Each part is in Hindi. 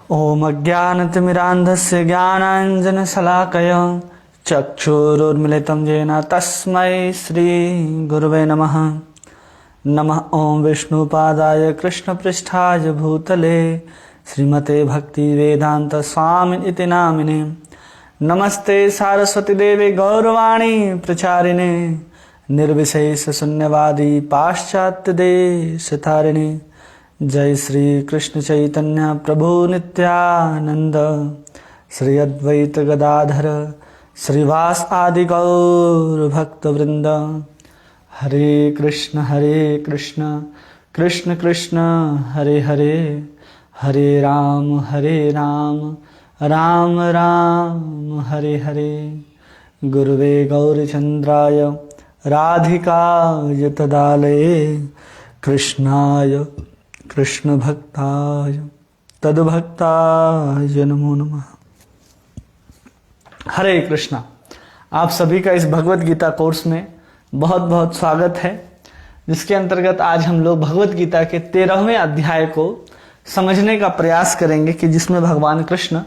ॐ अज्ञानतिमिरान्धस्य ज्ञानाञ्जनशलाकय चक्षुरुन्मिलितं येन तस्मै श्रीगुरवे नमः। नमः ॐ विष्णुपादाय कृष्णपृष्ठाय भूतले श्रीमते भक्तिवेदान्तस्वामिनिति नामिने। नमस्ते सारस्वतीदेवे गौरवाणी प्रचारिणे निर्विशेषशून्यवादी पाश्चात्यदेशतारिणे। जय श्री कृष्ण चैतन्य प्रभु नित्यानंद श्री अद्वैत गदाधर श्रीवास आदि गौर भक्त वृंद। हरे कृष्ण कृष्ण कृष्ण हरे हरे, हरे राम राम राम हरे हरे। गुरुवे गौरचंद्राय राधिकाय तदालये कृष्णाय कृष्ण भक्ताय तद्भक्ताय नमो नमः। हरे कृष्णा। आप सभी का इस भगवत गीता कोर्स में बहुत बहुत स्वागत है, जिसके अंतर्गत आज हम लोग भगवत गीता के 13वें अध्याय को समझने का प्रयास करेंगे कि जिसमें भगवान कृष्ण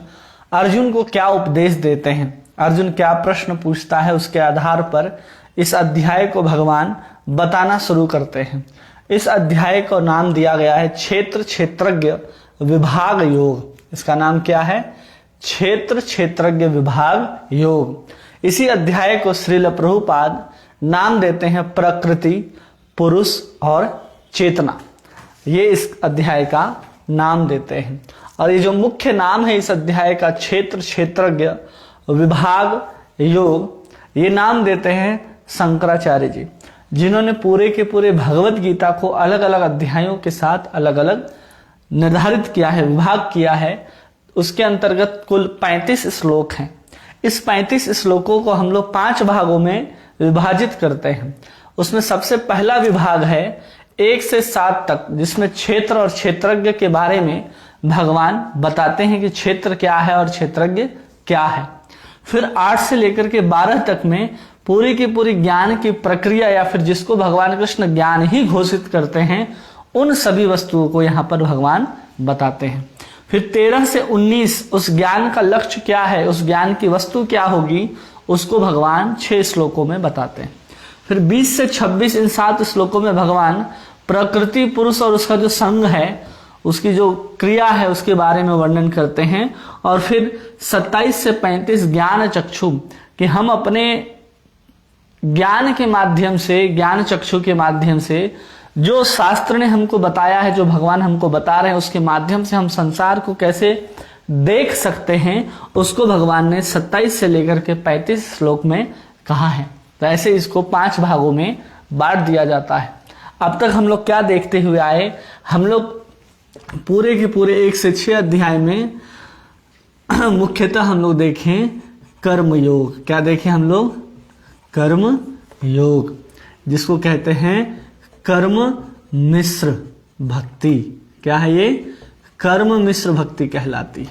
अर्जुन को क्या उपदेश देते हैं, अर्जुन क्या प्रश्न पूछता है, उसके आधार पर इस अध्याय को भगवान बताना शुरू करते हैं। इस अध्याय को नाम दिया गया है क्षेत्र क्षेत्रज्ञ विभाग योग। इसका नाम क्या है? क्षेत्र क्षेत्रज्ञ विभाग योग। इसी अध्याय को श्रील प्रभुपाद नाम देते हैं प्रकृति, पुरुष और चेतना। ये इस अध्याय का नाम देते हैं। और ये जो मुख्य नाम है इस अध्याय का क्षेत्र क्षेत्रज्ञ विभाग योग, ये नाम देते हैं शंकराचार्य जी, जिन्होंने पूरे के पूरे भगवत गीता को अलग अलग अध्यायों के साथ अलग अलग निर्धारित किया है, विभाग किया है। उसके अंतर्गत कुल 35 श्लोक हैं। इस 35 श्लोकों को हम लोग 5 भागों में विभाजित करते हैं। उसमें सबसे पहला विभाग है 1 से 7 तक, जिसमें क्षेत्र और क्षेत्रज्ञ के बारे में भगवान बताते हैं कि क्षेत्र क्या है और क्षेत्रज्ञ क्या है। फिर 8 से लेकर के 12 तक में पूरी की पूरी ज्ञान की प्रक्रिया, या फिर जिसको भगवान कृष्ण ज्ञान ही घोषित करते हैं, उन सभी वस्तुओं को यहाँ पर भगवान बताते हैं। फिर 13 से 19 उस ज्ञान का लक्ष्य क्या है, उस ज्ञान की वस्तु क्या होगी, उसको भगवान 6 श्लोकों में बताते हैं। फिर 20 से 26 इन 7 श्लोकों में भगवान प्रकृति, पुरुष और उसका जो संग है, उसकी जो क्रिया है, उसके बारे में वर्णन करते हैं। और फिर 27 से 35 ज्ञान चक्षु, कि हम अपने ज्ञान के माध्यम से, ज्ञान चक्षु के माध्यम से, जो शास्त्र ने हमको बताया है, जो भगवान हमको बता रहे हैं, उसके माध्यम से हम संसार को कैसे देख सकते हैं, उसको भगवान ने 27 से लेकर के 35 श्लोक में कहा है। तो ऐसे इसको 5 भागों में बांट दिया जाता है। अब तक हम लोग क्या देखते हुए आए? हम लोग पूरे के पूरे 1 से 6 अध्याय में मुख्यतः हम लोग देखें कर्म योग। क्या देखें हम लोग? कर्म योग, जिसको कहते हैं कर्म मिश्र भक्ति। क्या है ये? कर्म मिश्र भक्ति कहलाती है।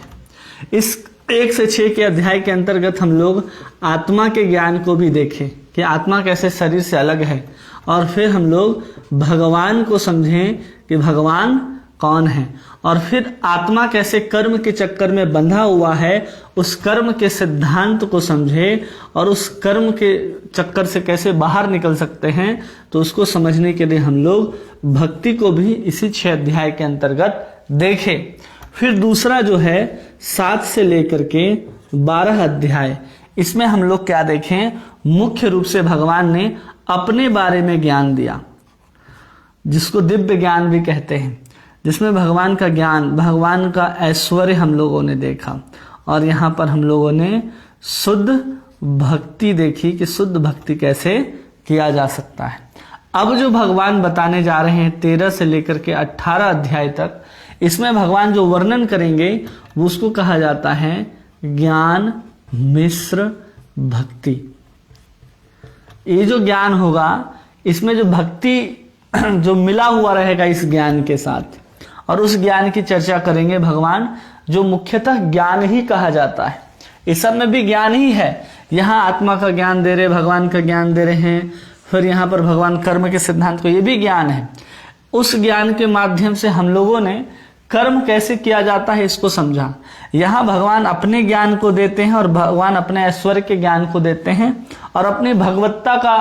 इस 1 से 6 के अध्याय के अंतर्गत हम लोग आत्मा के ज्ञान को भी देखें कि आत्मा कैसे शरीर से अलग है, और फिर हम लोग भगवान को समझें कि भगवान कौन है, और फिर आत्मा कैसे कर्म के चक्कर में बंधा हुआ है, उस कर्म के सिद्धांत को समझे, और उस कर्म के चक्कर से कैसे बाहर निकल सकते हैं। तो उसको समझने के लिए हम लोग भक्ति को भी इसी 6 अध्याय के अंतर्गत देखें। फिर दूसरा जो है 7 से लेकर के 12 अध्याय, इसमें हम लोग क्या देखें? मुख्य रूप से भगवान ने अपने बारे में ज्ञान दिया, जिसको दिव्य ज्ञान भी कहते हैं, जिसमें भगवान का ज्ञान, भगवान का ऐश्वर्य हम लोगों ने देखा। और यहाँ पर हम लोगों ने शुद्ध भक्ति देखी कि शुद्ध भक्ति कैसे किया जा सकता है। अब जो भगवान बताने जा रहे हैं 13 से लेकर के 18 अध्याय तक, इसमें भगवान जो वर्णन करेंगे वो उसको कहा जाता है ज्ञान मिश्र भक्ति। ये जो ज्ञान होगा, इसमें जो भक्ति जो मिला हुआ रहेगा इस ज्ञान के साथ, और उस ज्ञान की चर्चा करेंगे भगवान, जो मुख्यतः ज्ञान ही कहा जाता है। इस सब में भी ज्ञान ही है। यहाँ आत्मा का ज्ञान दे रहे, भगवान का ज्ञान दे रहे हैं, फिर यहाँ पर भगवान कर्म के सिद्धांत को, ये भी ज्ञान है। उस ज्ञान के माध्यम से हम लोगों ने कर्म कैसे किया जाता है इसको समझा। यहाँ भगवान अपने ज्ञान को देते हैं और भगवान अपने ऐश्वर्य के ज्ञान को देते हैं और अपनी भगवत्ता का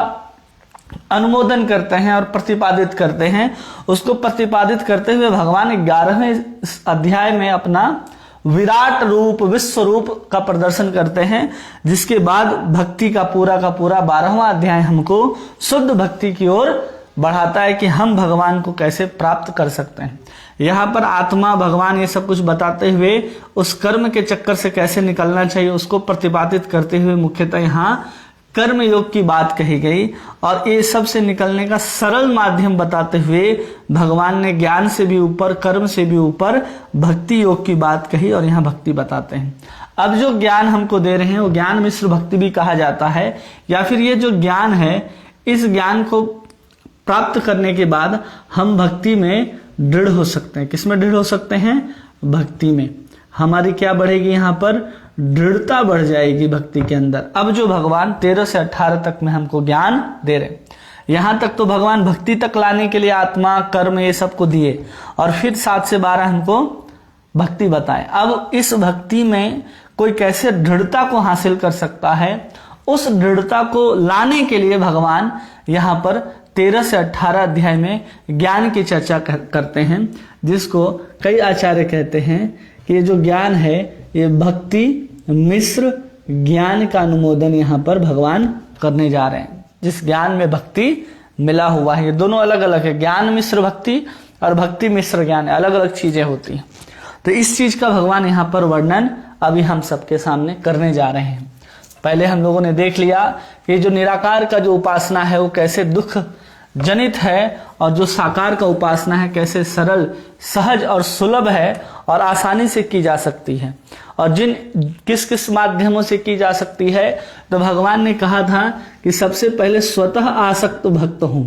अनुमोदन करते हैं और प्रतिपादित करते हैं। उसको प्रतिपादित करते हुए भगवान 11वें अध्याय में अपना विराट रूप, विश्व रूप का प्रदर्शन करते हैं, जिसके बाद भक्ति का पूरा 12वां अध्याय हमको शुद्ध भक्ति की ओर बढ़ाता है कि हम भगवान को कैसे प्राप्त कर सकते हैं। यहाँ पर आत्मा, भगवान ये सब कुछ बताते हुए उस कर्म के चक्कर से कैसे निकलना चाहिए उसको प्रतिपादित करते हुए मुख्यतः यहाँ कर्म योग की बात कही गई और ये सब से निकलने का सरल माध्यम बताते हुए भगवान ने ज्ञान से भी ऊपर, कर्म से भी ऊपर भक्ति योग की बात कही और यहाँ भक्ति बताते हैं। अब जो ज्ञान हमको दे रहे हैं वो ज्ञान मिश्र भक्ति भी कहा जाता है, या फिर ये जो ज्ञान है इस ज्ञान को प्राप्त करने के बाद हम भक्ति में दृढ़ हो सकते हैं। किसमें दृढ़ हो सकते हैं? भक्ति में। हमारी क्या बढ़ेगी? यहाँ पर दृढ़ता बढ़ जाएगी भक्ति के अंदर। अब जो भगवान 13 से 18 तक में हमको ज्ञान दे रहे, यहाँ तक तो भगवान भक्ति तक लाने के लिए आत्मा, कर्म ये सब को दिए और फिर 7 से 12 हमको भक्ति बताए। अब इस भक्ति में कोई कैसे दृढ़ता को हासिल कर सकता है, उस दृढ़ता को लाने के लिए भगवान यहाँ पर 13 से 18 अध्याय में ज्ञान की चर्चा करते हैं, जिसको कई आचार्य कहते हैं कि ये जो ज्ञान है ये भक्ति मिश्र ज्ञान का अनुमोदन यहाँ पर भगवान करने जा रहे हैं। जिस ज्ञान में भक्ति मिला हुआ है, ये दोनों अलग अलग है। ज्ञान मिश्र भक्ति और भक्ति मिश्र ज्ञान, अलग अलग चीजें होती हैं। तो इस चीज का भगवान यहाँ पर वर्णन अभी हम सबके सामने करने जा रहे हैं। पहले हम लोगों ने देख लिया कि जो निराकार का जो उपासना है वो कैसे दुख जनित है और जो साकार का उपासना है कैसे सरल, सहज और सुलभ है और आसानी से की जा सकती है। और किस किस माध्यमों से की जा सकती है, तो भगवान ने कहा था कि सबसे पहले स्वतः आसक्त भक्त हो।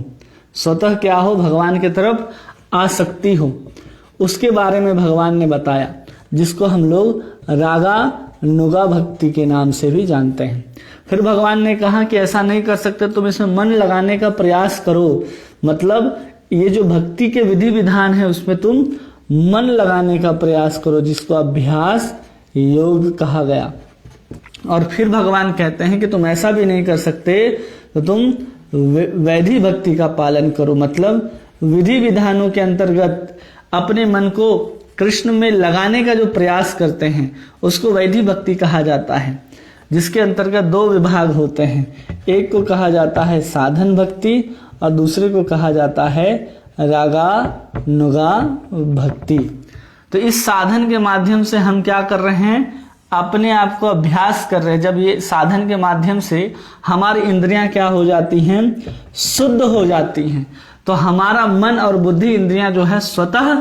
स्वतः क्या हो? भगवान की तरफ आसक्ति हो। उसके बारे में भगवान ने बताया, जिसको हम लोग रागा नुगा भक्ति के नाम से भी जानते हैं। फिर भगवान ने कहा कि ऐसा नहीं कर सकते, तुम इसमें मन लगाने का प्रयास करो। मतलब ये जो भक्ति के विधि विधान है उसमें तुम मन लगाने का प्रयास करो, जिसको अभ्यास योग कहा गया। और फिर भगवान कहते हैं कि तुम ऐसा भी नहीं कर सकते तो तुम वैधि भक्ति का पालन करो। मतलब विधि विधानों के अंतर्गत अपने मन को कृष्ण में लगाने का जो प्रयास करते हैं उसको वैधि भक्ति कहा जाता है, जिसके अंतर्गत 2 विभाग होते हैं। एक को कहा जाता है साधन भक्ति और दूसरे को कहा जाता है रागा नुगा भक्ति। तो इस साधन के माध्यम से हम क्या कर रहे हैं? अपने आप को अभ्यास कर रहे हैं। जब ये साधन के माध्यम से हमारी इंद्रियां क्या हो जाती हैं? शुद्ध हो जाती हैं, तो हमारा मन और बुद्धि इंद्रियां जो है स्वतः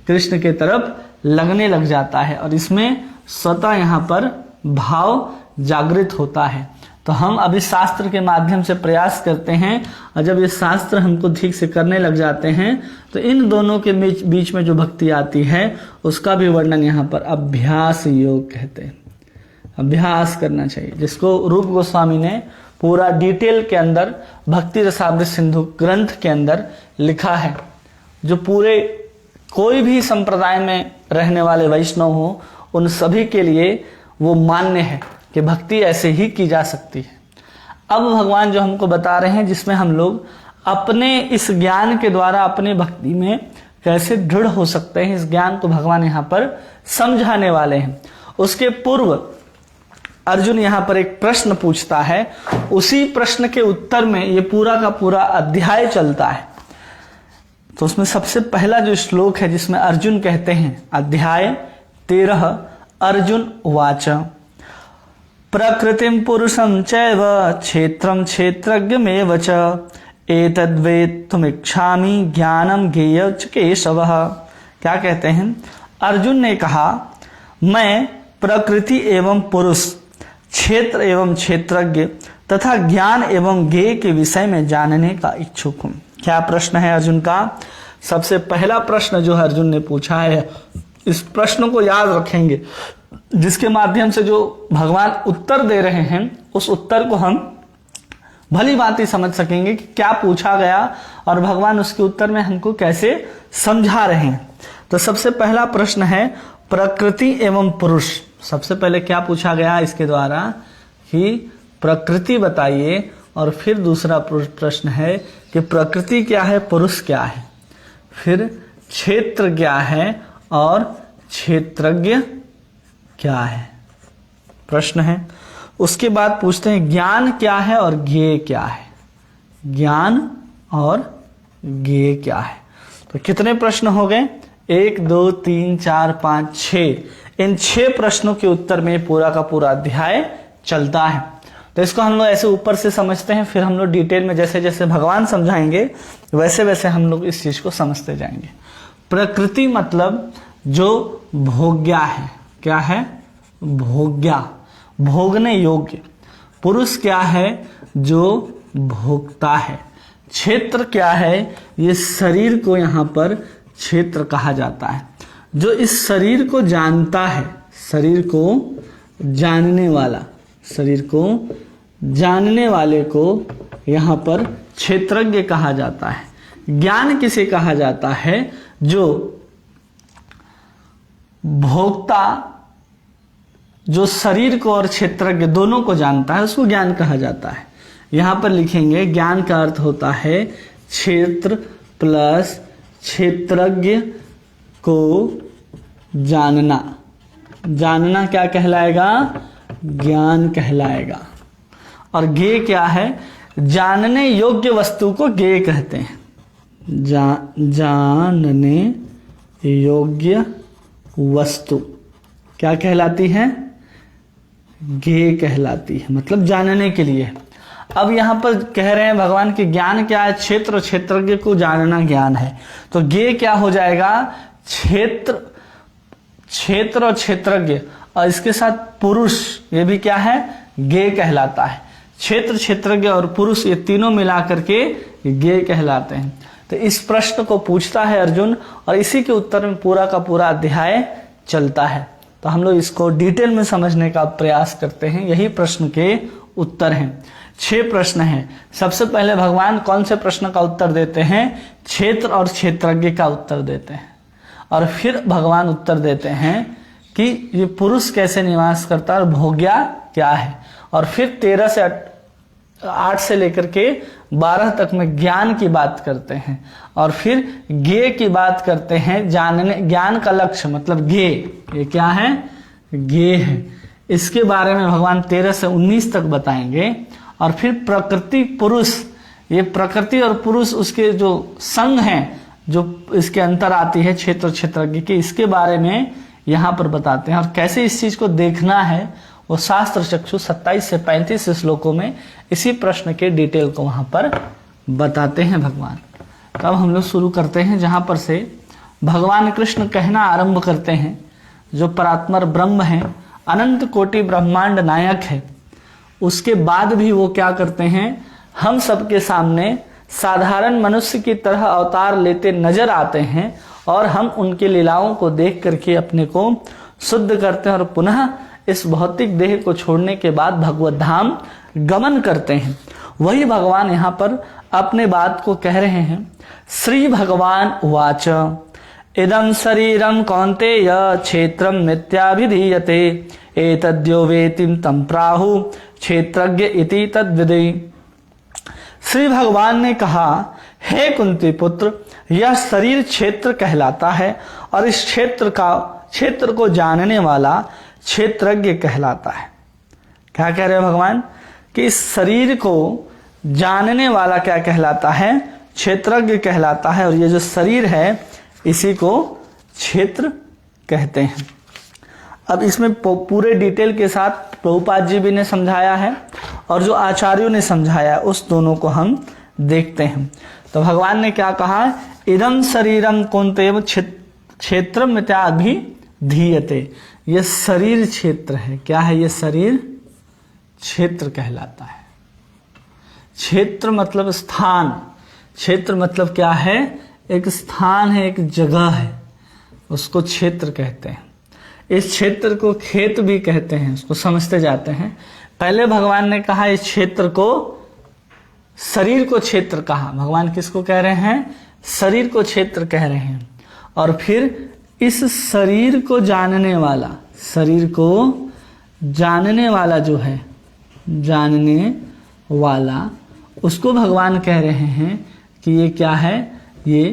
कृष्ण के तरफ लगने लग जाता है और इसमें स्वतः यहाँ पर भाव जागृत होता है। तो हम अभी शास्त्र के माध्यम से प्रयास करते हैं और जब ये शास्त्र हमको ठीक से करने लग जाते हैं तो इन दोनों के बीच में जो भक्ति आती है उसका भी वर्णन यहाँ पर अभ्यास योग कहते हैं। अभ्यास करना चाहिए, जिसको रूप गोस्वामी ने पूरा डिटेल के अंदर भक्ति रसामृत सिंधु ग्रंथ के अंदर लिखा है। जो पूरे कोई भी संप्रदाय में रहने वाले वैष्णव हो उन सभी के लिए वो मान्य है कि भक्ति ऐसे ही की जा सकती है। अब भगवान जो हमको बता रहे हैं, जिसमें हम लोग अपने इस ज्ञान के द्वारा अपने भक्ति में कैसे दृढ़ हो सकते हैं, इस ज्ञान को भगवान यहाँ पर समझाने वाले हैं। उसके पूर्व अर्जुन यहाँ पर एक प्रश्न पूछता है, उसी प्रश्न के उत्तर में ये पूरा का पूरा अध्याय चलता है। तो उसमें सबसे पहला जो श्लोक है जिसमें अर्जुन कहते हैं, अध्याय 13, अर्जुन उवाच प्रकृतिं पुरुषं चैव क्षेत्रं क्षेत्रज्ञमेव च एतद्वेत्तुमिच्छामि ज्ञानं ज्ञेय च केशवः। क्या कहते हैं? अर्जुन ने कहा, मैं प्रकृति एवं पुरुष, क्षेत्र एवं क्षेत्रज्ञ तथा ज्ञान एवं ज्ञेय के विषय में जानने का इच्छुक हूँ। क्या प्रश्न है अर्जुन का? सबसे पहला प्रश्न जो अर्जुन ने पूछा है, इस प्रश्न को याद रखेंगे, जिसके माध्यम से जो भगवान उत्तर दे रहे हैं उस उत्तर को हम भली भांति समझ सकेंगे कि क्या पूछा गया और भगवान उसके उत्तर में हमको कैसे समझा रहे हैं। तो सबसे पहला प्रश्न है प्रकृति एवं पुरुष। सबसे पहले क्या पूछा गया इसके द्वारा कि प्रकृति बताइए, और फिर दूसरा प्रश्न है कि प्रकृति क्या है, पुरुष क्या है, फिर क्षेत्र क्या है और क्षेत्रज्ञ क्या है, प्रश्न है। उसके बाद पूछते हैं ज्ञान क्या है और ज्ञेय क्या है, ज्ञान और ज्ञेय क्या है। तो कितने प्रश्न हो गए, 1 2 3 4 5 6। इन 6 प्रश्नों के उत्तर में पूरा का पूरा अध्याय चलता है। तो इसको हम लोग ऐसे ऊपर से समझते हैं, फिर हम लोग डिटेल में जैसे जैसे भगवान समझाएंगे वैसे वैसे हम लोग इस चीज को समझते जाएंगे। प्रकृति मतलब जो भोग्या है, क्या है, भोग्या, भोगने योग्य। पुरुष क्या है, जो भोगता है। क्षेत्र क्या है, ये शरीर को यहाँ पर क्षेत्र कहा जाता है। जो इस शरीर को जानता है, शरीर को जानने वाला, शरीर को जानने वाले को यहाँ पर क्षेत्रज्ञ कहा जाता है। ज्ञान किसे कहा जाता है, जो भोक्ता, जो शरीर को और क्षेत्रज्ञ दोनों को जानता है, उसको ज्ञान कहा जाता है। यहां पर लिखेंगे ज्ञान का अर्थ होता है क्षेत्र प्लस क्षेत्रज्ञ को जानना। जानना क्या कहलाएगा, ज्ञान कहलाएगा। और ज्ञेय क्या है, जानने योग्य वस्तु को ज्ञेय कहते हैं। जानने योग्य वस्तु क्या कहलाती है, ज्ञेय कहलाती है, मतलब जानने के लिए। अब यहां पर कह रहे हैं भगवान कि ज्ञान क्या है, क्षेत्र और क्षेत्रज्ञ को जानना ज्ञान है। तो ज्ञेय क्या हो जाएगा, क्षेत्र, क्षेत्र और क्षेत्रज्ञ, और इसके साथ पुरुष, ये भी क्या है, ज्ञेय कहलाता है। क्षेत्र, क्षेत्रज्ञ और पुरुष, ये तीनों मिलाकर के ज्ञेय कहलाते हैं। तो इस प्रश्न को पूछता है अर्जुन, और इसी के उत्तर में पूरा का पूरा अध्याय चलता है। तो हम लोग इसको डिटेल में समझने का प्रयास करते हैं। यही प्रश्न के उत्तर हैं। 6 प्रश्न हैं। सबसे पहले भगवान कौन से प्रश्न का उत्तर देते हैं, क्षेत्र और क्षेत्रज्ञ का उत्तर देते हैं। और फिर भगवान उत्तर देते हैं कि ये पुरुष कैसे निवास करता है और भोग्या क्या है। और फिर 13 से 8 से लेकर के 12 तक में ज्ञान की बात करते हैं, और फिर ज्ञेय की बात करते हैं। जानने, ज्ञान का लक्ष्य मतलब ज्ञेय, ये क्या है, ज्ञेय है। इसके बारे में भगवान 13 से 19 तक बताएंगे। और फिर प्रकृति पुरुष, ये प्रकृति और पुरुष उसके जो संग हैं, जो इसके अंतर आती है क्षेत्र क्षेत्रज्ञ के, इसके बारे में यहाँ पर बताते हैं। और कैसे इस चीज को देखना है वो शास्त्र चक्षु 27 से 35 श्लोकों में इसी प्रश्न के डिटेल को वहां पर बताते हैं भगवान। तब हम लोग शुरू करते हैं जहां पर से भगवान कृष्ण कहना आरंभ करते हैं। जो परात्पर ब्रह्म है, अनंत कोटि ब्रह्मांड नायक है, उसके बाद भी वो क्या करते हैं, हम सबके सामने साधारण मनुष्य की तरह अवतार लेते नजर आते हैं, और हम उनके लीलाओं को देख करके अपने को शुद्ध करते हैं और पुनः इस भौतिक देह को छोड़ने के बाद भगवत धाम गमन करते हैं। वही भगवान यहाँ पर अपने बात को कह रहे हैं। श्री भगवान उवाच इदं शरीरं कौन्तेय क्षेत्रं मिथ्याभिधीयते एतद्यो वेति तं प्राहु क्षेत्रज्ञ इति तद्विदि। श्री भगवान ने कहा, हे कुंती पुत्र, यह शरीर क्षेत्र कहलाता है, और इस क्षेत्र को जानने वाला क्षेत्रज्ञ कहलाता है। क्या कह रहे हैं भगवान कि इस शरीर को जानने वाला क्या कहलाता है, क्षेत्रज्ञ कहलाता है। और ये जो शरीर है इसी को क्षेत्र कहते हैं। अब इसमें पूरे डिटेल के साथ प्रभुपाद जी भी ने समझाया है और जो आचार्यों ने समझाया उस दोनों को हम देखते हैं। तो भगवान ने क्या कहा, इदं शरीरम कौन्तेय क्षेत्रम मिथ्याभिधीयते। ये शरीर क्षेत्र है। क्या है ये शरीर? क्षेत्र कहलाता है। क्षेत्र मतलब स्थान। क्षेत्र मतलब क्या है? एक स्थान है, एक जगह है, उसको क्षेत्र कहते हैं। इस क्षेत्र को खेत भी कहते हैं, उसको समझते जाते हैं। पहले भगवान ने कहा इस क्षेत्र को, शरीर को क्षेत्र कहा। भगवान किसको कह रहे हैं? शरीर को क्षेत्र कह रहे हैं। और फिर इस शरीर को जानने वाला, शरीर को जानने वाला जो है, जानने वाला, उसको भगवान कह रहे हैं कि ये क्या है, ये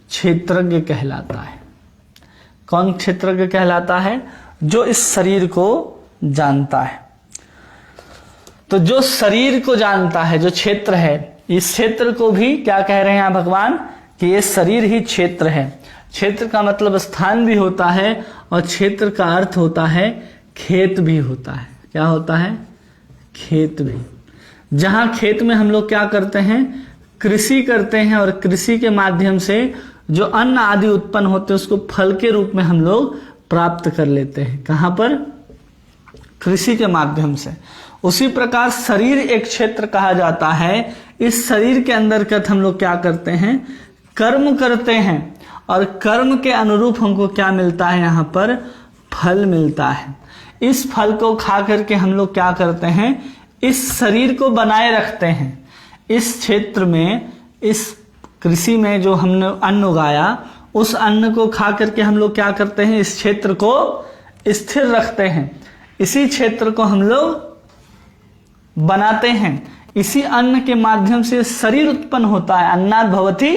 क्षेत्रज्ञ कहलाता है। कौन क्षेत्रज्ञ कहलाता है? जो इस शरीर को जानता है। तो जो शरीर को जानता है, जो क्षेत्र है, इस क्षेत्र को भी क्या कह रहे हैं भगवान कि ये शरीर ही क्षेत्र है। क्षेत्र का मतलब स्थान भी होता है और क्षेत्र का अर्थ होता है खेत भी होता है। क्या होता है? खेत भी। जहां खेत में हम लोग क्या करते हैं, कृषि करते हैं और कृषि के माध्यम से जो अन्न आदि उत्पन्न होते हैं उसको फल के रूप में हम लोग प्राप्त कर लेते हैं। कहां पर? कृषि के माध्यम से। उसी प्रकार शरीर एक क्षेत्र कहा जाता है। इस शरीर के अंतर्गत हम लोग क्या करते हैं, कर्म करते हैं और कर्म के अनुरूप हमको क्या मिलता है, यहाँ पर फल मिलता है। इस फल को खा करके हम लोग क्या करते हैं, इस शरीर को बनाए रखते हैं। इस क्षेत्र में, इस कृषि में जो हमने अन्न उगाया, उस अन्न को खा करके हम लोग क्या करते हैं, इस क्षेत्र को स्थिर रखते हैं। इसी क्षेत्र को हम लोग बनाते हैं। इसी अन्न के माध्यम से शरीर उत्पन्न होता है। अन्नात् भवति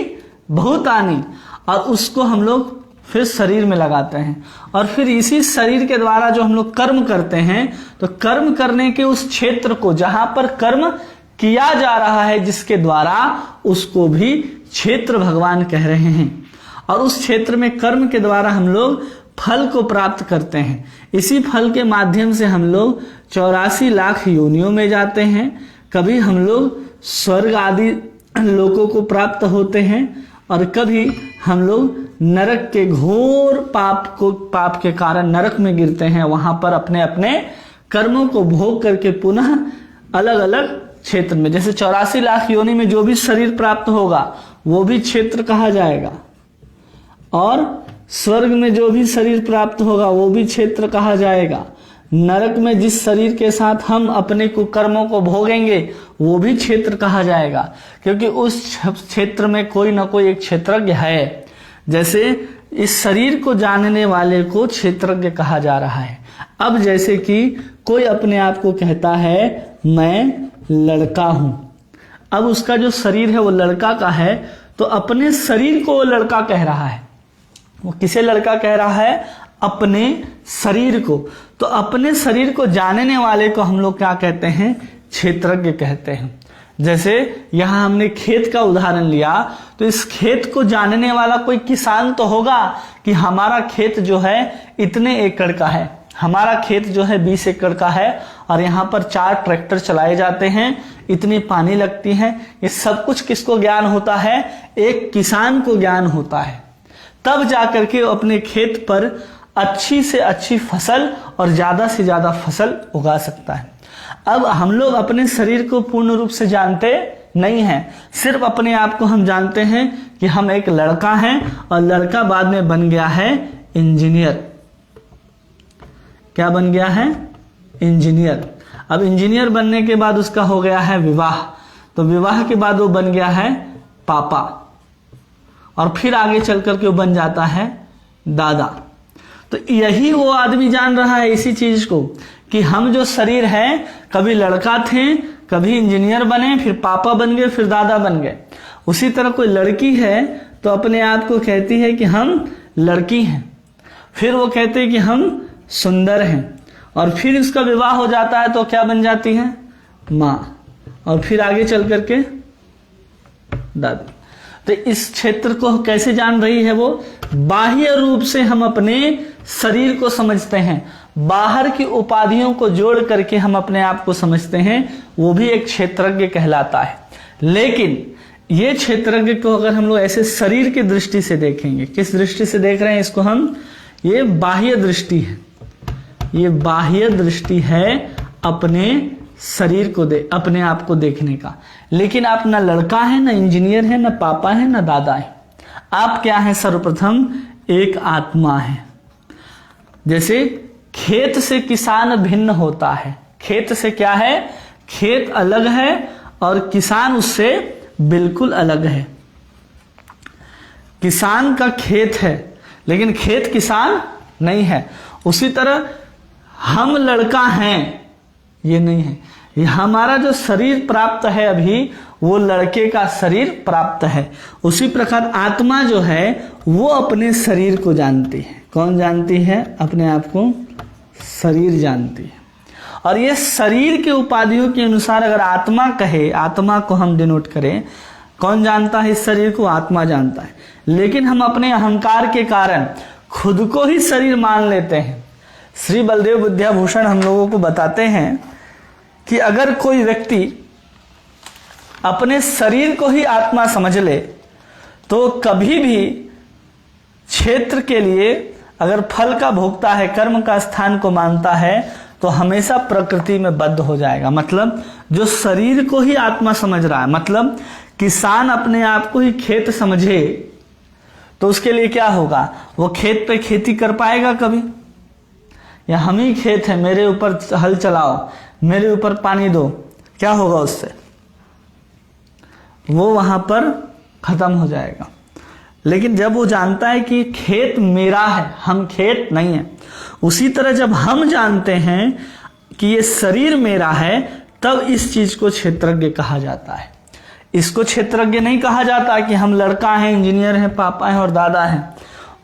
भूतानि, और उसको हम लोग फिर शरीर में लगाते हैं और फिर इसी शरीर के द्वारा जो हम लोग कर्म करते हैं, तो कर्म करने के उस क्षेत्र को, जहां पर कर्म किया जा रहा है जिसके द्वारा, उसको भी क्षेत्र भगवान कह रहे हैं। और उस क्षेत्र में कर्म के द्वारा हम लोग फल को प्राप्त करते हैं। इसी फल के माध्यम से हम लोग 84 लाख योनियों में जाते हैं। कभी हम लोग स्वर्ग आदि लोकों को प्राप्त होते हैं और कभी हम लोग नरक के घोर पाप के कारण नरक में गिरते हैं। वहां पर अपने अपने कर्मों को भोग करके पुनः अलग अलग क्षेत्र में, जैसे 84 लाख योनि में जो भी शरीर प्राप्त होगा वो भी क्षेत्र कहा जाएगा, और स्वर्ग में जो भी शरीर प्राप्त होगा वो भी क्षेत्र कहा जाएगा। नरक में जिस शरीर के साथ हम अपने कुकर्मों को भोगेंगे वो भी क्षेत्र कहा जाएगा, क्योंकि उस क्षेत्र में कोई ना कोई एक क्षेत्रज्ञ है। जैसे इस शरीर को जानने वाले को क्षेत्रज्ञ कहा जा रहा है। अब जैसे कि कोई अपने आप को कहता है मैं लड़का हूं, अब उसका जो शरीर है वो लड़का का है, तो अपने शरीर को वो लड़का कह रहा है। वो किसे लड़का कह रहा है? अपने शरीर को। तो अपने शरीर को जानने वाले को हम लोग क्या कहते हैं? क्षेत्रज्ञ कहते हैं। जैसे यहां हमने खेत का उदाहरण लिया, तो इस खेत को जानने वाला कोई किसान तो होगा कि हमारा खेत जो है इतने एकड़ का है, हमारा खेत जो है 20 एकड़ का है और यहाँ पर 4 ट्रैक्टर चलाए जाते हैं, इतनी पानी लगती है। ये सब कुछ किसको ज्ञान होता है? एक किसान को ज्ञान होता है। तब जाकर के अपने खेत पर अच्छी से अच्छी फसल और ज्यादा से ज्यादा फसल उगा सकता है। अब हम लोग अपने शरीर को पूर्ण रूप से जानते नहीं हैं, सिर्फ अपने आप को हम जानते हैं कि हम एक लड़का हैं, और लड़का बाद में बन गया है इंजीनियर। क्या बन गया है? इंजीनियर। अब इंजीनियर बनने के बाद उसका हो गया है विवाह, तो विवाह के बाद वो बन गया है पापा, और फिर आगे चल करके वो बन जाता है दादा। तो यही वो आदमी जान रहा है इसी चीज को कि हम जो शरीर है, कभी लड़का थे, कभी इंजीनियर बने, फिर पापा बन गए, फिर दादा बन गए। उसी तरह कोई लड़की है तो अपने आप को कहती है कि हम लड़की हैं, फिर वो कहते हैं कि हम सुंदर हैं, और फिर उसका विवाह हो जाता है तो क्या बन जाती है? माँ, और फिर आगे चल करके दादी। तो इस क्षेत्र को कैसे जान रही है वो? बाह्य रूप से हम अपने शरीर को समझते हैं, बाहर की उपाधियों को जोड़ करके हम अपने आप को समझते हैं, वो भी एक क्षेत्रज्ञ कहलाता है। लेकिन ये क्षेत्रज्ञ को अगर हम लोग ऐसे शरीर की दृष्टि से देखेंगे, किस दृष्टि से देख रहे हैं इसको हम? ये बाह्य दृष्टि है, ये बाह्य दृष्टि है अपने शरीर को अपने आप को देखने का। लेकिन आप ना लड़का है, ना इंजीनियर है, ना पापा है, ना दादा है। आप क्या है? सर्वप्रथम एक आत्मा है। जैसे खेत से किसान भिन्न होता है। खेत से क्या है? खेत अलग है और किसान उससे बिल्कुल अलग है। किसान का खेत है, लेकिन खेत किसान नहीं है। उसी तरह हम लड़का हैं ये नहीं है, ये हमारा जो शरीर प्राप्त है अभी वो लड़के का शरीर प्राप्त है। उसी प्रकार आत्मा जो है वो अपने शरीर को जानती है। कौन जानती है? अपने आप को शरीर जानती है। और ये शरीर के उपाधियों के अनुसार अगर आत्मा कहे, आत्मा को हम डिनोट करें, कौन जानता है इस शरीर को? आत्मा जानता है। लेकिन हम अपने अहंकार के कारण खुद को ही शरीर मान लेते हैं। श्री बलदेव विद्याभूषण हम लोगों को बताते हैं कि अगर कोई व्यक्ति अपने शरीर को ही आत्मा समझ ले तो कभी भी क्षेत्र के लिए अगर फल का भोगता है, कर्म का स्थान को मानता है, तो हमेशा प्रकृति में बद्ध हो जाएगा। मतलब जो शरीर को ही आत्मा समझ रहा है, मतलब किसान अपने आप को ही खेत समझे तो उसके लिए क्या होगा? वो खेत पे खेती कर पाएगा कभी? या हम ही खेत है, मेरे ऊपर हल चलाओ, मेरे ऊपर पानी दो, क्या होगा उससे? वो वहां पर खत्म हो जाएगा। लेकिन जब वो जानता है कि खेत मेरा है, हम खेत नहीं है, उसी तरह जब हम जानते हैं कि ये शरीर मेरा है, तब इस चीज को क्षेत्रज्ञ कहा जाता है। इसको क्षेत्रज्ञ नहीं कहा जाता कि हम लड़का हैं, इंजीनियर हैं, पापा हैं और दादा हैं।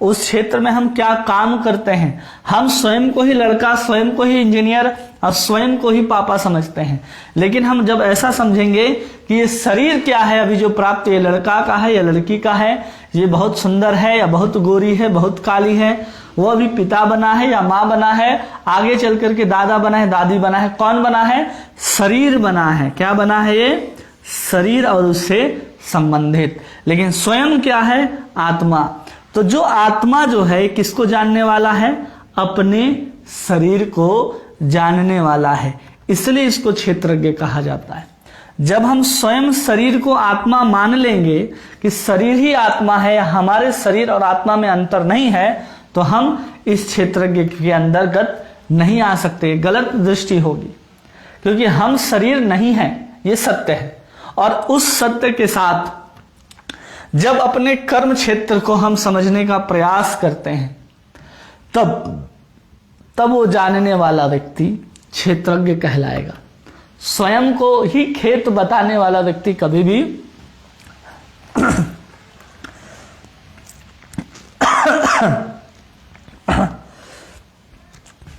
उस क्षेत्र में हम क्या काम करते हैं, हम स्वयं को ही लड़का, स्वयं को ही इंजीनियर और स्वयं को ही पापा समझते हैं। लेकिन हम जब ऐसा समझेंगे कि ये शरीर क्या है, अभी जो प्राप्त, ये लड़का का है या लड़की का है, ये बहुत सुंदर है या बहुत गोरी है, बहुत काली है, वो अभी पिता बना है या माँ बना है, आगे चल करके दादा बना है, दादी बना है, कौन बना है? शरीर बना है। क्या बना है? ये शरीर और उससे संबंधित। लेकिन स्वयं क्या है? आत्मा। तो जो आत्मा जो है किसको जानने वाला है? अपने शरीर को जानने वाला है। इसलिए इसको क्षेत्रज्ञ कहा जाता है। जब हम स्वयं शरीर को आत्मा मान लेंगे कि शरीर ही आत्मा है, हमारे शरीर और आत्मा में अंतर नहीं है, तो हम इस क्षेत्रज्ञ के अंतर्गत नहीं आ सकते। गलत दृष्टि होगी, क्योंकि हम शरीर नहीं है, ये सत्य है। और उस सत्य के साथ जब अपने कर्म क्षेत्र को हम समझने का प्रयास करते हैं, तब वो जानने वाला व्यक्ति क्षेत्रज्ञ कहलाएगा। स्वयं को ही खेत बताने वाला व्यक्ति कभी भी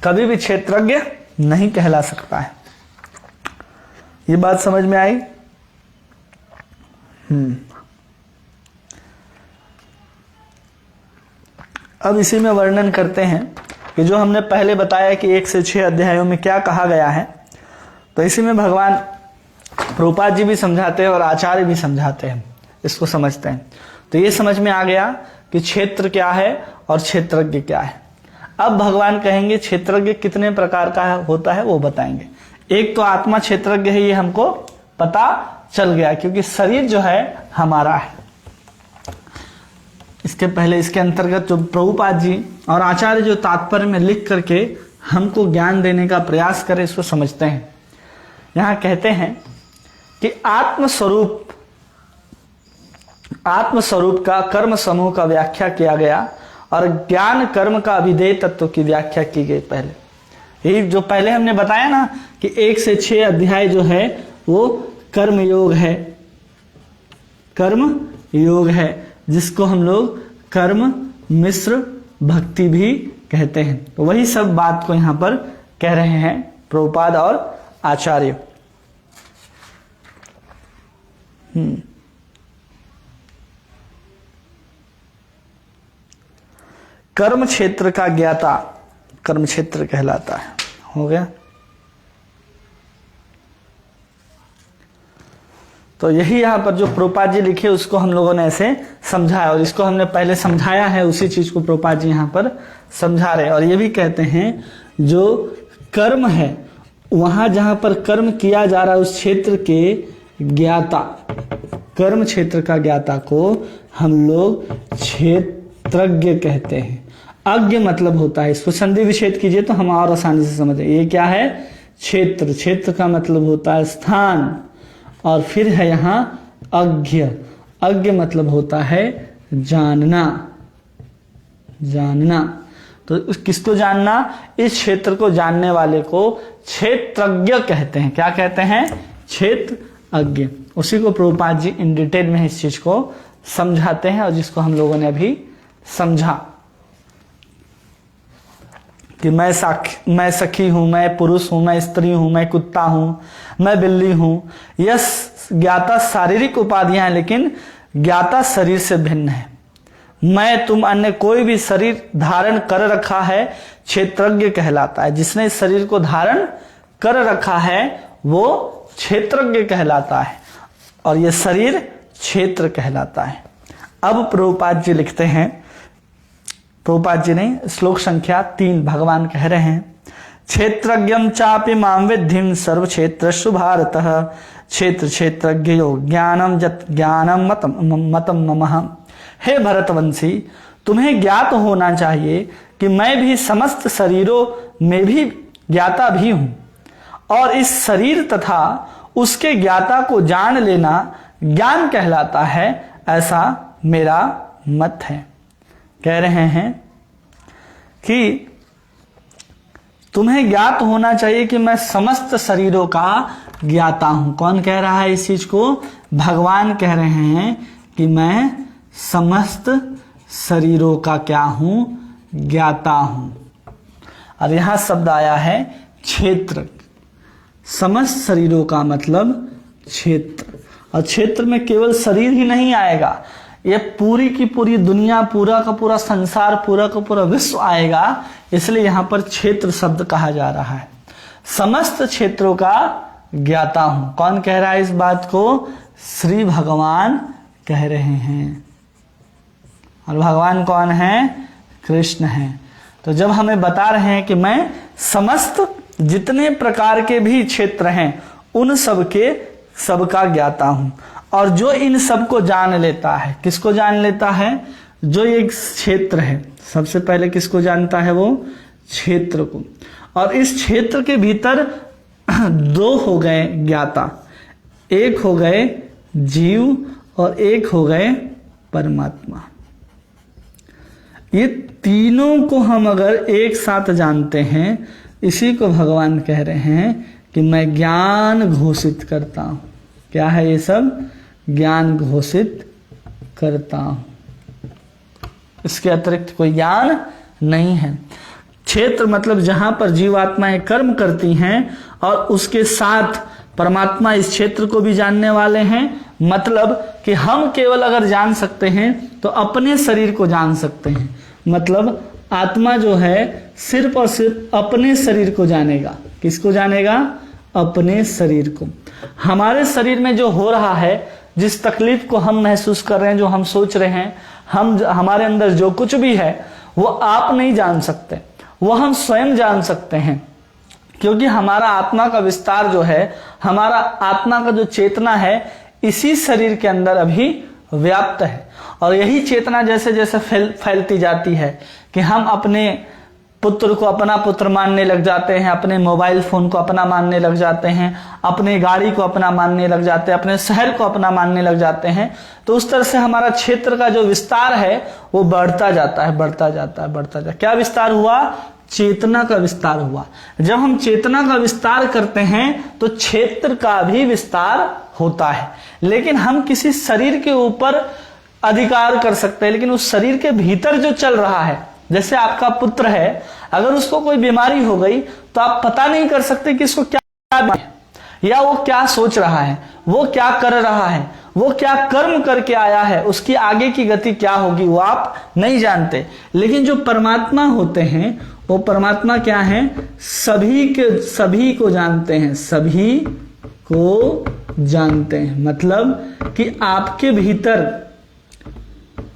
कभी भी क्षेत्रज्ञ नहीं कहला सकता है। ये बात समझ में आई? अब इसी में वर्णन करते हैं कि जो हमने पहले बताया कि 1 से 6 अध्यायों में क्या कहा गया है, तो इसी में भगवान प्रभुपाद जी भी समझाते हैं और आचार्य भी समझाते हैं, इसको समझते हैं। तो ये समझ में आ गया कि क्षेत्र क्या है और क्षेत्रज्ञ क्या है। अब भगवान कहेंगे क्षेत्रज्ञ कितने प्रकार का होता है वो बताएंगे। एक तो आत्मा क्षेत्रज्ञ है, ये हमको पता चल गया, क्योंकि शरीर जो है हमारा है। इसके पहले इसके अंतर्गत जो प्रभुपाद जी और आचार्य जो तात्पर्य में लिख करके हमको ज्ञान देने का प्रयास करें, इसको समझते हैं। यहां कहते हैं कि आत्मस्वरूप का कर्म समूह का व्याख्या किया गया और ज्ञान कर्म का अभिधेय तत्व की व्याख्या की गई। पहले यही जो पहले हमने बताया ना कि 1 से 6 अध्याय जो है वो कर्म योग है, कर्म योग है, जिसको हम लोग कर्म मिश्र भक्ति भी कहते हैं। तो वही सब बात को यहां पर कह रहे हैं प्रभुपाद और आचार्य। कर्म क्षेत्र का ज्ञाता कर्म क्षेत्र कहलाता है। हो गया? तो यही यहाँ पर जो प्रभुपाद जी लिखे उसको हम लोगों ने ऐसे समझाया, और इसको हमने पहले समझाया है, उसी चीज को प्रभुपाद जी यहाँ पर समझा रहे हैं। और ये भी कहते हैं जो कर्म है वहां जहां पर कर्म किया जा रहा है उस क्षेत्र के ज्ञाता, कर्म क्षेत्र का ज्ञाता को हम लोग क्षेत्रज्ञ कहते हैं। अज्ञ मतलब होता है, इसको संधि विच्छेद कीजिए तो हम और आसानी से समझे। ये क्या है? क्षेत्र। क्षेत्र का मतलब होता है स्थान, और फिर है यहां अज्ञ। अज्ञ मतलब होता है जानना। जानना। तो किसको जानना? इस क्षेत्र को जानने वाले को क्षेत्रज्ञ कहते हैं। क्या कहते हैं? क्षेत्रज्ञ। उसी को प्रभुपाद जी इन डिटेल में इस चीज को समझाते हैं और जिसको हम लोगों ने अभी समझा कि मैं सखी हूं, मैं पुरुष हूं, मैं स्त्री हूं, मैं कुत्ता हूं, मैं बिल्ली हूं। यह ज्ञाता शारीरिक उपाधियां हैं, लेकिन ज्ञाता शरीर से भिन्न है। मैं तुम अन्य कोई भी शरीर धारण कर रखा है क्षेत्रज्ञ कहलाता है। जिसने इस शरीर को धारण कर रखा है वो क्षेत्रज्ञ कहलाता है और यह शरीर क्षेत्र कहलाता है। अब प्रभुपाद जी लिखते हैं, प्रभुपाद जी ने श्लोक संख्या 3 भगवान कह रहे हैं, क्षेत्रज्ञम चापि मां विद्धिम सर्व क्षेत्रस्ु भारतः क्षेत्र क्षेत्रज्ञयो ज्ञानम जत ज्ञानम मतम ममः। हे भरतवंशी, तुम्हें ज्ञात होना चाहिए कि मैं भी समस्त शरीरों में भी ज्ञाता भी हूं और इस शरीर तथा उसके ज्ञाता को जान लेना ज्ञान कहलाता है, ऐसा मेरा मत है। कह रहे हैं कि तुम्हें ज्ञात होना चाहिए कि मैं समस्त शरीरों का ज्ञाता हूं। कौन कह रहा है इस चीज को? भगवान कह रहे हैं कि मैं समस्त शरीरों का क्या हूं? ज्ञाता हूं। अब यहां शब्द आया है क्षेत्र। समस्त शरीरों का मतलब क्षेत्र, और क्षेत्र में केवल शरीर ही नहीं आएगा, ये पूरी की पूरी दुनिया, पूरा का पूरा संसार, पूरा का पूरा विश्व आएगा। इसलिए यहां पर क्षेत्र शब्द कहा जा रहा है। समस्त क्षेत्रों का ज्ञाता हूं। कौन कह रहा है इस बात को? श्री भगवान कह रहे हैं। और भगवान कौन है? कृष्ण हैं। तो जब हमें बता रहे हैं कि मैं समस्त जितने प्रकार के भी क्षेत्र हैं उन सबका ज्ञाता हूं, और जो इन सब को जान लेता है, किसको जान लेता है? जो ये क्षेत्र है, सबसे पहले किसको जानता है? वो क्षेत्र को। और इस क्षेत्र के भीतर 2 हो गए ज्ञाता, एक हो गए जीव और एक हो गए परमात्मा। ये तीनों को हम अगर एक साथ जानते हैं, इसी को भगवान कह रहे हैं कि मैं ज्ञान घोषित करता हूं। क्या है ये सब? ज्ञान घोषित करता हूं। इसके अतिरिक्त कोई ज्ञान नहीं है। क्षेत्र मतलब जहां पर जीवात्माएं कर्म करती हैं और उसके साथ परमात्मा इस क्षेत्र को भी जानने वाले हैं। मतलब कि हम केवल अगर जान सकते हैं तो अपने शरीर को जान सकते हैं। मतलब आत्मा जो है सिर्फ और सिर्फ अपने शरीर को जानेगा। किसको जानेगा? अपने शरीर को। हमारे शरीर में जो हो रहा है, जिस तकलीफ को हम महसूस कर रहे हैं, जो हम सोच रहे हैं, हमारे अंदर जो कुछ भी है वो आप नहीं जान सकते, वो हम स्वयं जान सकते हैं। क्योंकि हमारा आत्मा का विस्तार जो है, हमारा आत्मा का जो चेतना है, इसी शरीर के अंदर अभी व्याप्त है। और यही चेतना जैसे जैसे फैलती जाती है कि हम अपने पुत्र को अपना पुत्र मानने लग जाते हैं, अपने मोबाइल फोन को अपना मानने लग जाते हैं, अपने गाड़ी को अपना मानने लग जाते हैं, अपने शहर को अपना मानने लग जाते हैं। तो उस तरह से हमारा क्षेत्र का जो विस्तार है वो बढ़ता जाता है, बढ़ता जाता है, बढ़ता जाता है। क्या विस्तार हुआ? चेतना का विस्तार हुआ। जब हम चेतना का विस्तार करते हैं तो क्षेत्र का भी विस्तार होता है। लेकिन हम किसी शरीर के ऊपर अधिकार कर सकते हैं, लेकिन उस शरीर के भीतर जो चल रहा है, जैसे आपका पुत्र है, अगर उसको कोई बीमारी हो गई तो आप पता नहीं कर सकते कि इसको क्या बीमारी है, या वो क्या सोच रहा है, वो क्या कर रहा है, वो क्या कर्म करके आया है, उसकी आगे की गति क्या होगी, वो आप नहीं जानते। लेकिन जो परमात्मा होते हैं, वो परमात्मा क्या है? सभी को जानते हैं, सभी को जानते हैं। मतलब कि आपके भीतर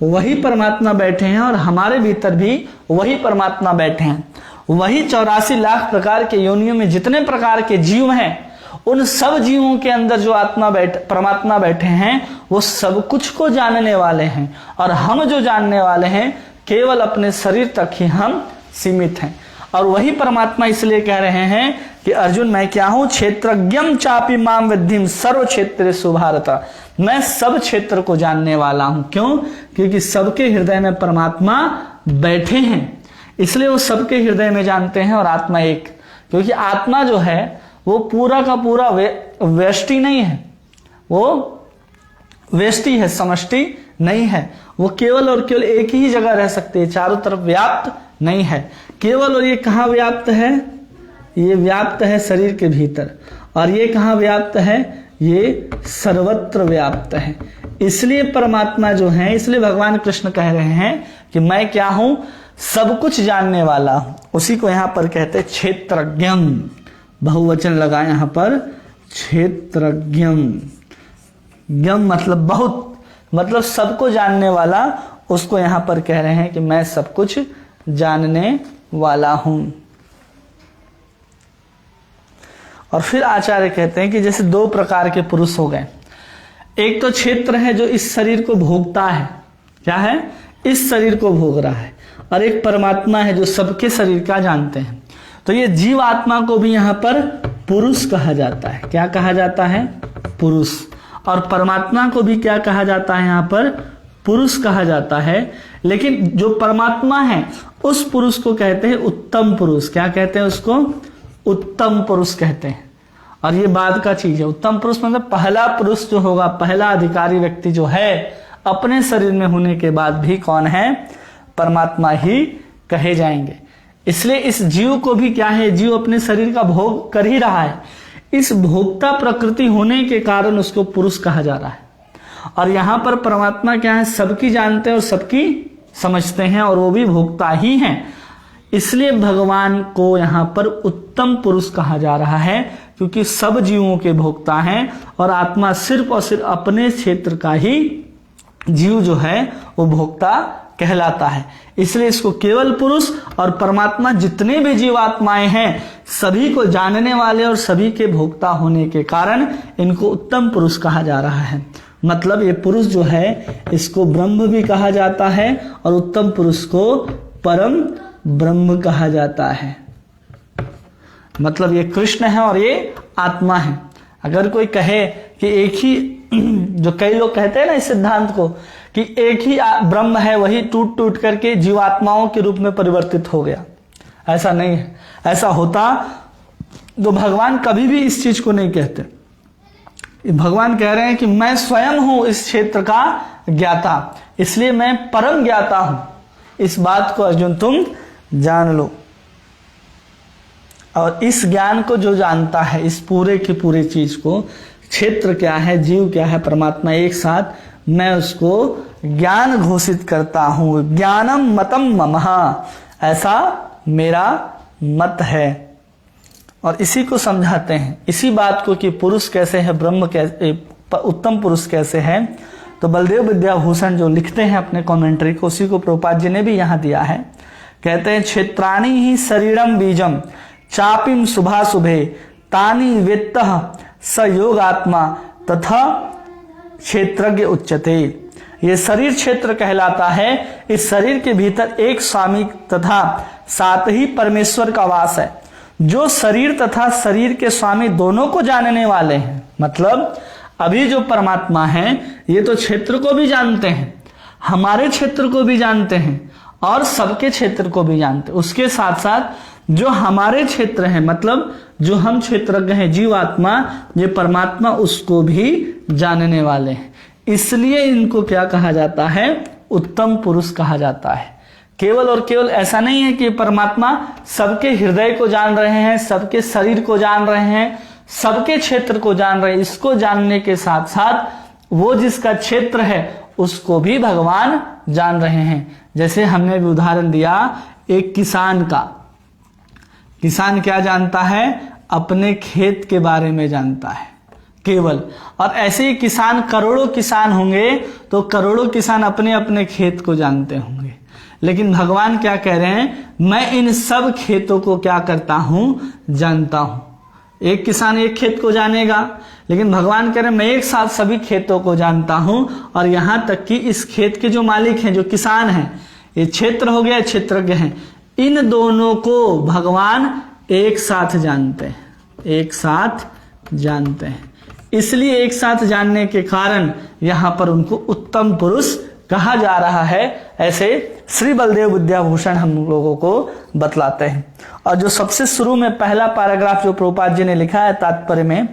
वही परमात्मा बैठे हैं और हमारे भीतर भी वही परमात्मा बैठे हैं। वही 84 लाख प्रकार के योनियों में जितने प्रकार के जीव हैं, उन सब जीवों के अंदर जो परमात्मा बैठे हैं, वो सब कुछ को जानने वाले हैं। और हम जो जानने वाले हैं, केवल अपने शरीर तक ही हम सीमित हैं। और वही परमात्मा इसलिए कह रहे हैं कि अर्जुन मैं क्या हूं? क्षेत्रज्ञम चापि माम विद्धिम सर्व क्षेत्रेषु भारत। मैं सब क्षेत्र को जानने वाला हूं। क्यों? क्योंकि सबके हृदय में परमात्मा बैठे हैं, इसलिए वो सबके हृदय में जानते हैं और आत्मा एक। क्योंकि आत्मा जो है वो पूरा का पूरा व्यष्टि नहीं है, वो व्यष्टि है, समष्टि नहीं है। वो केवल और केवल एक ही जगह रह सकती है, चारों तरफ व्याप्त नहीं है केवल। और ये कहाँ व्याप्त है? ये व्याप्त है शरीर के भीतर। और ये कहाँ व्याप्त है? ये सर्वत्र व्याप्त है। इसलिए परमात्मा जो है, इसलिए भगवान कृष्ण कह रहे हैं कि मैं क्या हूं? सब कुछ जानने वाला हूं। उसी को यहां पर कहते हैं क्षेत्रज्ञम, बहुवचन लगा यहां पर, क्षेत्रज्ञम। ज्ञम मतलब बहुत, मतलब सबको जानने वाला, उसको यहां पर कह रहे हैं कि मैं सब कुछ जानने वाला हूं। और फिर आचार्य कहते हैं कि जैसे दो प्रकार के पुरुष हो गए। एक तो क्षेत्र है जो इस शरीर को भोगता है, क्या है? इस शरीर को भोग रहा है। और एक परमात्मा है जो सबके शरीर का जानते हैं। तो ये जीव आत्मा को भी यहां पर पुरुष कहा जाता है। क्या कहा जाता है? पुरुष। और परमात्मा को भी क्या कहा जाता है? यहां पर पुरुष कहा जाता है। लेकिन जो परमात्मा है उस पुरुष को कहते हैं उत्तम पुरुष। क्या कहते हैं उसको? उत्तम पुरुष कहते हैं। और ये बाद का चीज है। उत्तम पुरुष मतलब पहला पुरुष जो होगा, पहला अधिकारी व्यक्ति जो है अपने शरीर में होने के बाद भी कौन है? परमात्मा ही कहे जाएंगे। इसलिए इस जीव को भी क्या है? जीव अपने शरीर का भोग कर ही रहा है। इस भोक्ता प्रकृति होने के कारण उसको पुरुष कहा जा रहा है। और यहां पर परमात्मा क्या है? सबकी जानते हैं और सबकी समझते हैं, और वो भी भोक्ता ही हैं। इसलिए भगवान को यहां पर उत्तम पुरुष कहा जा रहा है, क्योंकि सब जीवों के भोक्ता हैं और आत्मा सिर्फ और सिर्फ अपने क्षेत्र का ही जीव जो है वो भोक्ता कहलाता है। इसलिए इसको केवल पुरुष, और परमात्मा जितने भी जीवात्माएं हैं सभी को जानने वाले और सभी के भोक्ता होने के कारण इनको उत्तम पुरुष कहा जा रहा है। मतलब ये पुरुष जो है इसको ब्रह्म भी कहा जाता है और उत्तम पुरुष को परम ब्रह्म कहा जाता है। मतलब ये कृष्ण है और ये आत्मा है। अगर कोई कहे कि एक ही, जो कई लोग कहते हैं ना इस सिद्धांत को, कि एक ही ब्रह्म है, वही टूट टूट करके जीवात्माओं के रूप में परिवर्तित हो गया, ऐसा नहीं है। ऐसा होता तो भगवान कभी भी इस चीज को नहीं कहते। भगवान कह रहे हैं कि मैं स्वयं हूं इस क्षेत्र का ज्ञाता, इसलिए मैं परम ज्ञाता हूं। इस बात को अर्जुन तुम जान लो। और इस ज्ञान को जो जानता है, इस पूरे की पूरे चीज को, क्षेत्र क्या है, जीव क्या है, परमात्मा एक साथ, मैं उसको ज्ञान घोषित करता हूं। ज्ञानम मतम ममः, ऐसा मेरा मत है। और इसी को समझाते हैं, इसी बात को कि पुरुष कैसे है, ब्रह्म कैसे, उत्तम पुरुष कैसे है। तो बलदेव विद्याभूषण जो लिखते हैं अपने कमेंट्री को, उसी को प्रभुपाद जी ने भी यहां दिया है। कहते हैं क्षेत्राणि ही शरीरम बीजम चापिम शुभाशुभे तानि वेत्तः स योगात्मा तथा क्षेत्रज्ञ उच्यते। ये शरीर क्षेत्र कहलाता है। इस शरीर के भीतर एक स्वामी तथा साथ ही परमेश्वर का वास है, जो शरीर तथा शरीर के स्वामी दोनों को जानने वाले हैं। मतलब अभी जो परमात्मा है ये तो क्षेत्र को भी जानते हैं, हमारे क्षेत्र को भी जानते हैं और सबके क्षेत्र को भी जानते हैं। उसके साथ साथ जो हमारे क्षेत्र है, मतलब जो हम क्षेत्रज्ञ हैं, जीवात्मा, ये परमात्मा, उसको भी जानने वाले हैं। इसलिए इनको क्या कहा जाता है? उत्तम पुरुष कहा जाता है। केवल और केवल ऐसा नहीं है कि परमात्मा सबके हृदय को जान रहे हैं, सबके शरीर को जान रहे हैं, सबके क्षेत्र को जान रहे हैं। इसको जानने के साथ साथ वो जिसका क्षेत्र है उसको भी भगवान जान रहे हैं। जैसे हमने भी उदाहरण दिया एक किसान का। किसान क्या जानता है? अपने खेत के बारे में जानता है केवल। और ऐसे ही किसान, करोड़ों किसान होंगे तो करोड़ों किसान अपने अपने खेत को जानते होंगे। लेकिन भगवान क्या कह रहे हैं? मैं इन सब खेतों को क्या करता हूं? जानता हूं। एक किसान एक खेत को जानेगा, लेकिन भगवान कह रहे हैं मैं एक साथ सभी खेतों को जानता हूं। और यहां तक कि इस खेत के जो मालिक हैं, जो किसान हैं, ये क्षेत्र हो गया, क्षेत्रज्ञ हैं, इन दोनों को भगवान एक साथ जानते हैं, एक साथ जानते हैं। इसलिए एक साथ जानने के कारण यहां पर उनको उत्तम पुरुष कहा जा रहा है, ऐसे श्री बलदेव विद्याभूषण हम लोगों को बतलाते हैं। और जो सबसे शुरू में पहला पैराग्राफ जो प्रभुपाद जी ने लिखा है तात्पर्य में,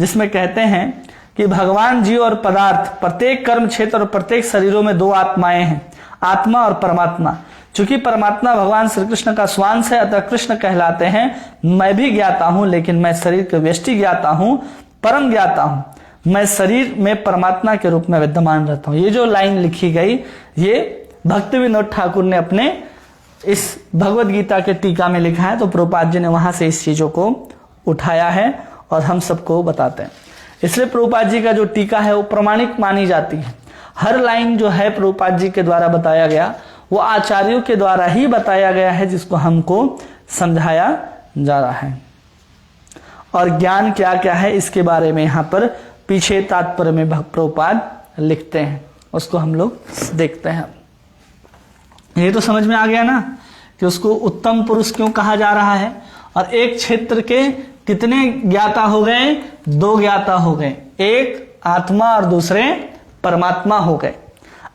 जिसमें कहते हैं कि भगवान जीव और पदार्थ प्रत्येक कर्म क्षेत्र और प्रत्येक शरीरों में दो आत्माएं हैं, आत्मा और परमात्मा। चूंकि परमात्मा भगवान श्री कृष्ण का स्वांश है, अतः कृष्ण कहलाते हैं। मैं भी ज्ञाता हूं, लेकिन मैं शरीर के व्यष्टि ज्ञाता हूं, परम ज्ञाता हूं। मैं शरीर में परमात्मा के रूप में विद्यमान रहता हूं। ये जो लाइन लिखी गई, ये भक्ति विनोद ठाकुर ने अपने इस भगवत गीता के टीका में लिखा है। तो प्रभुपाद जी ने वहां से इस चीजों को उठाया है और हम सबको बताते हैं। इसलिए प्रभुपाद जी का जो टीका है वो प्रमाणिक मानी जाती है। हर लाइन जो है प्रभुपाद जी के द्वारा बताया गया, वो आचार्यों के द्वारा ही बताया गया है, जिसको हमको समझाया जा रहा है। और ज्ञान क्या क्या है इसके बारे में यहाँ पर पीछे तात्पर्य में प्रभुपाद लिखते हैं, उसको हम लोग देखते हैं। ये तो समझ में आ गया ना कि उसको उत्तम पुरुष क्यों कहा जा रहा है। और एक क्षेत्र के कितने ज्ञाता हो गए? दो ज्ञाता हो गए, एक आत्मा और दूसरे परमात्मा हो गए।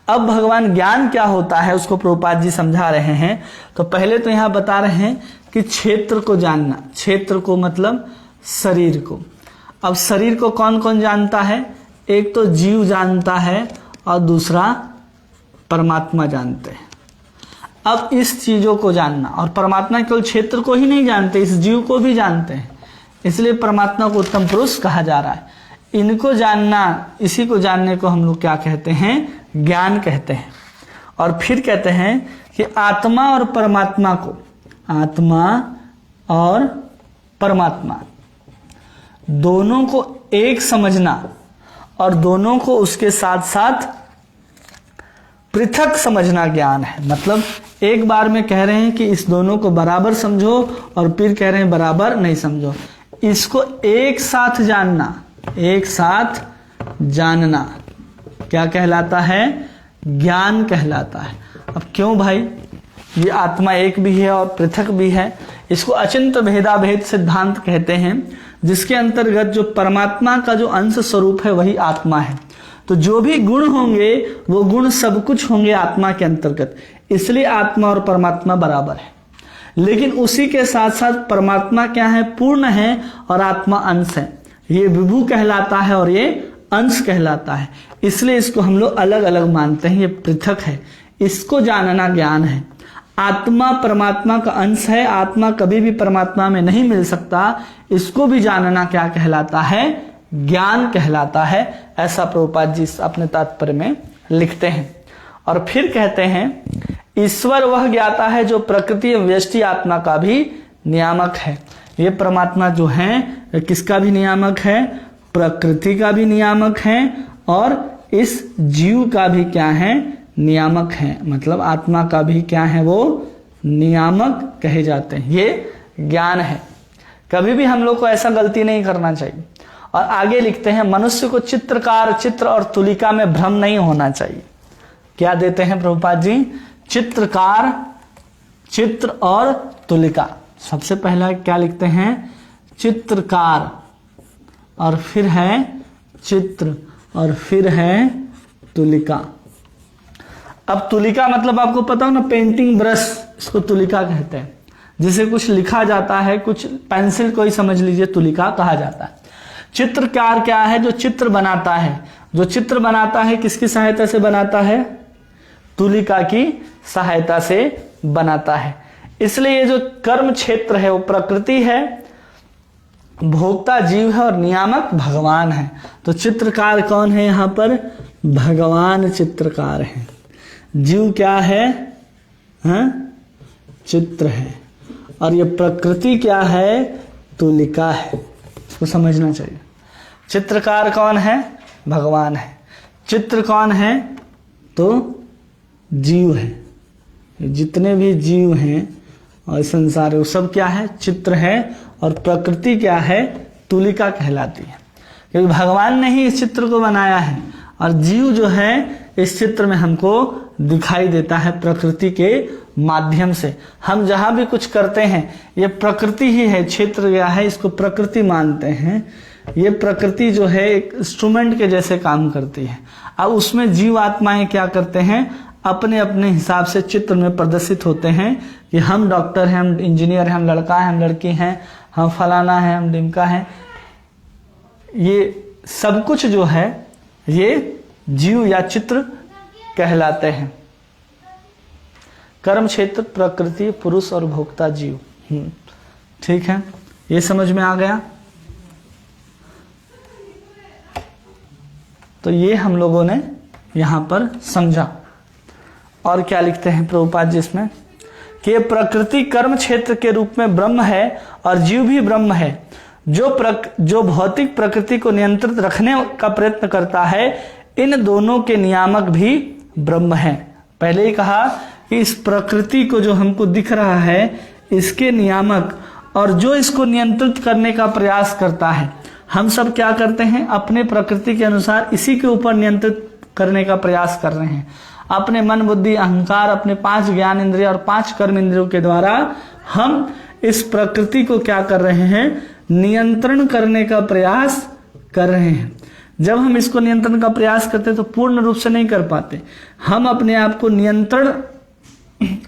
अब भगवान ज्ञान क्या होता है उसको प्रभुपाद जी समझा रहे हैं। तो पहले तो यहां बता रहे हैं कि क्षेत्र को जानना, क्षेत्र को मतलब शरीर को। अब शरीर को कौन कौन जानता है? एक तो जीव जानता है और दूसरा परमात्मा जानते हैं। अब इस चीजों को जानना, और परमात्मा केवल क्षेत्र को ही नहीं जानते, इस जीव को भी जानते हैं, इसलिए परमात्मा को उत्तम पुरुष कहा जा रहा है। इनको जानना, इसी को जानने को हम लोग क्या कहते हैं? ज्ञान कहते हैं। और फिर कहते हैं कि आत्मा और परमात्मा को, आत्मा और परमात्मा दोनों को एक समझना और दोनों को उसके साथ साथ पृथक समझना ज्ञान है। मतलब एक बार में कह रहे हैं कि इस दोनों को बराबर समझो और फिर कह रहे हैं बराबर नहीं समझो। इसको एक साथ जानना, एक साथ जानना क्या कहलाता है? ज्ञान कहलाता है। अब क्यों भाई? ये आत्मा एक भी है और पृथक भी है। इसको अचिंत्य भेदाभेद सिद्धांत कहते हैं, जिसके अंतर्गत जो परमात्मा का जो अंश स्वरूप है वही आत्मा है। तो जो भी गुण होंगे वो गुण सब कुछ होंगे आत्मा के अंतर्गत, इसलिए आत्मा और परमात्मा बराबर है। लेकिन उसी के साथ साथ परमात्मा क्या है? पूर्ण है और आत्मा अंश है। ये विभू कहलाता है और ये अंश कहलाता है, इसलिए इसको हम लोग अलग अलग मानते हैं, ये पृथक है। इसको जानना ज्ञान है। आत्मा परमात्मा का अंश है, आत्मा कभी भी परमात्मा में नहीं मिल सकता, इसको भी जानना क्या कहलाता है? ज्ञान कहलाता है। ऐसा प्रभुपाद जी अपने तात्पर्य में लिखते हैं। और फिर कहते हैं ईश्वर वह ज्ञाता है जो प्रकृति व्यष्टि आत्मा का भी नियामक है। ये परमात्मा जो है किसका भी नियामक है? प्रकृति का भी नियामक है और इस जीव का भी क्या है? नियामक है। मतलब आत्मा का भी क्या है? वो नियामक कहे जाते हैं। ये ज्ञान है। कभी भी हम लोग को ऐसा गलती नहीं करना चाहिए। और आगे लिखते हैं मनुष्य को चित्रकार, चित्र और तुलिका में भ्रम नहीं होना चाहिए। क्या देते हैं प्रभुपाद जी? चित्रकार, चित्र और तुलिका। सबसे पहला क्या लिखते हैं? चित्रकार, और फिर है चित्र, और फिर है तुलिका। अब तुलिका मतलब आपको पता हो ना, पेंटिंग ब्रश, इसको तुलिका कहते हैं। जिसे कुछ लिखा जाता है, कुछ पेंसिल को ही समझ लीजिए तुलिका कहा जाता है। चित्रकार क्या है? जो चित्र बनाता है। जो चित्र बनाता है किसकी सहायता से बनाता है? तुलिका की सहायता से बनाता है। इसलिए ये जो कर्म क्षेत्र है वो प्रकृति है, भोक्ता जीव है और नियामक भगवान है। तो चित्रकार कौन है यहाँ पर? भगवान चित्रकार है। जीव क्या है? चित्र है। और ये प्रकृति क्या है? तुलिका है। इसको समझना चाहिए। चित्रकार कौन है? भगवान है। चित्र कौन है? तो जीव है। जितने भी जीव हैं और संसार है वो सब क्या है? चित्र है। और प्रकृति क्या है? तुलिका कहलाती है, क्योंकि भगवान ने ही इस चित्र को बनाया है। और जीव जो है इस चित्र में हमको दिखाई देता है प्रकृति के माध्यम से। हम जहां भी कुछ करते हैं ये प्रकृति ही है। क्षेत्र क्या है? इसको प्रकृति मानते हैं। ये प्रकृति जो है एक इंस्ट्रूमेंट के जैसे काम करती है। अब उसमें जीव आत्माएं क्या करते हैं, अपने अपने हिसाब से चित्र में प्रदर्शित होते हैं कि हम डॉक्टर हैं, हम इंजीनियर हैं, हम लड़का हैं, हम लड़की हैं, हम फलाना है, हम डिमका हैं। ये सब कुछ जो है ये जीव या चित्र कहलाते हैं। कर्म क्षेत्र, प्रकृति, पुरुष और भोक्ता जीव। ठीक है, ये समझ में आ गया। तो ये हम लोगों ने यहां पर समझा। और क्या लिखते हैं प्रभुपाद जी इसमें कि प्रकृति कर्म क्षेत्र के रूप में ब्रह्म है और जीव भी ब्रह्म है। जो भौतिक प्रकृति को नियंत्रित रखने का प्रयत्न करता है, इन दोनों के नियामक भी ब्रह्म है। पहले ही कहा कि इस प्रकृति को जो हमको दिख रहा है, इसके नियामक और जो इसको नियंत्रित करने का प्रयास करता है, हम सब क्या करते हैं, अपने प्रकृति के अनुसार इसी के ऊपर नियंत्रित करने का प्रयास कर रहे हैं। अपने मन, बुद्धि, अहंकार, अपने 5 ज्ञान इंद्रिय और 5 कर्म इंद्रियों के द्वारा हम इस प्रकृति को क्या कर रहे हैं, नियंत्रण करने का प्रयास कर रहे हैं। जब हम इसको नियंत्रण का प्रयास करते हैं तो पूर्ण रूप से नहीं कर पाते। हम अपने आप को नियंत्रण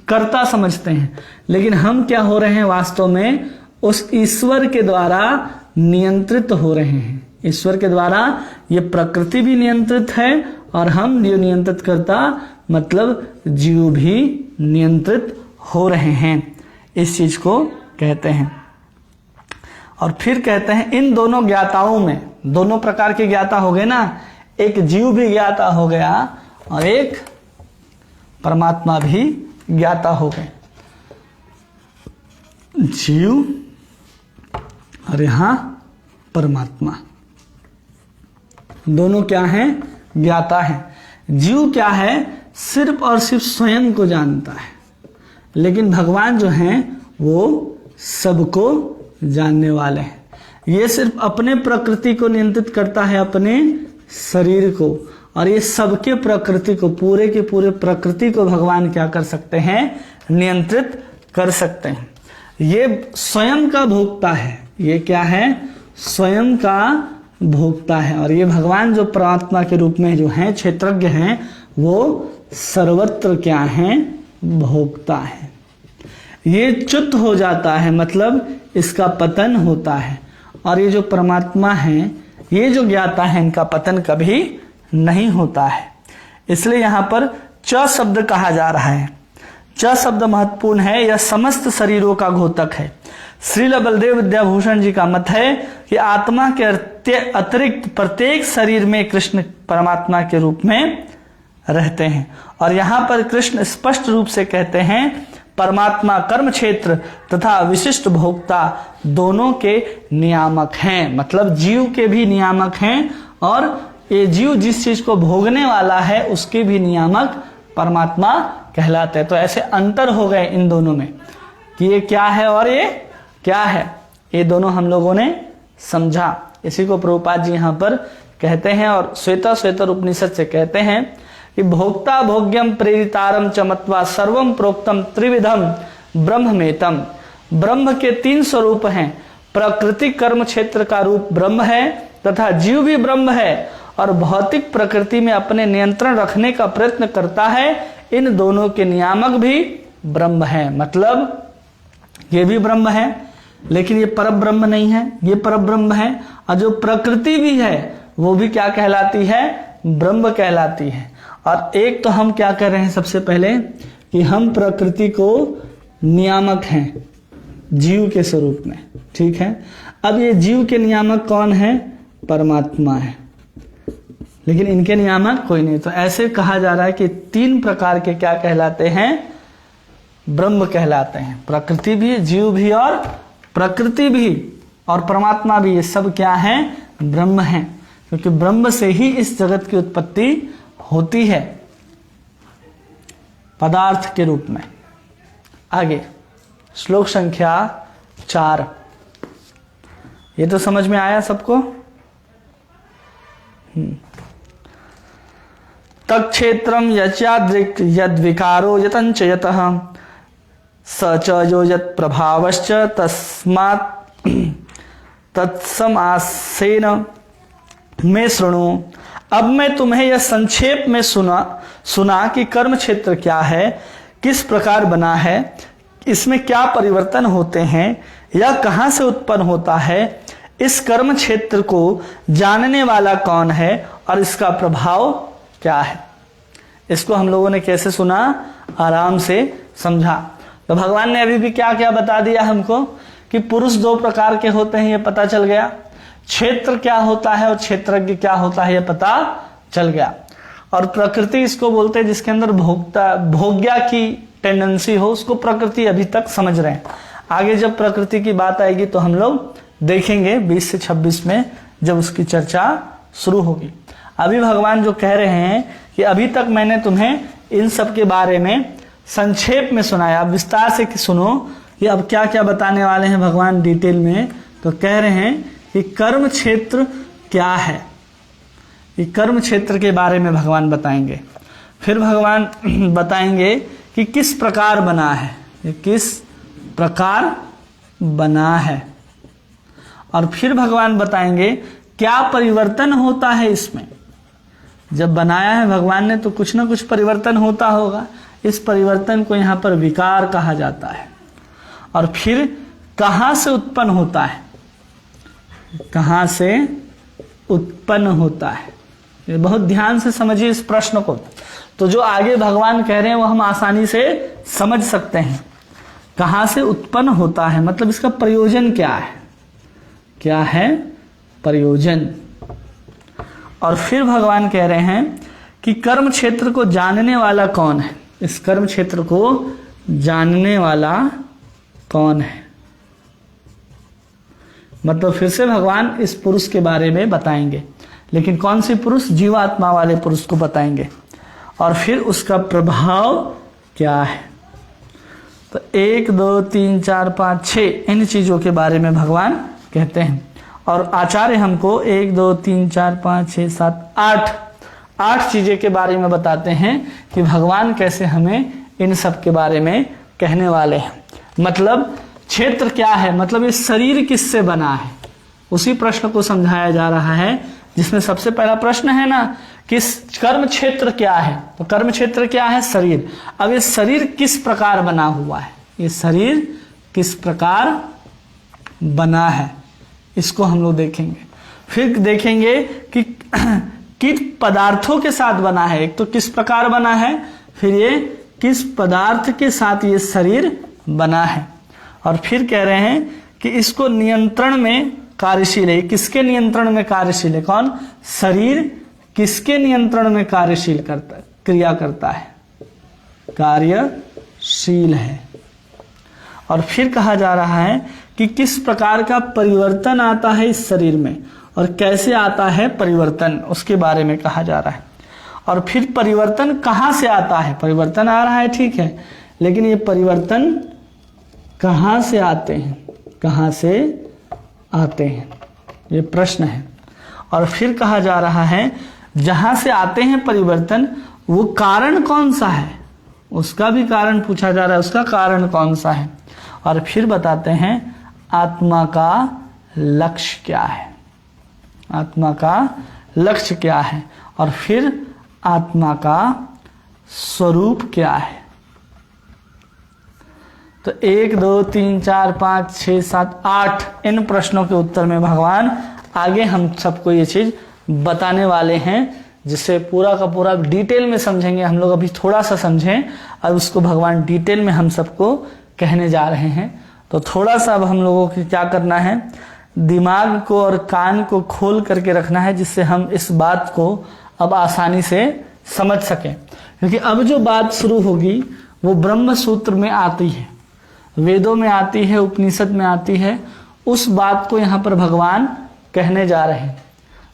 करता समझते हैं, लेकिन हम क्या हो रहे हैं, वास्तव में उस ईश्वर के द्वारा नियंत्रित हो रहे हैं। ईश्वर के द्वारा ये प्रकृति भी नियंत्रित है और हम जो नियंत्रित करता मतलब जीव भी नियंत्रित हो रहे हैं। इस चीज को कहते हैं। और फिर कहते हैं इन दोनों ज्ञाताओं में, दोनों प्रकार के ज्ञाता हो गए ना, एक जीव भी ज्ञाता हो गया और एक परमात्मा भी ज्ञाता हो गए। जीव और यहां परमात्मा दोनों क्या हैं, ज्ञाता है। जीव क्या है, सिर्फ और सिर्फ स्वयं को जानता है, लेकिन भगवान जो हैं वो सबको जानने वाले हैं। ये सिर्फ अपने प्रकृति को नियंत्रित करता है, अपने शरीर को, और ये सबके प्रकृति को, पूरे के पूरे प्रकृति को भगवान क्या कर सकते हैं, नियंत्रित कर सकते हैं। ये स्वयं का भोक्ता है। ये क्या है, स्वयं का भोक्ता है। और ये भगवान जो परमात्मा के रूप में जो हैं, क्षेत्रज्ञ हैं, वो सर्वत्र क्या हैं, भोक्ता है। ये च्युत हो जाता है, मतलब इसका पतन होता है। और ये जो परमात्मा है, ये जो ज्ञाता है, इनका पतन कभी नहीं होता है। इसलिए यहां पर च शब्द कहा जा रहा है। च शब्द महत्वपूर्ण है, यह समस्त शरीरों का घोतक है। श्रील बलदेव विद्याभूषण जी का मत है कि आत्मा के अतिरिक्त प्रत्येक शरीर में कृष्ण परमात्मा के रूप में रहते हैं। और यहां पर कृष्ण स्पष्ट रूप से कहते हैं परमात्मा कर्म क्षेत्र तथा विशिष्ट भोक्ता दोनों के नियामक हैं। मतलब जीव के भी नियामक हैं, और ये जीव जिस चीज को भोगने वाला है उसके भी नियामक परमात्मा कहलाते हैं। तो ऐसे अंतर हो गए इन दोनों में कि ये क्या है और ये क्या है। ये दोनों हम लोगों ने समझा। इसी को प्रभुपाद जी यहाँ पर कहते हैं, और श्वेतर उपनिषद से कहते हैं कि भोक्ता भोग्यम प्रेरितारम चमत्वा सर्वम प्रोक्तम त्रिविधम ब्रह्ममेतम। ब्रह्म के 3 स्वरूप हैं। प्रकृति कर्म क्षेत्र का रूप ब्रह्म है तथा जीव भी ब्रह्म है, और भौतिक प्रकृति में अपने नियंत्रण रखने का प्रयत्न करता है। इन दोनों के नियामक भी ब्रह्म है। मतलब ये भी ब्रह्म है, लेकिन ये परब्रह्म नहीं है, ये परब्रह्म है। और जो प्रकृति भी है वो भी क्या कहलाती है, ब्रह्म कहलाती है। और एक तो हम क्या कर रहे हैं, सबसे पहले कि हम प्रकृति को नियामक हैं जीव के स्वरूप में। ठीक है, अब ये जीव के नियामक कौन है, परमात्मा है, लेकिन इनके नियामक कोई नहीं। तो ऐसे कहा जा रहा है कि 3 प्रकार के क्या कहलाते हैं, ब्रह्म कहलाते हैं। प्रकृति भी, जीव भी और प्रकृति भी और परमात्मा भी, ये सब क्या है, ब्रह्म है। क्योंकि ब्रह्म से ही इस जगत की उत्पत्ति होती है पदार्थ के रूप में। आगे श्लोक संख्या 4। ये तो समझ में आया सबको। तत्क्षेत्रम यच्यादृक् यद्विकारो यतंच यतः स च यो यत् प्रभावश्च तत्समासेन में शृणु। अब मैं तुम्हें यह संक्षेप में सुना कि कर्म क्षेत्र क्या है, किस प्रकार बना है, इसमें क्या परिवर्तन होते हैं, यह कहाँ से उत्पन्न होता है, इस कर्म क्षेत्र को जानने वाला कौन है और इसका प्रभाव क्या है। इसको हम लोगों ने कैसे सुना, आराम से समझा। तो भगवान ने अभी भी क्या क्या बता दिया हमको कि पुरुष दो प्रकार के होते हैं, ये पता चल गया। क्षेत्र क्या होता है और क्षेत्रज्ञ क्या होता है, ये पता चल गया। और प्रकृति इसको बोलते हैं जिसके अंदर भोग्या की टेंडेंसी हो, उसको प्रकृति अभी तक समझ रहे हैं। आगे जब प्रकृति की बात आएगी तो हम लोग देखेंगे 20 से 26 में जब उसकी चर्चा शुरू होगी। अभी भगवान जो कह रहे हैं कि अभी तक मैंने तुम्हें इन सब के बारे में संक्षेप में सुनाया, अब विस्तार से सुनो कि अब क्या क्या बताने वाले हैं भगवान डिटेल में। तो कह रहे हैं कि कर्म क्षेत्र क्या है, कि कर्म क्षेत्र के बारे में भगवान बताएंगे। फिर भगवान बताएंगे कि किस प्रकार बना है, ये किस प्रकार बना है। और फिर भगवान बताएंगे क्या परिवर्तन होता है इसमें। जब बनाया है भगवान ने तो कुछ ना कुछ परिवर्तन होता होगा, इस परिवर्तन को यहाँ पर विकार कहा जाता है। और फिर कहाँ से उत्पन्न होता है, कहाँ से उत्पन्न होता है, ये बहुत ध्यान से समझिए इस प्रश्न को। तो जो आगे भगवान कह रहे हैं वो हम आसानी से समझ सकते हैं। कहाँ से उत्पन्न होता है मतलब इसका प्रयोजन क्या है, क्या है प्रयोजन। और फिर भगवान कह रहे हैं कि कर्म क्षेत्र को जानने वाला कौन है, इस कर्म क्षेत्र को जानने वाला कौन है। मतलब फिर से भगवान इस पुरुष के बारे में बताएंगे, लेकिन कौन सी पुरुष, जीवात्मा वाले पुरुष को बताएंगे। और फिर उसका प्रभाव क्या है। तो 1 2 3 4 5 6 इन चीजों के बारे में भगवान कहते हैं। और आचार्य हमको 1 2 3 4 5 6 7 8 चीजें के बारे में बताते हैं कि भगवान कैसे हमें इन सब के बारे में कहने वाले हैं। मतलब क्षेत्र क्या है, मतलब ये शरीर किससे बना है, उसी प्रश्न को समझाया जा रहा है। जिसमें सबसे पहला प्रश्न है ना कि कर्म क्षेत्र क्या है, तो कर्म क्षेत्र क्या है, शरीर। अब ये शरीर किस प्रकार बना हुआ है, ये शरीर किस प्रकार बना है, इसको हम लोग देखेंगे। फिर देखेंगे कि किस पदार्थों के साथ बना है, एक तो किस प्रकार बना है, फिर ये किस पदार्थ के साथ ये शरीर बना है। और फिर कह रहे हैं कि इसको नियंत्रण में कार्यशील है। किसके नियंत्रण में कार्यशील है, कौन, शरीर किसके नियंत्रण में कार्यशील करता, क्रिया करता है, कार्यशील है। और फिर कहा जा रहा है कि किस प्रकार का परिवर्तन आता है इस शरीर में और कैसे आता है परिवर्तन, उसके बारे में कहा जा रहा है। और फिर परिवर्तन कहाँ से आता है, परिवर्तन आ रहा है ठीक है, लेकिन ये परिवर्तन कहाँ से आते हैं, कहाँ से आते हैं, ये प्रश्न है। और फिर कहा जा रहा है जहाँ से आते हैं परिवर्तन वो कारण कौन सा है, उसका भी कारण पूछा जा रहा है, उसका कारण कौन सा है। और फिर बताते हैं आत्मा का लक्ष्य क्या है, आत्मा का लक्ष्य क्या है। और फिर आत्मा का स्वरूप क्या है। तो 1 2 3 4 5 6 7 8 इन प्रश्नों के उत्तर में भगवान आगे हम सबको ये चीज बताने वाले हैं, जिससे पूरा का पूरा डिटेल में समझेंगे। हम लोग अभी थोड़ा सा समझें और उसको भगवान डिटेल में हम सबको कहने जा रहे हैं। तो थोड़ा सा अब हम लोगों को क्या करना है, दिमाग को और कान को खोल करके रखना है, जिससे हम इस बात को अब आसानी से समझ सकें। क्योंकि अब जो बात शुरू होगी वो ब्रह्म सूत्र में आती है, वेदों में आती है, उपनिषद में आती है। उस बात को यहाँ पर भगवान कहने जा रहे हैं,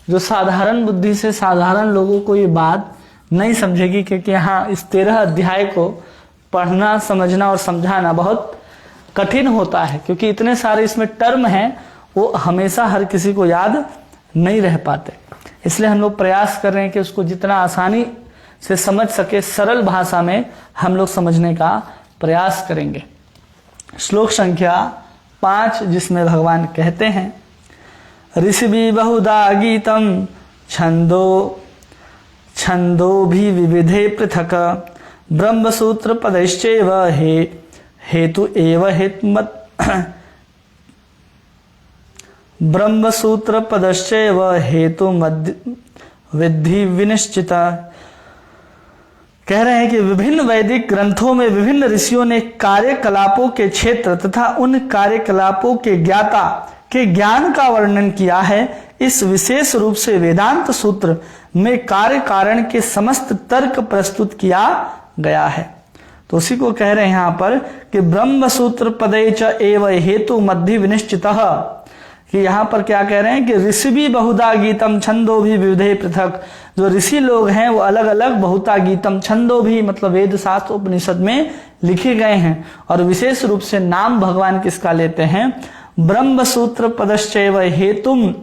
जो साधारण बुद्धि से साधारण लोगों को ये बात नहीं समझेगी। क्योंकि यहाँ इस 13 अध्याय को पढ़ना, समझना और समझाना बहुत कठिन होता है, क्योंकि इतने सारे इसमें टर्म हैं, वो हमेशा हर किसी को याद नहीं रह पाते। इसलिए हम लोग प्रयास कर रहे हैं कि उसको जितना आसानी से समझ सके, सरल भाषा में हम लोग समझने का प्रयास करेंगे। श्लोक संख्या 5 जिसमें भगवान कहते हैं ऋषिभिः बहुधा गीतं छंदो भी विविधे पृथक ब्रह्मसूत्र पदैश्चैव हेतु एव हेतुमत् ब्रह्मसूत्र पदश्चैव हेतु विधि विनिश्चिता। कह रहे हैं कि विभिन्न वैदिक ग्रंथों में विभिन्न ऋषियों ने कार्यकलापों के क्षेत्र तथा उन कार्यकलापों के ज्ञाता के ज्ञान का वर्णन किया है। इस विशेष रूप से वेदांत सूत्र में कार्य कारण के समस्त तर्क प्रस्तुत किया गया है। तो उसी को कह रहे हैं यहाँ पर कि ब्रह्म सूत्र पदे च एव हेतु मध्य विनिश्चितः, कि यहाँ पर क्या कह रहे हैं कि ऋषि भी बहुधा गीतम छंदो भी विविधे पृथक। जो ऋषि लोग हैं वो अलग अलग बहुधा गीतम छंदो भी मतलब वेद शास्त्र उपनिषद में लिखे गए हैं, और विशेष रूप से नाम भगवान किसका लेते हैं, ब्रह्म सूत्र पदश्चैव हेतुम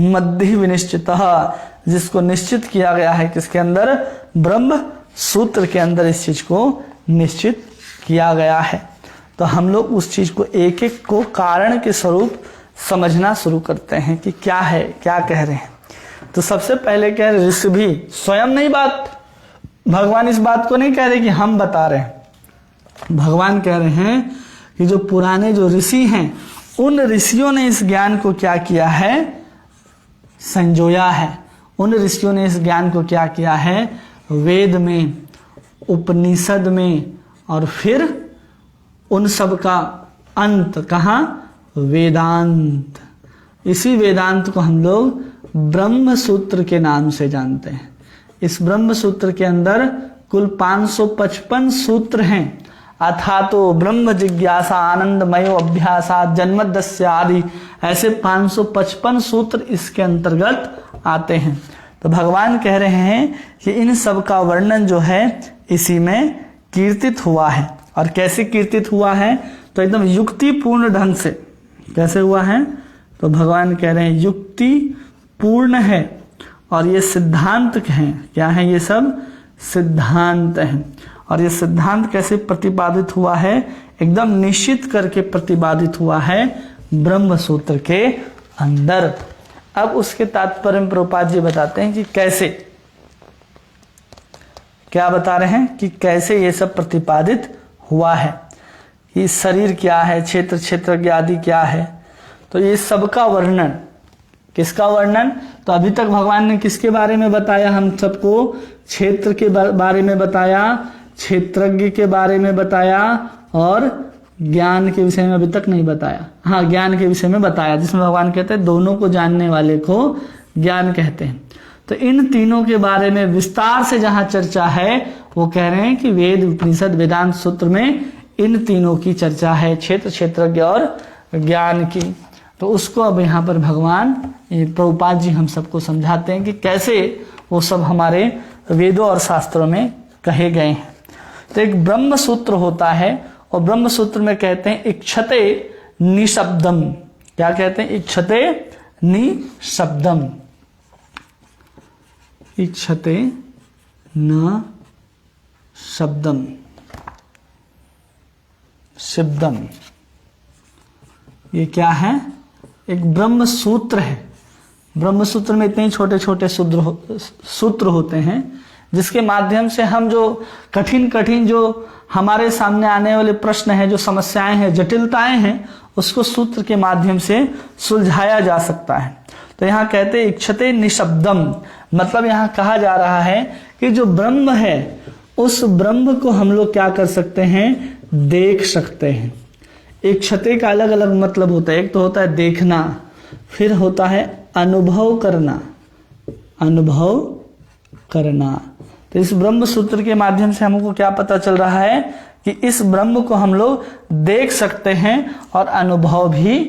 मध्य विनिश्चितः, जिसको निश्चित किया गया है किसके अंदर, ब्रह्म सूत्र के अंदर इस चीज को निश्चित किया गया है। तो हम लोग उस चीज को एक एक को कारण के स्वरूप समझना शुरू करते हैं कि क्या है, क्या कह रहे हैं। तो सबसे पहले कह रहे ऋषि भी स्वयं नहीं, बात भगवान इस बात को नहीं कह रहे कि हम बता रहे हैं, भगवान कह रहे हैं कि जो पुराने जो ऋषि हैं उन ऋषियों ने इस ज्ञान को क्या किया है, संजोया है। उन ऋषियों ने इस ज्ञान को क्या किया है, वेद में, उपनिषद में, और फिर उन सब का अंत कहाँ, वेदांत। इसी वेदांत को हम लोग ब्रह्म सूत्र के नाम से जानते हैं। इस ब्रह्म सूत्र के अंदर कुल 555 सूत्र हैं। अथातो ब्रह्म जिज्ञासा आनंदमयो अभ्यासा जन्मदस्य आदि, ऐसे 555 सूत्र इसके अंतर्गत आते हैं। तो भगवान कह रहे हैं कि इन सब का वर्णन जो है इसी में कीर्तित हुआ है। और कैसे कीर्तित हुआ है, तो एकदम युक्तिपूर्ण ढंग से। कैसे हुआ है, तो भगवान कह रहे हैं युक्ति पूर्ण है, और ये सिद्धांत हैं। क्या है, ये सब सिद्धांत हैं। और ये सिद्धांत कैसे प्रतिपादित हुआ है, एकदम निश्चित करके प्रतिपादित हुआ है ब्रह्म सूत्र के अंदर। अब उसके तात्पर्य में प्रभुपाद जी बताते हैं कि कैसे, क्या बता रहे हैं कि कैसे ये सब प्रतिपादित हुआ है, कि शरीर क्या है, क्षेत्र क्षेत्रज्ञ आदि क्या है। तो ये सबका वर्णन, किसका वर्णन, तो अभी तक भगवान ने किसके बारे में बताया, हम सबको क्षेत्र के बारे में बताया, क्षेत्रज्ञ के बारे में बताया, और ज्ञान के विषय में अभी तक नहीं बताया। हाँ, ज्ञान के विषय में बताया, जिसमें भगवान कहते हैं दोनों को जानने वाले को ज्ञान कहते हैं। तो इन तीनों के बारे में विस्तार से जहां चर्चा है, वो कह रहे हैं कि वेद उपनिषद वेदांत सूत्र में इन तीनों की चर्चा है, क्षेत्र क्षेत्रज्ञ और ज्ञान की। तो उसको अब यहाँ पर भगवान प्रभुपाद जी हम सबको समझाते हैं कि कैसे वो सब हमारे वेदों और शास्त्रों में कहे गए हैं। तो एक ब्रह्म सूत्र होता है, और ब्रह्म सूत्र में कहते हैं इक्षते निशब्दम। क्या कहते हैं, इक्षते निशब्दम, इक्षते न शब्दम शब्दम। ये क्या है, एक ब्रह्म सूत्र है। ब्रह्म सूत्र में इतने छोटे छोटे सूत्र होते हैं, जिसके माध्यम से हम जो कठिन कठिन जो हमारे सामने आने वाले प्रश्न हैं, जो समस्याएं हैं, जटिलताएं हैं, उसको सूत्र के माध्यम से सुलझाया जा सकता है। तो यहाँ कहते हैं इक्षते निशब्दम, मतलब यहाँ कहा जा रहा है कि जो ब्रह्म है उस ब्रह्म को हम लोग क्या कर सकते हैं, देख सकते हैं। इक्षते का अलग अलग मतलब होता है, एक तो होता है देखना, फिर होता है अनुभव करना, अनुभव करना। तो इस ब्रह्म सूत्र के माध्यम से हमको क्या पता चल रहा है कि इस ब्रह्म को हम लोग देख सकते हैं और अनुभव भी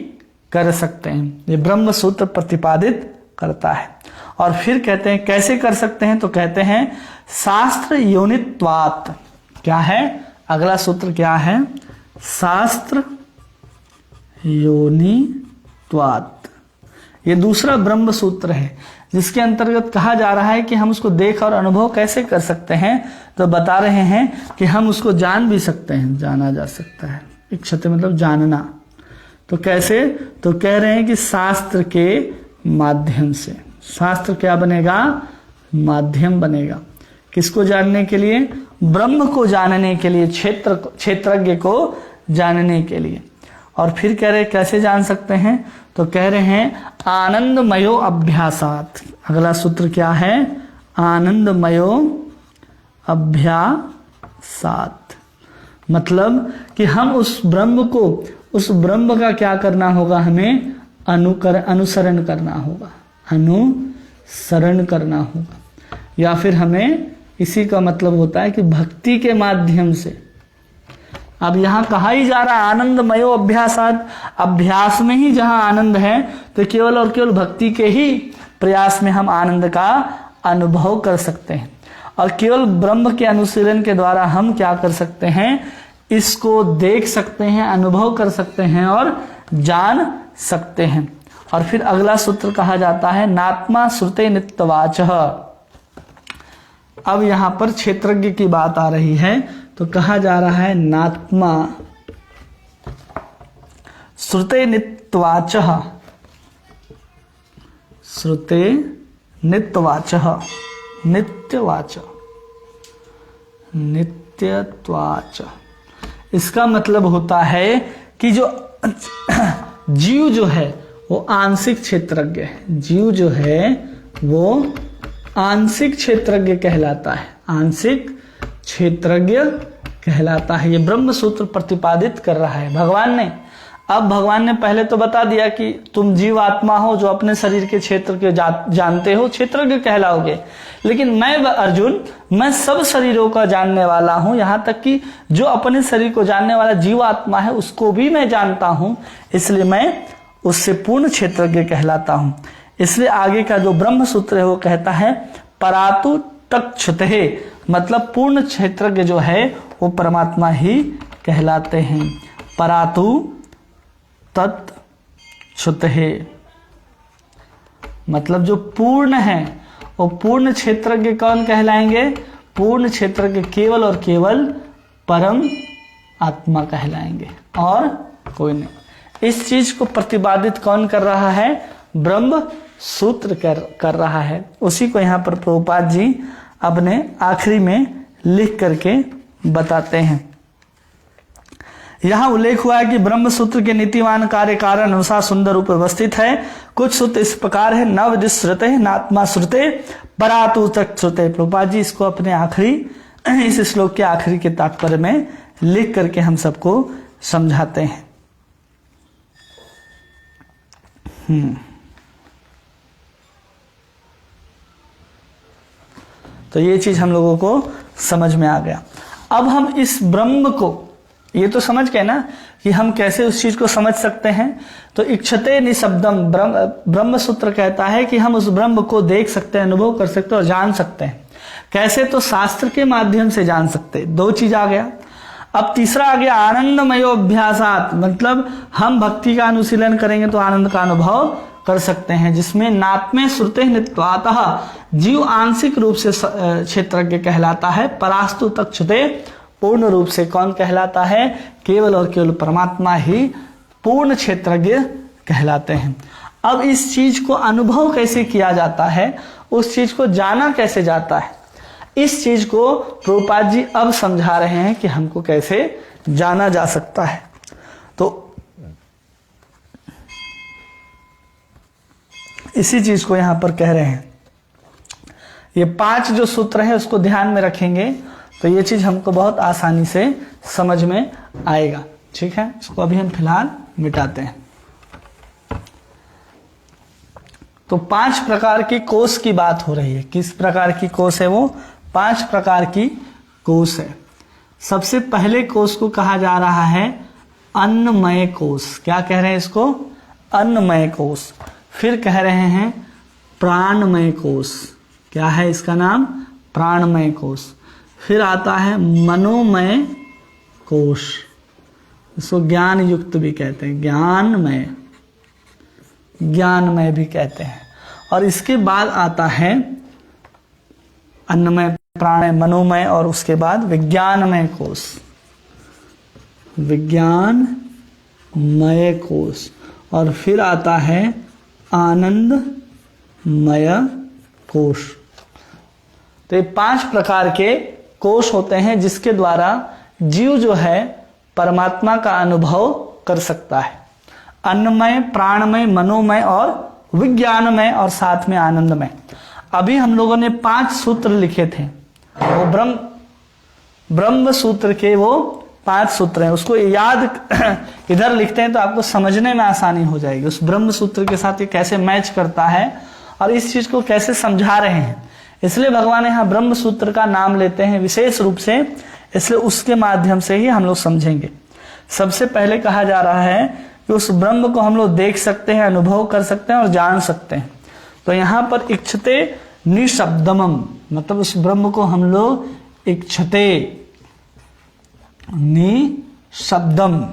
कर सकते हैं। ये ब्रह्म सूत्र प्रतिपादित करता है। और फिर कहते हैं कैसे कर सकते हैं, तो कहते हैं शास्त्र योनित्वात्। क्या है, अगला सूत्र क्या है, शास्त्र योनित्वात्। ये दूसरा ब्रह्म सूत्र है, जिसके अंतर्गत कहा जा रहा है कि हम उसको देख और अनुभव कैसे कर सकते हैं। तो बता रहे हैं कि हम उसको जान भी सकते हैं, जाना जा सकता है। इक्षते मतलब जानना। तो कैसे? तो कह रहे हैं कि शास्त्र के माध्यम से। शास्त्र क्या बनेगा? माध्यम बनेगा। किसको जानने के लिए? ब्रह्म को जानने के लिए, क्षेत्रज्ञ को जानने के लिए। और फिर कह रहे कैसे जान सकते हैं? तो कह रहे हैं आनंदमयो अभ्यासात। अगला सूत्र क्या है? आनंदमयो अभ्यासात। मतलब कि हम उस ब्रह्म का क्या करना होगा? हमें अनुसरण करना होगा, अनुसरण करना होगा। या फिर हमें, इसी का मतलब होता है कि भक्ति के माध्यम से। अब यहां कहा ही जा रहा है आनंदमयो अभ्यासात। अभ्यास में ही जहां आनंद है, तो केवल और केवल भक्ति के ही प्रयास में हम आनंद का अनुभव कर सकते हैं। और केवल ब्रह्म के अनुशीलन के द्वारा हम क्या कर सकते हैं? इसको देख सकते हैं, अनुभव कर सकते हैं और जान सकते हैं। और फिर अगला सूत्र कहा जाता है नात्मा श्रुते नित्यवाचः। अब यहां पर क्षेत्रज्ञ की बात आ रही है, तो कहा जा रहा है नात्मा श्रुते नित्यवाचः। श्रुते नित्यवाचः, नित्यवाच, नित्यत्वाच। इसका मतलब होता है कि जो जीव जो है वो आंशिक क्षेत्रज्ञ है। जीव जो है वो आंशिक क्षेत्रज्ञ कहलाता है, आंशिक क्षेत्रज्ञ कहलाता है। ये ब्रह्म सूत्र प्रतिपादित कर रहा है भगवान ने। अब भगवान ने पहले तो बता दिया कि तुम जीव आत्मा हो जो अपने शरीर के क्षेत्र के जानते हो, क्षेत्रज्ञ कहलाओगे। लेकिन मैं अर्जुन, मैं सब शरीरों का जानने वाला हूं, यहां तक कि जो अपने शरीर को जानने वाला जीव आत्मा है उसको भी मैं जानता हूं, इसलिए मैं उससे पूर्ण क्षेत्रज्ञ कहलाता हूं। इसलिए आगे का जो ब्रह्म सूत्र है वो कहता है परातु तक्षुते, मतलब पूर्ण क्षेत्रज्ञ जो है वो परमात्मा ही कहलाते हैं। परातु तत्क्षुते, मतलब जो पूर्ण है वो पूर्ण क्षेत्रज्ञ कौन कहलाएंगे? पूर्ण क्षेत्रज्ञ केवल और केवल परम आत्मा कहलाएंगे और कोई नहीं। इस चीज को प्रतिपादित कौन कर रहा है? ब्रह्म सूत्र कर रहा है। उसी को यहाँ पर प्रभुपाद जी अपने आखिरी में लिख करके बताते हैं। यहां उल्लेख हुआ है कि ब्रह्म सूत्र के नीतिवान कार्य कारण अनुसार सुंदर रूप व्यवस्थित है। कुछ सूत्र इस प्रकार है नवदिश श्रुते नात्मा श्रुते परातु तक श्रुते। प्रभुपाद जी इसको अपने आखिरी, इस श्लोक के आखिरी के तात्पर्य में लिख करके हम सबको समझाते हैं। तो ये चीज हम लोगों को समझ में आ गया। अब हम इस ब्रह्म को, ये तो समझ गए ना कि हम कैसे उस चीज को समझ सकते हैं। तो इक्षते निशब्दम, ब्रह्म सूत्र कहता है कि हम उस ब्रह्म को देख सकते हैं, अनुभव कर सकते हैं और जान सकते हैं। कैसे? तो शास्त्र के माध्यम से जान सकते हैं। दो चीज आ गया। अब तीसरा आ गया आनंदमयो अभ्यासात, मतलब हम भक्ति का अनुशीलन करेंगे तो आनंद का अनुभव कर सकते हैं, जिसमें नात्मे श्रुते नित्वातः, जीव आंशिक रूप से क्षेत्रज्ञ कहलाता है। परास्तु तक्षुते, पूर्ण रूप से कौन कहलाता है? केवल और केवल परमात्मा ही पूर्ण क्षेत्रज्ञ कहलाते हैं। अब इस चीज को अनुभव कैसे किया जाता है, उस चीज को जाना कैसे जाता है, इस चीज को प्रभुपाद जी अब समझा रहे हैं कि हमको कैसे जाना जा सकता है। तो इसी चीज को यहां पर कह रहे हैं। ये 5 जो सूत्र हैं उसको ध्यान में रखेंगे तो ये चीज हमको बहुत आसानी से समझ में आएगा। ठीक है, इसको अभी हम फिलहाल मिटाते हैं। तो 5 प्रकार की कोष की बात हो रही है। किस प्रकार की कोष है वो? 5 प्रकार की कोष है। सबसे पहले कोष को कहा जा रहा है अन्नमय कोष। क्या कह रहे हैं इसको? अन्नमय कोष। फिर कह रहे हैं प्राणमय कोष। क्या है इसका नाम? प्राणमय कोष। फिर आता है मनोमय कोष, इसको ज्ञान युक्त भी कहते हैं, ज्ञानमय, ज्ञानमय भी कहते हैं। और इसके बाद आता है अन्नमय, प्राणमय, मनोमय और उसके बाद विज्ञानमय कोष, विज्ञानमय मय कोश, और फिर आता है आनंदमय कोश। तो ये 5 प्रकार के कोश होते हैं जिसके द्वारा जीव जो है परमात्मा का अनुभव कर सकता है। अन्नमय, प्राणमय, मनोमय और विज्ञानमय और साथ में आनंदमय। अभी हम लोगों ने 5 सूत्र लिखे थे, वो ब्रह्म सूत्र के वो 5 सूत्र हैं। उसको याद इधर लिखते हैं तो आपको समझने में आसानी हो जाएगी, उस ब्रह्म सूत्र के साथ ये कैसे मैच करता है और इस चीज को कैसे समझा रहे हैं। इसलिए भगवान यहाँ ब्रह्म सूत्र का नाम लेते हैं विशेष रूप से, इसलिए उसके माध्यम से ही हम लोग समझेंगे। सबसे पहले कहा जा रहा है कि उस ब्रह्म को हम लोग देख सकते हैं, अनुभव कर सकते हैं और जान सकते हैं। तो यहाँ पर इच्छते निशब्दमम, मतलब उस ब्रह्म को हम लोग इच्छते निशब्दम,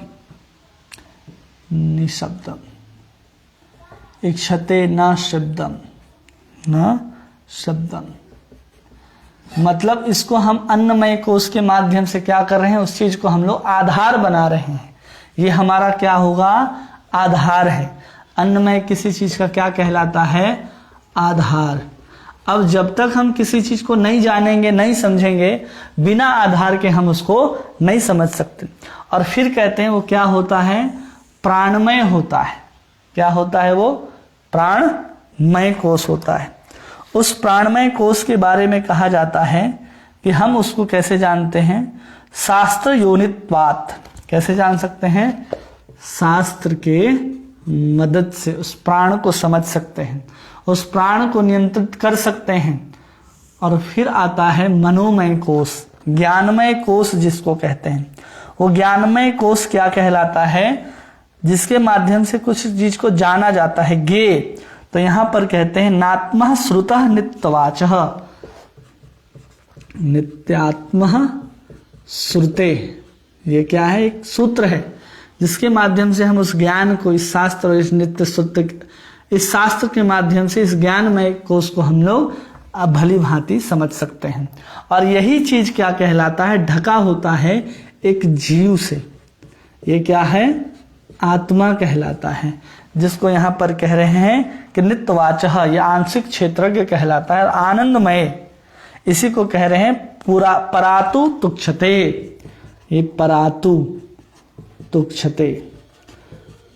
इच्छते न शब्दम, न शब्दम, मतलब इसको हम अन्नमय कोश के माध्यम से क्या कर रहे हैं, उस चीज को हम लोग आधार बना रहे हैं। ये हमारा क्या होगा, आधार है। अन्नमय किसी चीज का क्या कहलाता है, आधार। अब जब तक हम किसी चीज को नहीं जानेंगे, नहीं समझेंगे, बिना आधार के हम उसको नहीं समझ सकते। और फिर कहते हैं वो क्या होता है, प्राणमय होता है। क्या होता है वो, प्राणमय कोश होता है। उस प्राणमय कोश के बारे में कहा जाता है कि हम उसको कैसे जानते हैं, शास्त्र योनित्वात्। कैसे जान सकते हैं, शास्त्र के मदद से उस प्राण को समझ सकते हैं, उस प्राण को नियंत्रित कर सकते हैं। और फिर आता है मनोमय कोश, ज्ञानमय कोश जिसको कहते हैं। वो ज्ञानमय कोश क्या कहलाता है, जिसके माध्यम से कुछ चीज को जाना जाता है, ज्ञेय। तो यहां पर कहते हैं नात्मः श्रुतः नित्यवाचः, नित्यात्मः श्रुते। ये क्या है, एक सूत्र है जिसके माध्यम से हम उस ज्ञान को, इस शास्त्र और इस नित्य सूत्र, इस शास्त्र के माध्यम से इस ज्ञानमय कोश को हम लोग भली भांति समझ सकते हैं। और यही चीज क्या कहलाता है, ढका होता है एक जीव से। ये क्या है, आत्मा कहलाता है, जिसको यहाँ पर कह रहे हैं कि नित्यवाचः, ये आंशिक क्षेत्रज्ञ कहलाता है। आनंदमय, इसी को कह रहे हैं पूरा परातु तुक्षते। ये परातु तुक्षते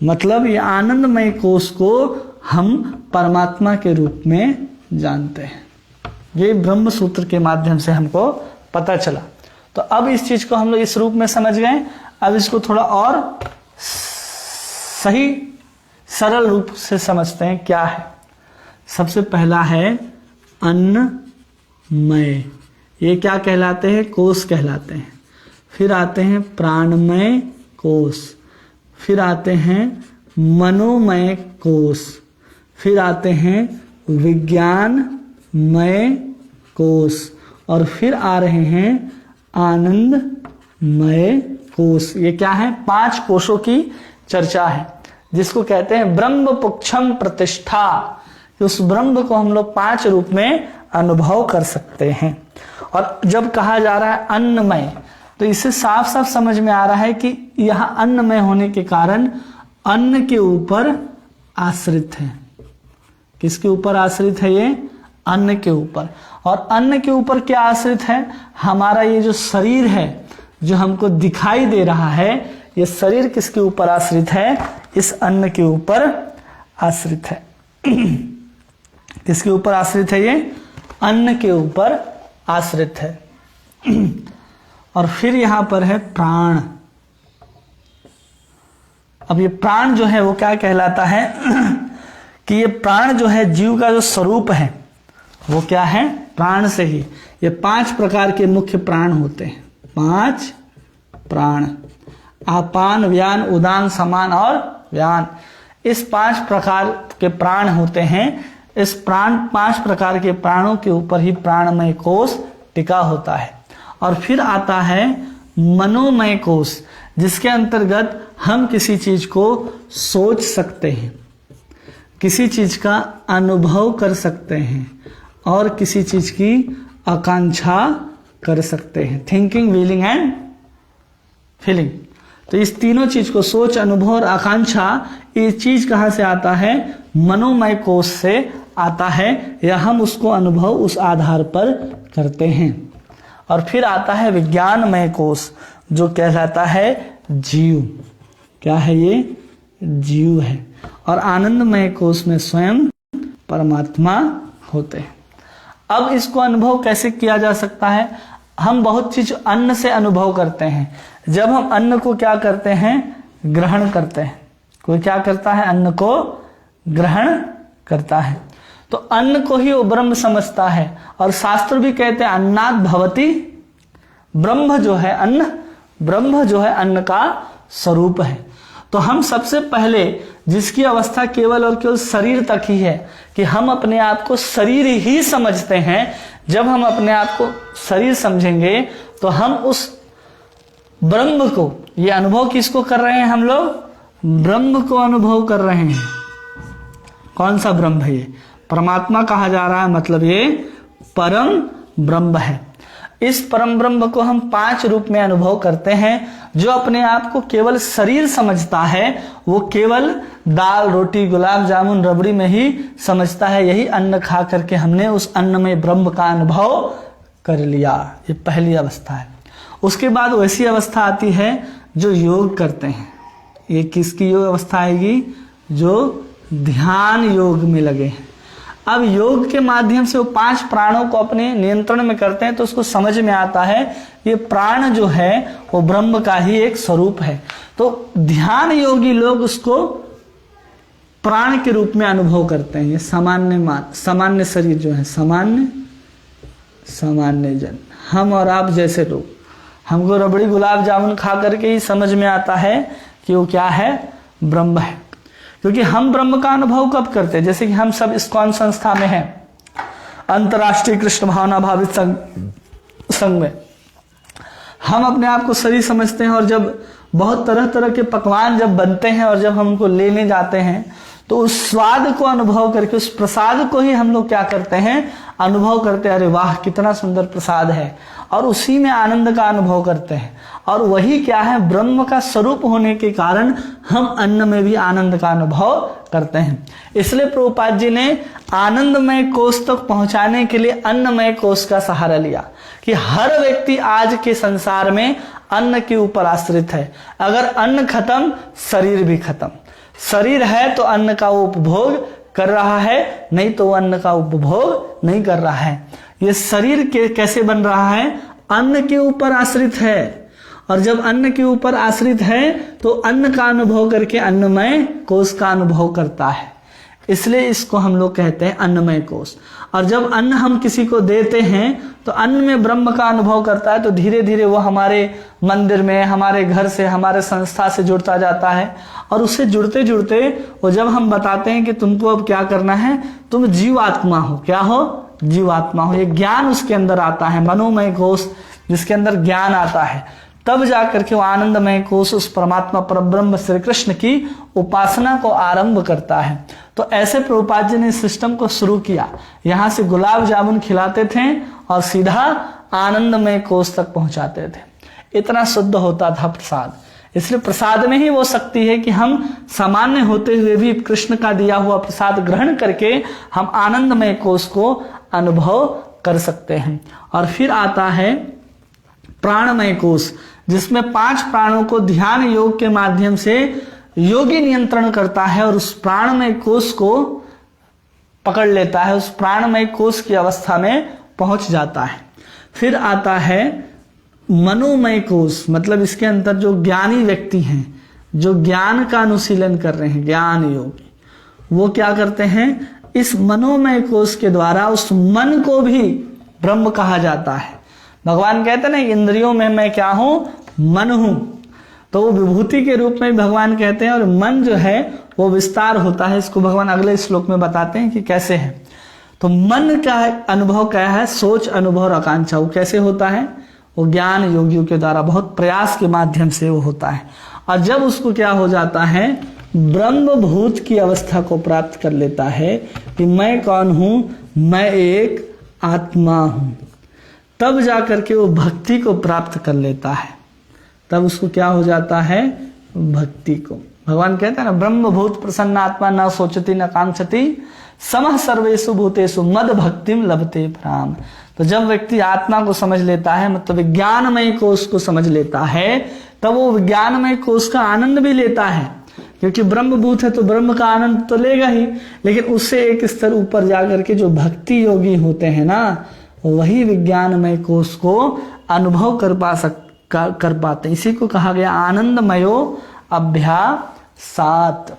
मतलब ये आनंदमय कोश को हम परमात्मा के रूप में जानते हैं। ये ब्रह्म सूत्र के माध्यम से हमको पता चला। तो अब इस चीज को हम लोग इस रूप में समझ गए। अब इसको थोड़ा और सही सरल रूप से समझते हैं क्या है। सबसे पहला है अन्नमय, ये क्या कहलाते हैं, कोश कहलाते हैं। फिर आते हैं प्राणमय कोश, फिर आते हैं मनोमय कोश, फिर आते हैं विज्ञानमय कोश, और फिर आ रहे हैं आनंदमय कोश। ये क्या है, 5 कोशों की चर्चा है, जिसको कहते हैं ब्रह्म पुक्षम प्रतिष्ठा। उस ब्रह्म को हम लोग 5 रूप में अनुभव कर सकते हैं। और जब कहा जा रहा है अन्नमय, तो इससे साफ साफ समझ में आ रहा है कि यह अन्नमय होने के कारण अन्न के ऊपर आश्रित है। किसके ऊपर आश्रित है, ये अन्न के ऊपर। और अन्न के ऊपर क्या आश्रित है, हमारा ये जो शरीर है जो हमको दिखाई दे रहा है, ये शरीर किसके ऊपर आश्रित है, इस अन्न के ऊपर आश्रित है। किसके ऊपर आश्रित है, ये अन्न के ऊपर आश्रित है। और फिर यहां पर है प्राण। अब ये प्राण जो है वो क्या कहलाता है कि ये प्राण जो है जीव का जो स्वरूप है वो क्या है, प्राण से ही। ये 5 प्रकार के मुख्य प्राण होते हैं, 5 प्राण, आपान, व्यान, उदान, समान और व्यान। इस 5 प्रकार के प्राण होते हैं। इस 5 प्रकार के प्राणों के ऊपर ही प्राणमय कोश टिका होता है। और फिर आता है मनोमय कोश, जिसके अंतर्गत हम किसी चीज को सोच सकते हैं, किसी चीज का अनुभव कर सकते हैं और किसी चीज की आकांक्षा कर सकते हैं। Thinking, willing and feeling. तो इस तीनों चीज को, सोच, अनुभव और आकांक्षा, ये चीज कहाँ से आता है? मनोमय कोश से आता है, या हम उसको अनुभव उस आधार पर करते हैं। और फिर आता है विज्ञानमय कोश, जो कहलाता है जीव। क्या है ये? जीव है। और आनंदमय कोश में स्वयं परमात्मा होते हैं। अब इसको अनुभव कैसे किया जा सकता है? हम बहुत चीज अन्न से अनुभव करते हैं। जब हम अन्न को क्या करते हैं? ग्रहण करते हैं। कोई क्या करता है? अन्न को ग्रहण करता है। तो अन्न को ही वो ब्रह्म समझता है। और शास्त्र भी कहते हैं अन्नात् भवति ब्रह्म, जो है अन्न, ब्रह्म जो है अन्न का स्वरूप है। तो हम सबसे पहले जिसकी अवस्था केवल और केवल शरीर तक ही है, कि हम अपने आप को शरीर ही समझते हैं। जब हम अपने आप को शरीर समझेंगे तो हम उस ब्रह्म को, ये अनुभव किसको कर रहे हैं हम लोग? ब्रह्म को अनुभव कर रहे हैं। कौन सा ब्रह्म है ये? परमात्मा कहा जा रहा है, मतलब ये परम ब्रह्म है। इस परम ब्रह्म को हम 5 रूप में अनुभव करते हैं। जो अपने आप को केवल शरीर समझता है वो केवल दाल, रोटी, गुलाब जामुन, रबड़ी में ही समझता है। यही अन्न खा करके हमने उस अन्न में ब्रह्म का अनुभव कर लिया। ये पहली अवस्था है। उसके बाद वैसी अवस्था आती है जो योग करते हैं। ये किसकी योग अवस्था आएगी? जो ध्यान योग में लगे हैं। अब योग के माध्यम से वो 5 प्राणों को अपने नियंत्रण में करते हैं, तो उसको समझ में आता है ये प्राण जो है वो ब्रह्म का ही एक स्वरूप है। तो ध्यान योगी लोग उसको प्राण के रूप में अनुभव करते हैं। ये सामान्य शरीर जो है, सामान्य जन, हम और आप जैसे लोग, हमको रबड़ी गुलाब जामुन खा करके ही समझ में आता है कि वो क्या है? ब्रह्म है। क्योंकि हम ब्रह्म का अनुभव कब करते हैं? जैसे कि हम सब इस्कॉन संस्था में हैं, अंतर्राष्ट्रीय कृष्ण भावना भावित संघ में हम अपने आप को शरीर समझते हैं। और जब बहुत तरह तरह के पकवान जब बनते हैं और जब हम उनको लेने जाते हैं, तो उस स्वाद को अनुभव करके, उस प्रसाद को ही हम लोग क्या करते हैं? अनुभव करते हैं। अरे वाह, कितना सुंदर प्रसाद है। और उसी में आनंद का अनुभव करते हैं। और वही क्या है? ब्रह्म का स्वरूप होने के कारण हम अन्न में भी आनंद का अनुभव करते हैं। इसलिए प्रभुपाद जी ने आनंदमय कोश तक पहुंचाने के लिए अन्नमय कोश का सहारा लिया, कि हर व्यक्ति आज के संसार में अन्न के ऊपर आश्रित है। अगर अन्न खत्म, शरीर भी खत्म। शरीर है तो अन्न का वो उपभोग कर रहा है, नहीं तो अन्न का उपभोग नहीं कर रहा है। ये शरीर के कैसे बन रहा है? अन्न के ऊपर आश्रित है। और जब अन्न के ऊपर आश्रित है तो अन्न का अनुभव करके अन्नमय कोश का अनुभव करता है। इसलिए इसको हम लोग कहते हैं अन्नमय कोश। और जब अन्न हम किसी को देते हैं तो अन्न में ब्रह्म का अनुभव करता है, तो धीरे धीरे वो हमारे मंदिर में, हमारे घर से, हमारे संस्था से जुड़ता जाता है। और उससे जुड़ते जुड़ते वो जब हम बताते हैं कि तुमको अब क्या करना है, तुम जीवात्मा हो। क्या हो? जीवात्मा हो। ये ज्ञान उसके अंदर आता है, मनोमय कोश जिसके अंदर ज्ञान आता है, तब जाकर के वो आनंदमय कोश उस परमात्मा परब्रह्म श्री कृष्ण की उपासना को आरंभ करता है। तो ऐसे प्रभुपाद जी ने सिस्टम को शुरू किया। यहाँ से गुलाब जामुन खिलाते थे और सीधा आनंदमय कोश तक पहुंचाते थे। इतना शुद्ध होता था प्रसाद। इसलिए प्रसाद में ही वो शक्ति है कि हम सामान्य होते हुए भी कृष्ण का दिया हुआ प्रसाद ग्रहण करके हम आनंदमय कोश को अनुभव कर सकते हैं। और फिर आता है प्राणमय कोश, जिसमें 5 प्राणों को ध्यान योग के माध्यम से योगी नियंत्रण करता है और उस प्राणमय कोश को पकड़ लेता है, उस प्राणमय कोश की अवस्था में पहुंच जाता है। फिर आता है मनोमय कोश, मतलब इसके अंदर जो ज्ञानी व्यक्ति हैं, जो ज्ञान का अनुशीलन कर रहे हैं, ज्ञान योगी, वो क्या करते हैं? इस मनोमय कोश के द्वारा उस मन को भी ब्रह्म कहा जाता है। भगवान कहते हैं ना, इंद्रियों में मैं क्या हूं? मन हूं। तो वो विभूति के रूप में भगवान कहते हैं। और मन जो है वो विस्तार होता है। इसको भगवान अगले श्लोक में बताते हैं कि कैसे है। तो मन का अनुभव क्या है? सोच, अनुभव और आकांक्षा। वो कैसे होता है? वो ज्ञान योगियों के द्वारा बहुत प्रयास के माध्यम से वो होता है। और जब उसको क्या हो जाता है? ब्रह्मभूत की अवस्था को प्राप्त कर लेता है कि मैं कौन हूं? मैं एक आत्मा हूं। तब जाकर के वो भक्ति को प्राप्त कर लेता है। तब उसको क्या हो जाता है, भक्ति को। भगवान कहते हैं ना, ब्रह्म भूत प्रसन्न आत्मा न सोचती न कांक्षति समः सर्वेषु भूतेषु मद भक्तिम लभते पराम। तो जब व्यक्ति आत्मा को समझ लेता है, मतलब विज्ञानमय कोश को समझ लेता है, तब वो विज्ञानमय कोश का आनंद भी लेता है, क्योंकि ब्रह्म भूत है तो ब्रह्म का आनंद तो लेगा ही, लेकिन उससे एक स्तर ऊपर जाकर के जो भक्ति योगी होते हैं ना, वही विज्ञानमय कोश को अनुभव कर पाते। इसी को कहा गया आनंदमयो अभ्यासात,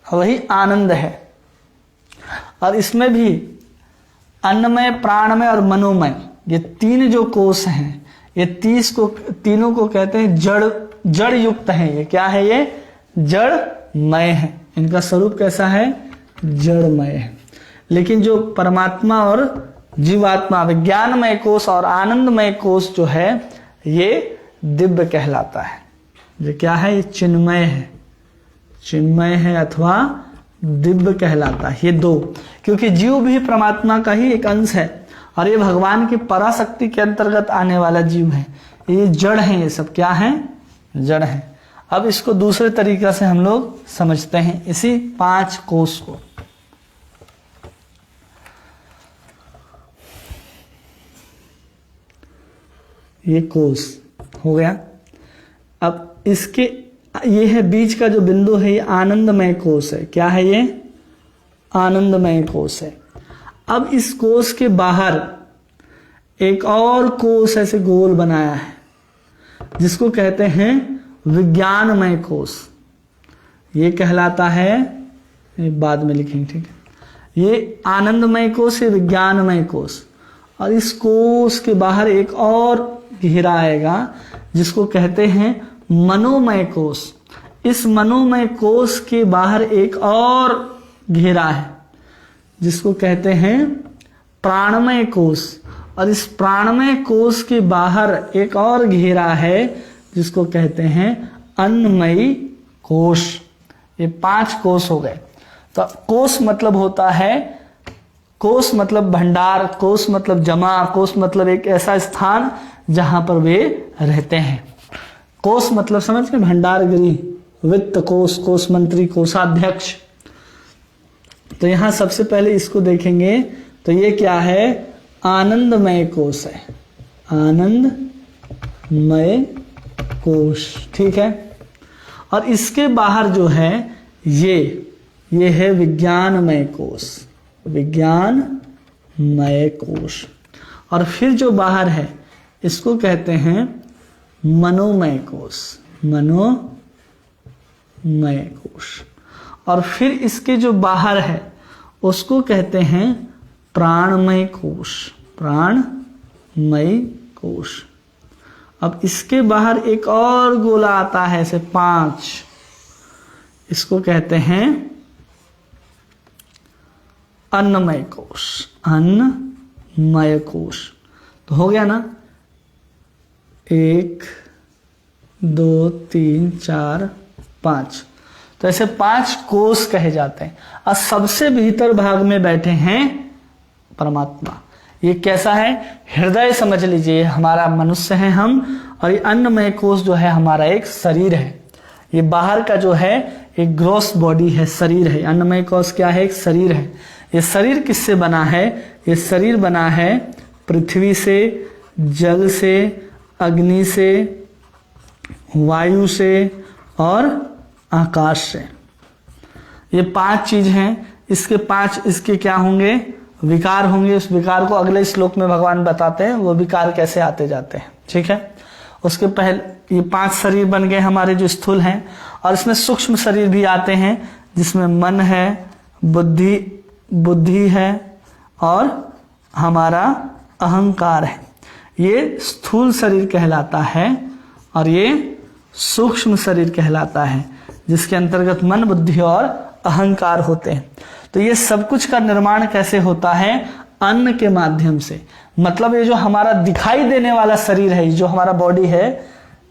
वही आनंद है। और इसमें भी अन्नमय, प्राणमय और मनोमय, ये तीन जो कोश हैं, ये तीनों को कहते हैं जड़ युक्त हैं। ये क्या है, ये जड़मय है। इनका स्वरूप कैसा है, जड़मय है। लेकिन जो परमात्मा और जीवात्मा, विज्ञानमय कोश और आनंदमय कोश जो है, ये दिव्य कहलाता है। ये क्या है, ये चिन्मय है, चिन्मय है अथवा दिव्य कहलाता है। ये दो, क्योंकि जीव भी परमात्मा का ही एक अंश है और ये भगवान की पराशक्ति के अंतर्गत आने वाला जीव है। ये जड़ है, ये सब क्या है, जड़ है। अब इसको दूसरे तरीका से हम लोग समझते हैं, इसी 5 कोश को। ये कोश हो गया। अब इसके ये है बीच का जो बिंदु है, ये आनंदमय कोश है। क्या है ये, आनंदमय कोश है। अब इस कोश के बाहर एक और कोश ऐसे गोल बनाया है, जिसको कहते हैं विज्ञानमय कोश। ये कहलाता है, ये बाद में लिखेंगे, ठीक है। ये आनंदमय कोश है, विज्ञानमय कोश। और इस कोश के बाहर एक और घेरा आएगा, जिसको कहते हैं मनोमय कोश। इस मनोमय कोश के बाहर एक और घेरा है, जिसको कहते हैं प्राणमय कोश। और इस प्राणमय कोश के बाहर एक और घेरा है, जिसको कहते हैं अन्नमयी कोश। ये 5 कोश हो गए। तो कोश मतलब होता है, कोश मतलब भंडार, कोश मतलब जमा, कोश मतलब एक ऐसा स्थान जहां पर वे रहते हैं। कोश मतलब समझ के, भंडार गृह, वित्त कोश, कोश मंत्री, कोषाध्यक्ष। तो यहां सबसे पहले इसको देखेंगे, तो ये क्या है, आनंदमय कोश है, आनंदमय कोश, ठीक है। और इसके बाहर जो है, ये है विज्ञानमय कोश, विज्ञानमय कोश। और फिर जो बाहर है, इसको कहते हैं मनोमय कोश, मनोमय कोश। और फिर इसके जो बाहर है, उसको कहते हैं प्राणमय कोश, प्राणमय कोश। अब इसके बाहर एक और गोला आता है, ऐसे 5, इसको कहते हैं अन्नमय कोश, अन्नमय कोश। तो हो गया ना, 1 2 3 4 5। तो ऐसे 5 कोश कहे जाते हैं। और सबसे भीतर भाग में बैठे हैं परमात्मा। ये कैसा है, हृदय समझ लीजिए, हमारा मनुष्य है हम, और ये अन्नमय कोश जो है हमारा एक शरीर है। ये बाहर का जो है एक ग्रॉस बॉडी है, शरीर है। अन्नमय कोश क्या है, एक शरीर है। ये शरीर किससे बना है, ये शरीर बना है पृथ्वी से, जल से, अग्नि से, वायु से और आकाश से। ये 5 चीज हैं। इसके 5 इसके क्या होंगे, विकार होंगे। उस विकार को अगले श्लोक में भगवान बताते हैं, वो विकार कैसे आते जाते हैं, ठीक है। उसके पहले ये 5 शरीर बन गए हमारे जो स्थूल हैं, और इसमें सूक्ष्म शरीर भी आते हैं, जिसमें मन है, बुद्धि है और हमारा अहंकार है। ये स्थूल शरीर कहलाता है और ये सूक्ष्म शरीर कहलाता है, जिसके अंतर्गत मन, बुद्धि और अहंकार होते हैं। तो ये सब कुछ का निर्माण कैसे होता है, अन्न के माध्यम से। मतलब ये जो हमारा दिखाई देने वाला शरीर है, जो हमारा बॉडी है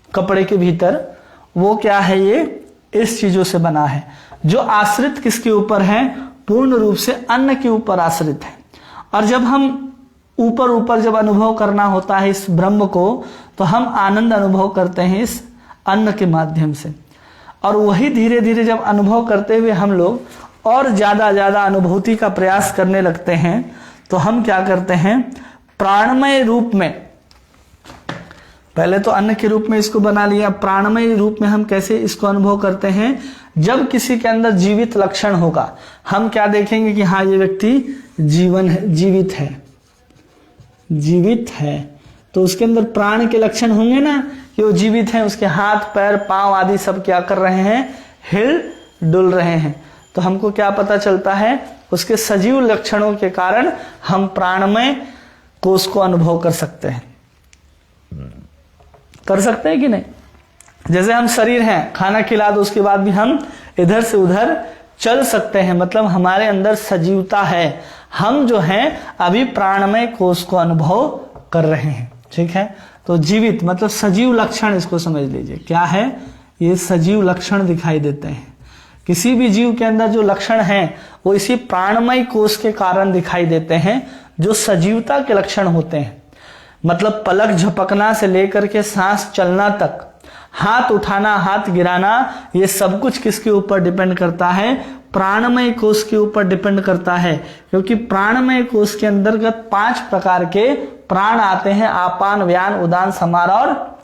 कपड़े के भीतर, वो क्या है, ये इस चीजों से बना है, जो आश्रित किसके ऊपर है, पूर्ण रूप से अन्न के ऊपर आश्रित है। और जब हम ऊपर जब अनुभव करना होता है इस ब्रह्म को, तो हम आनंद अनुभव करते हैं इस अन्न के माध्यम से। और वही धीरे धीरे जब अनुभव करते हुए हम लोग और ज़्यादा अनुभूति का प्रयास करने लगते हैं, तो हम क्या करते हैं, प्राणमय रूप में, पहले तो अन्न के रूप में इसको बना लिया, प्राणमय रूप में हम कैसे इसको अनुभव करते हैं, जब किसी के अंदर जीवित लक्षण होगा, हम क्या देखेंगे कि हाँ ये व्यक्ति जीवित है, तो उसके अंदर प्राण के लक्षण होंगे ना कि वो जीवित है, उसके हाथ पैर पांव आदि सब क्या कर रहे हैं, हिल डुल रहे हैं। तो हमको क्या पता चलता है, उसके सजीव लक्षणों के कारण हम प्राणमय कोष को अनुभव कर सकते हैं कि नहीं। जैसे हम शरीर हैं, खाना खिला दो उसके बाद भी हम इधर से उधर चल सकते हैं, मतलब हमारे अंदर सजीवता है, हम जो हैं अभी प्राणमय कोष को अनुभव कर रहे हैं। ठीक है, तो जीवित मतलब सजीव लक्षण, इसको समझ लीजिए क्या है, ये सजीव लक्षण दिखाई देते हैं। किसी भी जीव के अंदर जो लक्षण हैं वो इसी प्राणमय कोष के कारण दिखाई देते हैं, जो सजीवता के लक्षण होते हैं। मतलब पलक झपकना से लेकर के सांस चलना तक, हाथ उठाना हाथ गिराना, ये सब कुछ किसके ऊपर डिपेंड करता है, प्राणमय कोष के ऊपर डिपेंड करता है। क्योंकि प्राणमय कोष के अंतर्गत 5 प्रकार के प्राण आते हैं, आपान व्यान उदान समार और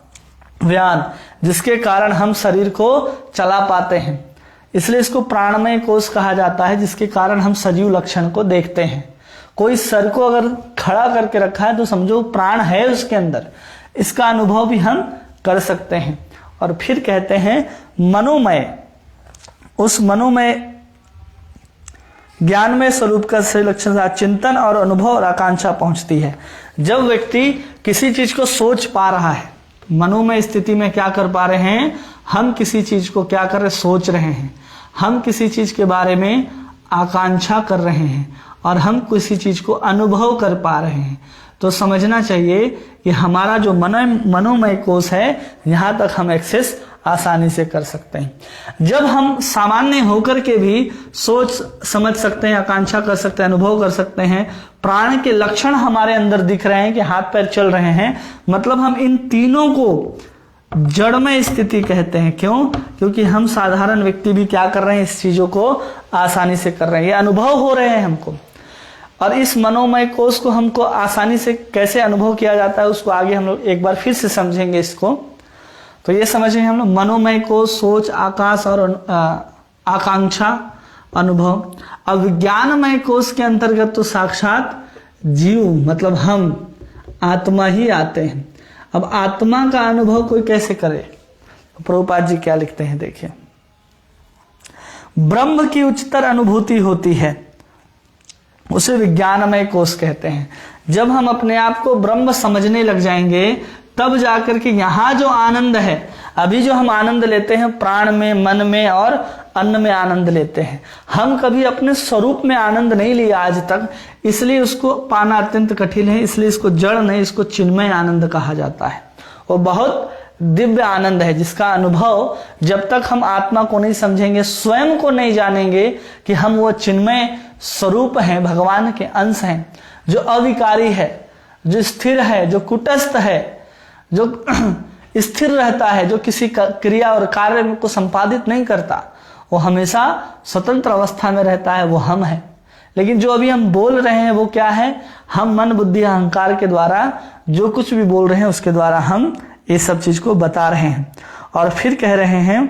व्यान, जिसके कारण हम शरीर को चला पाते हैं। इसलिए इसको प्राणमय कोष कहा जाता है, जिसके कारण हम सजीव लक्षण को देखते हैं। कोई सर को अगर खड़ा करके रखा है तो समझो प्राण है उसके अंदर, इसका अनुभव भी हम कर सकते हैं। और फिर कहते हैं मनोमय, उस मनोमय ज्ञानमय स्वरूप का सही लक्षण चिंतन और अनुभव और आकांक्षा पहुंचती है। जब व्यक्ति किसी चीज को सोच पा रहा है, मनोमय स्थिति में क्या कर पा रहे हैं, हम किसी चीज को क्या कर रहे, सोच रहे हैं, हम किसी चीज के बारे में आकांक्षा कर रहे हैं और हम किसी चीज को अनुभव कर पा रहे हैं, तो समझना चाहिए कि हमारा जो मनोमय कोष है, यहां तक हम एक्सेस आसानी से कर सकते हैं। जब हम सामान्य होकर के भी सोच समझ सकते हैं, आकांक्षा कर सकते हैं, अनुभव कर सकते हैं, प्राण के लक्षण हमारे अंदर दिख रहे हैं कि हाथ पैर चल रहे हैं, मतलब हम इन तीनों को जड़मय स्थिति कहते हैं। क्यों? क्योंकि हम साधारण व्यक्ति भी क्या कर रहे हैं, इस चीजों को आसानी से कर रहे हैं, ये अनुभव हो रहे हैं हमको। और इस मनोमय कोष को हमको आसानी से कैसे अनुभव किया जाता है, उसको आगे हम लोग एक बार फिर से समझेंगे इसको। तो ये समझेंगे हम लोग मनोमय कोष, सोच, आकाश और आकांक्षा, अनुभव। अब विज्ञानमय कोष के अंतर्गत तो साक्षात जीव मतलब हम आत्मा ही आते हैं। अब आत्मा का अनुभव कोई कैसे करे, प्रभुपाद जी क्या लिखते हैं, देखिए। ब्रह्म की उच्चतर अनुभूति होती है, उसे विज्ञानमय कोष कहते हैं। जब हम अपने आप को ब्रह्म समझने लग जाएंगे, तब जाकर के यहाँ जो आनंद है, अभी जो हम आनंद लेते हैं प्राण में, मन में और अन्न में आनंद लेते हैं, हम कभी अपने स्वरूप में आनंद नहीं लिया आज तक, इसलिए उसको पाना अत्यंत कठिन है। इसलिए इसको जड़ नहीं, इसको चिन्मय आनंद कहा जाता है। वो बहुत दिव्य आनंद है, जिसका अनुभव जब तक हम आत्मा को नहीं समझेंगे, स्वयं को नहीं जानेंगे कि हम वो चिन्मय स्वरूप हैं, भगवान के अंश हैं, जो अविकारी है, जो स्थिर है, जो कुटस्थ है, जो स्थिर रहता है, जो किसी क्रिया और कार्य को संपादित नहीं करता, वो हमेशा स्वतंत्र अवस्था में रहता है, वो हम है। लेकिन जो अभी हम बोल रहे हैं वो क्या है, हम मन बुद्धि अहंकार के द्वारा जो कुछ भी बोल रहे हैं उसके द्वारा हम ये सब चीज को बता रहे हैं। और फिर कह रहे हैं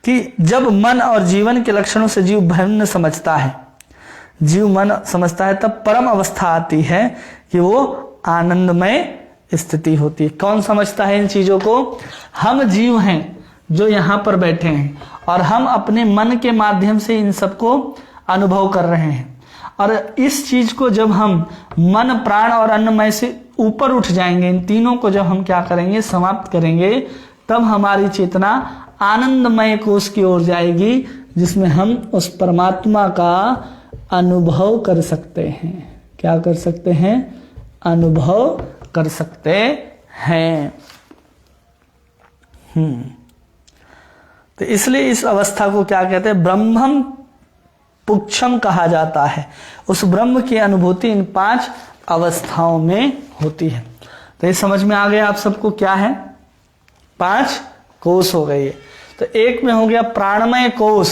कि जब मन और जीवन के लक्षणों से जीव भिन्न समझता है, जीव मन समझता है, तब परम अवस्था आती है कि वो आनंदमय स्थिति होती है। कौन समझता है इन चीजों को? हम जीव हैं जो यहाँ पर बैठे हैं और हम अपने मन के माध्यम से इन सबको अनुभव कर रहे हैं। और इस चीज को जब हम मन, प्राण और अन्नमय से ऊपर उठ जाएंगे, इन तीनों को जब हम क्या करेंगे, समाप्त करेंगे, तब हमारी चेतना आनंदमय कोष की ओर जाएगी, जिसमें हम उस परमात्मा का अनुभव कर सकते हैं। क्या कर सकते हैं? अनुभव कर सकते हैं। तो इसलिए इस अवस्था को क्या कहते हैं? ब्रह्मम पुच्छम कहा जाता है। उस ब्रह्म की अनुभूति इन 5 अवस्थाओं में होती है। तो ये समझ में आ गया आप सबको क्या है, 5 कोष हो गए। तो एक में हो गया प्राणमय कोष,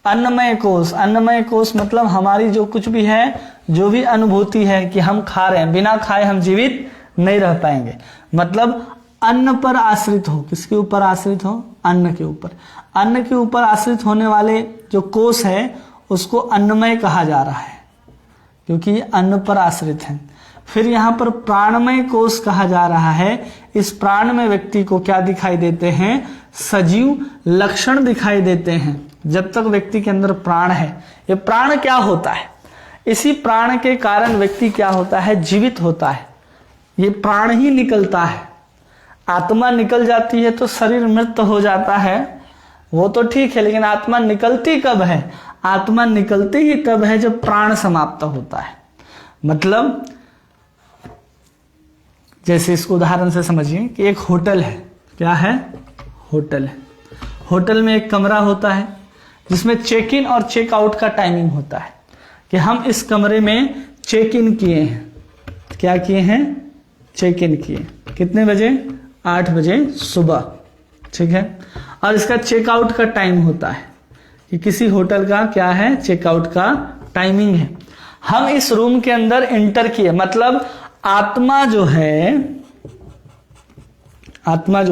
अन्नमय कोष। अन्नमय कोष मतलब हमारी जो कुछ भी है, जो भी अनुभूति है कि हम खा रहे हैं, बिना खाए हम जीवित नहीं रह पाएंगे, मतलब अन्न पर आश्रित हो। किसके ऊपर आश्रित हो? अन्न के ऊपर। अन्न के ऊपर आश्रित होने वाले जो कोष है उसको अन्नमय कहा जा रहा है, क्योंकि अन्न पर आश्रित है। फिर यहाँ पर प्राणमय कोष कहा जा रहा है। इस प्राण में व्यक्ति को क्या दिखाई देते हैं? सजीव लक्षण दिखाई देते हैं। जब तक व्यक्ति के अंदर प्राण है, ये प्राण क्या होता है? इसी प्राण के कारण व्यक्ति क्या होता है? जीवित होता है। ये प्राण ही निकलता है। आत्मा निकल जाती है तो शरीर मृत हो जाता है, वो तो ठीक है, लेकिन आत्मा निकलती कब है? आत्मा निकलती ही तब है जब प्राण समाप्त होता है। मतलब जैसे इसको उदाहरण से समझिए कि एक होटल है। क्या है? होटल है। होटल में एक कमरा होता है जिसमें चेक इन और चेक आउट का टाइमिंग होता है कि हम इस कमरे में चेक इन किए हैं। क्या किए हैं? चेक इन किए। कितने बजे? 8 बजे सुबह, ठीक है। और इसका चेकआउट का टाइम होता है कि किसी होटल का क्या है? चेकआउट का टाइमिंग है। हम इस रूम के अंदर एंटर किए, मतलब आत्मा जो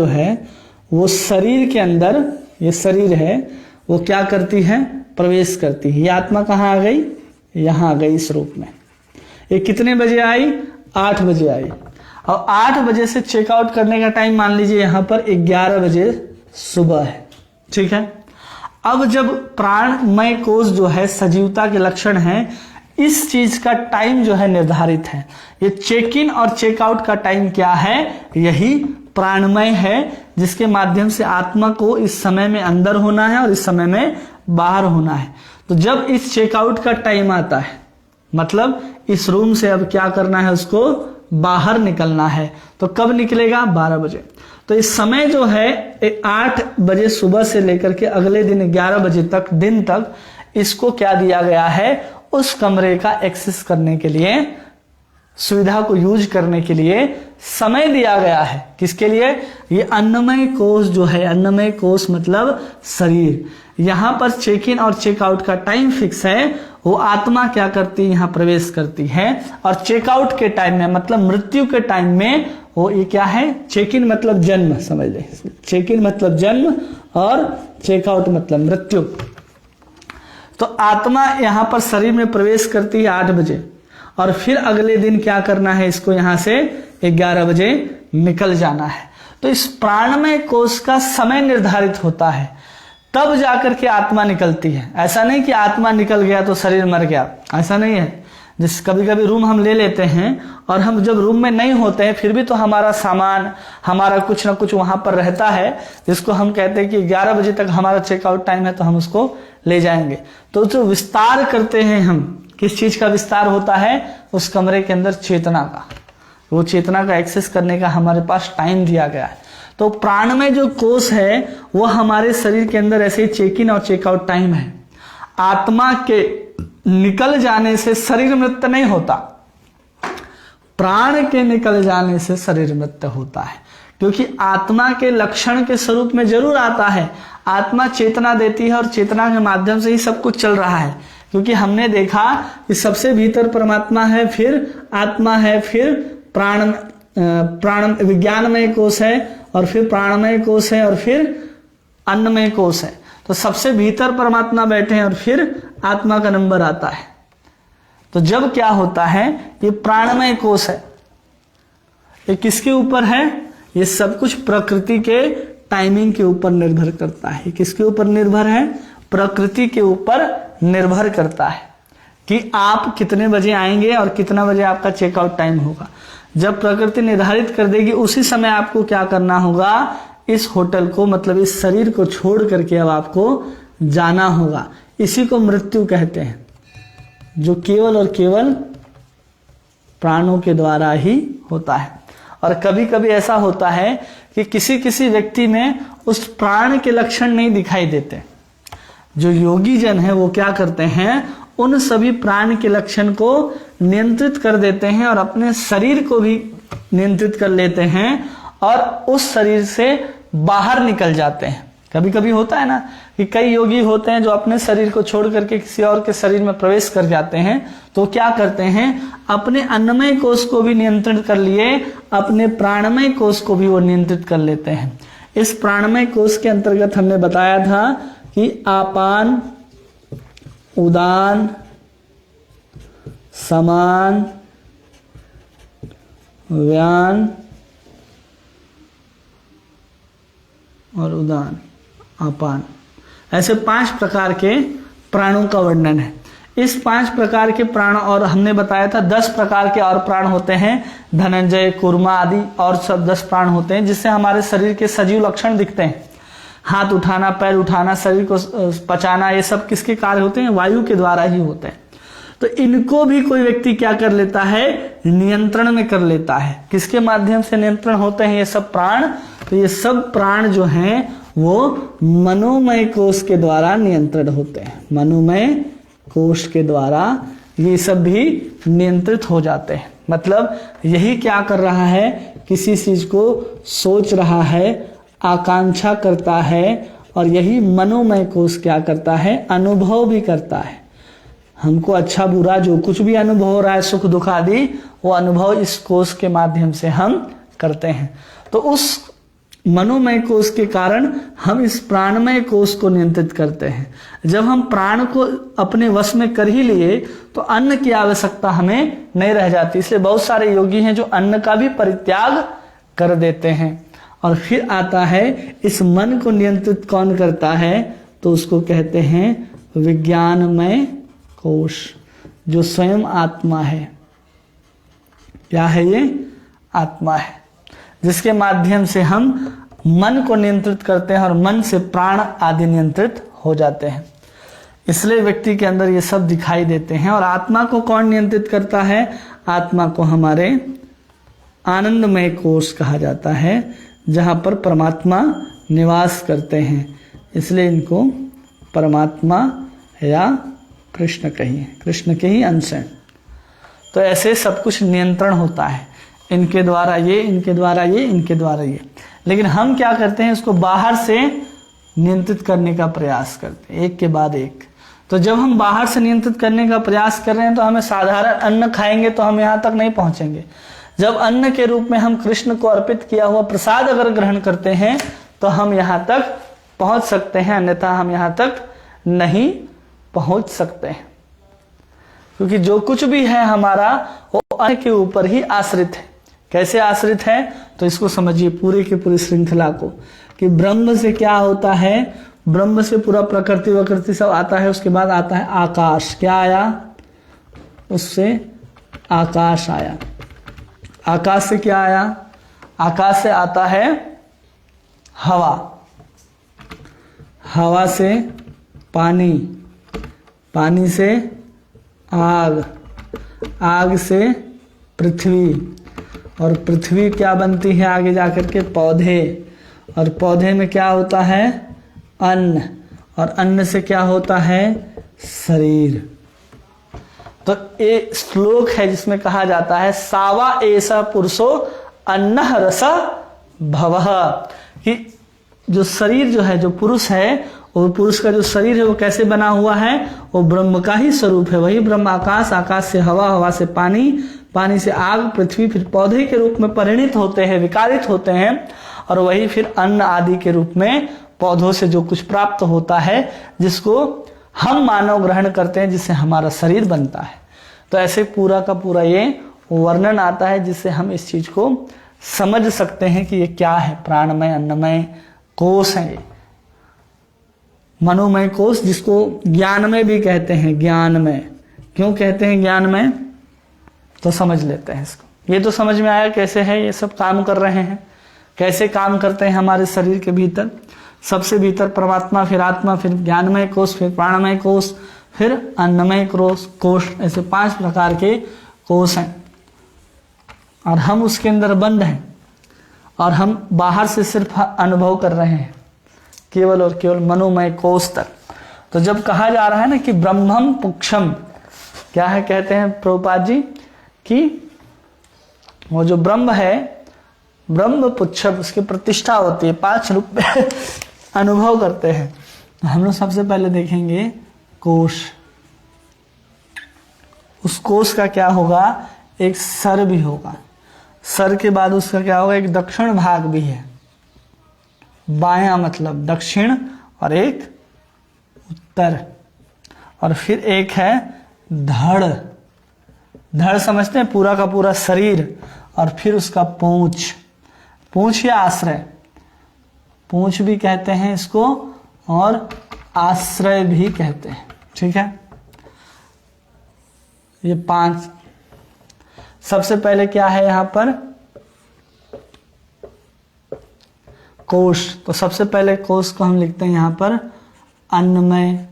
है वो शरीर के अंदर, ये शरीर है, वो क्या करती है? प्रवेश करती है। ये आत्मा कहाँ आ गई? यहां आ गई इस रूप में। ये कितने बजे आई? 8 बजे आई। और 8 बजे से चेकआउट करने का टाइम मान लीजिए यहां पर 11 बजे सुबह है, ठीक है। अब जब प्राणमय कोष जो है, सजीवता के लक्षण है, इस चीज का टाइम जो है निर्धारित है। ये चेक इन और चेकआउट का टाइम क्या है? यही प्राणमय है, जिसके माध्यम से आत्मा को इस समय में अंदर होना है और इस समय में बाहर होना है। तो जब इस चेकआउट का टाइम आता है, मतलब इस रूम से अब क्या करना है? उसको बाहर निकलना है। तो कब निकलेगा? 12 बजे। तो इस समय जो है 8 बजे सुबह से लेकर के अगले दिन 11 बजे तक, दिन तक, इसको क्या दिया गया है? उस कमरे का एक्सेस करने के लिए, सुविधा को यूज करने के लिए समय दिया गया है। किसके लिए? ये अन्नमय कोष जो है, अन्नमय कोष मतलब शरीर। यहां पर चेक इन और चेकआउट का टाइम फिक्स है। वो आत्मा क्या करती है? यहां प्रवेश करती है। और चेकआउट के टाइम में, मतलब मृत्यु के टाइम में, वो ये क्या है? चेक इन मतलब जन्म, समझ ले। चेक इन मतलब जन्म और चेकआउट मतलब मृत्यु। तो आत्मा यहां पर शरीर में प्रवेश करती है 8 बजे, और फिर अगले दिन क्या करना है? इसको यहां से 11 बजे निकल जाना है। तो इस प्राणमय कोष का समय निर्धारित होता है, तब जाकर के आत्मा निकलती है। ऐसा नहीं कि आत्मा निकल गया तो शरीर मर गया, ऐसा नहीं है। जिस कभी कभी रूम हम ले लेते हैं और हम जब रूम में नहीं होते हैं फिर भी तो हमारा सामान, हमारा कुछ ना कुछ वहां पर रहता है, जिसको हम कहते हैं कि 11 बजे तक हमारा चेकआउट टाइम है तो हम उसको ले जाएंगे। तो जो विस्तार करते हैं हम, किस चीज का विस्तार होता है? उस कमरे के अंदर चेतना का। वो चेतना का एक्सेस करने का हमारे पास टाइम दिया गया है। तो प्राण में जो कोष है वो हमारे शरीर के अंदर ऐसे ही चेक इन और चेकआउट टाइम है। आत्मा के निकल जाने से शरीर मृत्यु नहीं होता, प्राण के निकल जाने से शरीर मृत्यु होता है। क्योंकि आत्मा के लक्षण के स्वरूप में जरूर आता है। आत्मा चेतना देती है और चेतना के माध्यम से ही सब कुछ चल रहा है। क्योंकि हमने देखा कि सबसे भीतर परमात्मा है, फिर आत्मा है, फिर प्राण विज्ञानमय कोष है, और फिर प्राणमय कोष है, और फिर अन्नमय कोष है। तो सबसे भीतर परमात्मा बैठे हैं और फिर आत्मा का नंबर आता है। तो जब क्या होता है, ये प्राणमय कोष है, ये किसके ऊपर है? ये सब कुछ प्रकृति के टाइमिंग के ऊपर निर्भर करता है। किसके ऊपर निर्भर है? प्रकृति के ऊपर निर्भर करता है कि आप कितने बजे आएंगे और कितना बजे आपका चेकआउट टाइम होगा। जब प्रकृति निर्धारित कर देगी उसी समय आपको क्या करना होगा? इस होटल को, मतलब इस शरीर को छोड़ करके अब आपको जाना होगा। इसी को मृत्यु कहते हैं, जो केवल और केवल प्राणों के द्वारा ही होता है। और कभी कभी ऐसा होता है कि किसी किसी व्यक्ति में उस प्राण के लक्षण नहीं दिखाई देते। जो योगी जन है वो क्या करते हैं? उन सभी प्राण के लक्षण को नियंत्रित कर देते हैं और अपने शरीर को भी नियंत्रित कर लेते हैं और उस शरीर से बाहर निकल जाते हैं। कभी कभी होता है ना कि कई योगी होते हैं जो अपने शरीर को छोड़ करके किसी और के शरीर में प्रवेश कर जाते हैं, तो क्या करते हैं, अपने अन्नमय कोश को भी नियंत्रित कर लिए, अपने प्राणमय कोश को भी वो नियंत्रित कर लेते हैं। इस प्राणमय कोश के अंतर्गत हमने बताया था कि आपान, उदान, समान, व्यान और उदान, अपान, ऐसे 5 प्रकार के प्राणों का वर्णन है। इस 5 प्रकार के प्राण, और हमने बताया था 10 प्रकार के और प्राण होते हैं, धनंजय, कुर्मा आदि और सब 10 प्राण होते हैं, जिससे हमारे शरीर के सजीव लक्षण दिखते हैं। हाथ उठाना, पैर उठाना, शरीर को पचाना, ये सब किसके कार्य होते हैं, वायु के द्वारा ही होते हैं। तो इनको भी कोई व्यक्ति क्या कर लेता है, नियंत्रण में कर लेता है। किसके माध्यम से नियंत्रण होते हैं ये सब प्राण, तो ये सब प्राण जो हैं वो मनोमय कोश के द्वारा नियंत्रण होते हैं। मनोमय कोश के द्वारा ये सब भी नियंत्रित हो जाते हैं। मतलब यही क्या कर रहा है, किसी चीज को सोच रहा है, आकांक्षा करता है, और यही मनोमय कोश क्या करता है, अनुभव भी करता है। हमको अच्छा बुरा जो कुछ भी अनुभव हो रहा है, सुख दुख आदि, वो अनुभव इस कोश के माध्यम से हम करते हैं। तो उस मनोमय कोश के कारण हम इस प्राणमय कोश को नियंत्रित करते हैं। जब हम प्राण को अपने वश में कर ही लिए तो अन्न की आवश्यकता हमें नहीं रह जाती। इसलिए बहुत सारे योगी हैं जो अन्न का भी परित्याग कर देते हैं। और फिर आता है इस मन को नियंत्रित कौन करता है, तो उसको कहते हैं विज्ञानमय कोश, जो स्वयं आत्मा है। क्या है ये, आत्मा है, जिसके माध्यम से हम मन को नियंत्रित करते हैं और मन से प्राण आदि नियंत्रित हो जाते हैं। इसलिए व्यक्ति के अंदर ये सब दिखाई देते हैं। और आत्मा को कौन नियंत्रित करता है, आत्मा को हमारे आनंदमय कोश कहा जाता है, जहां पर परमात्मा निवास करते हैं। इसलिए इनको परमात्मा या कृष्ण कहिए, कृष्ण के ही अंश हैं। तो ऐसे सब कुछ नियंत्रण होता है, इनके द्वारा ये, इनके द्वारा ये, इनके द्वारा ये। लेकिन हम क्या करते हैं, इसको बाहर से नियंत्रित करने का प्रयास करते हैं, एक के बाद एक। तो जब हम बाहर से नियंत्रित करने का प्रयास कर रहे हैं तो हमें साधारण अन्न खाएंगे तो हम यहाँ तक नहीं पहुंचेंगे। जब अन्न के रूप में हम कृष्ण को अर्पित किया हुआ प्रसाद अगर ग्रहण करते हैं तो हम यहाँ तक पहुंच सकते हैं, अन्यथा हम यहाँ तक नहीं पहुंच सकते हैं। क्योंकि जो कुछ भी है हमारा वो अन्न के ऊपर ही आश्रित है। कैसे आश्रित है, तो इसको समझिए पूरे की पूरी श्रृंखला को, कि ब्रह्म से क्या होता है, ब्रह्म से पूरा प्रकृति वकृति सब आता है। उसके बाद आता है आकाश, क्या आया, उससे आकाश आया। आकाश से क्या आया, आकाश से आता है हवा, हवा से पानी, पानी से आग, आग से पृथ्वी, और पृथ्वी क्या बनती है आगे जाकर के, पौधे, और पौधे में क्या होता है, अन्न, और अन्न से क्या होता है, शरीर। तो ये श्लोक है जिसमें कहा जाता है सावा ऐसा पुरुषो अन्नः रस भवः, कि जो शरीर जो है, जो पुरुष है, और पुरुष का जो शरीर है वो कैसे बना हुआ है, वो ब्रह्म का ही स्वरूप है। वही ब्रह्म आकाश, आकाश से हवा, हवा से पानी, पानी से आग, पृथ्वी फिर पौधे के रूप में परिणित होते हैं, विकारित होते हैं, और वही फिर अन्न आदि के रूप में पौधों से जो कुछ प्राप्त होता है, जिसको हम मानव ग्रहण करते हैं, जिससे हमारा शरीर बनता है। तो ऐसे पूरा का पूरा ये वर्णन आता है, जिससे हम इस चीज को समझ सकते हैं कि ये क्या है, प्राणमय अन्नमय कोश है ये, मनोमय कोश, जिसको ज्ञानमय भी कहते हैं। ज्ञानमय क्यों कहते हैं, ज्ञानमय, तो समझ लेते हैं इसको। ये तो समझ में आया कैसे है ये सब काम कर रहे हैं, कैसे काम करते हैं हमारे शरीर के भीतर। सबसे भीतर परमात्मा, फिर आत्मा, फिर ज्ञानमय कोश, फिर प्राणमय कोश, फिर अन्नमय कोश, ऐसे 5 प्रकार के कोश हैं। और हम उसके अंदर बंद हैं, और हम बाहर से सिर्फ अनुभव कर रहे हैं, केवल और केवल मनोमय कोश तक। तो जब कहा जा रहा है ना कि ब्रह्मम पुक्षम, क्या है, कहते हैं प्रभुपाद जी कि वो जो ब्रह्म है, ब्रह्म पुच्छम, उसकी प्रतिष्ठा होती है, 5 रूप में अनुभव करते हैं। हम लोग सबसे पहले देखेंगे कोश। उस कोश का क्या होगा, एक सर भी होगा, सर के बाद उसका क्या होगा, एक दक्षिण भाग भी है, बायां मतलब दक्षिण, और एक उत्तर, और फिर एक है धड़। धड़ समझते हैं, पूरा का पूरा शरीर, और फिर उसका पूंछ, पूंछ या आश्रय, पूंछ भी कहते हैं इसको और आश्रय भी कहते हैं। ठीक है, ये 5। सबसे पहले क्या है यहां पर, कोश। तो सबसे पहले कोश को हम लिखते हैं यहां पर अन्नमय।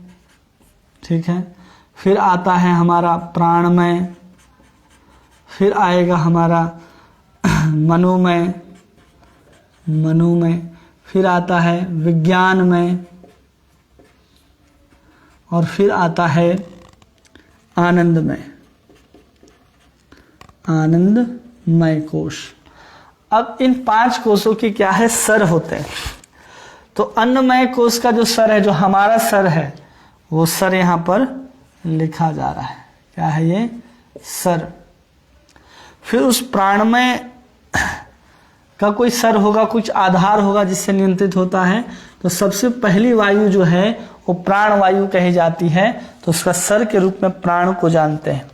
ठीक है, फिर आता है हमारा प्राणमय, फिर आएगा हमारा मनोमय, मनोमय, फिर आता है विज्ञानमय, और फिर आता है आनंदमय, आनंदमय कोश। अब इन 5 कोशों की क्या है, सर होते हैं। तो अन्नमय कोश का जो सर है, जो हमारा सर है, वो सर यहां पर लिखा जा रहा है। क्या है ये, सर। फिर उस प्राणमय का कोई सर होगा, कुछ आधार होगा जिससे नियंत्रित होता है। तो सबसे पहली वायु जो है वो प्राण वायु कही जाती है, तो उसका सर के रूप में प्राण को जानते हैं।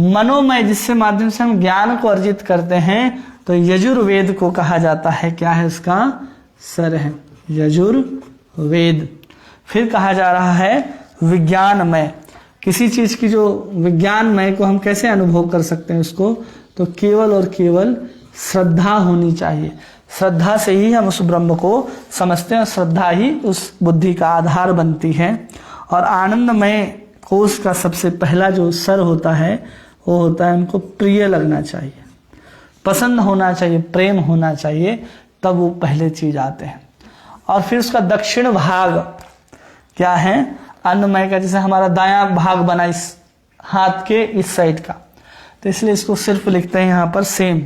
मनोमय, जिससे माध्यम से हम ज्ञान को अर्जित करते हैं, तो यजुर्वेद को कहा जाता है। क्या है उसका सर है, यजुर्वेद। फिर कहा जा रहा है विज्ञानमय। किसी चीज की जो विज्ञानमय को हम कैसे अनुभव कर सकते हैं उसको, तो केवल और केवल श्रद्धा होनी चाहिए। श्रद्धा से ही हम उस ब्रह्म को समझते हैं, श्रद्धा ही उस बुद्धि का आधार बनती है। और आनंदमय कोश का सबसे पहला जो सर होता है, वो होता है हमको प्रिय लगना चाहिए, पसंद होना चाहिए, प्रेम होना चाहिए, तब वो पहले चीज आते हैं। और फिर उसका दक्षिण भाग क्या है, अन्नमय का, जैसे हमारा दायां भाग बना इस हाथ के इस साइड का, तो इसलिए इसको सिर्फ लिखते हैं यहाँ पर सेम,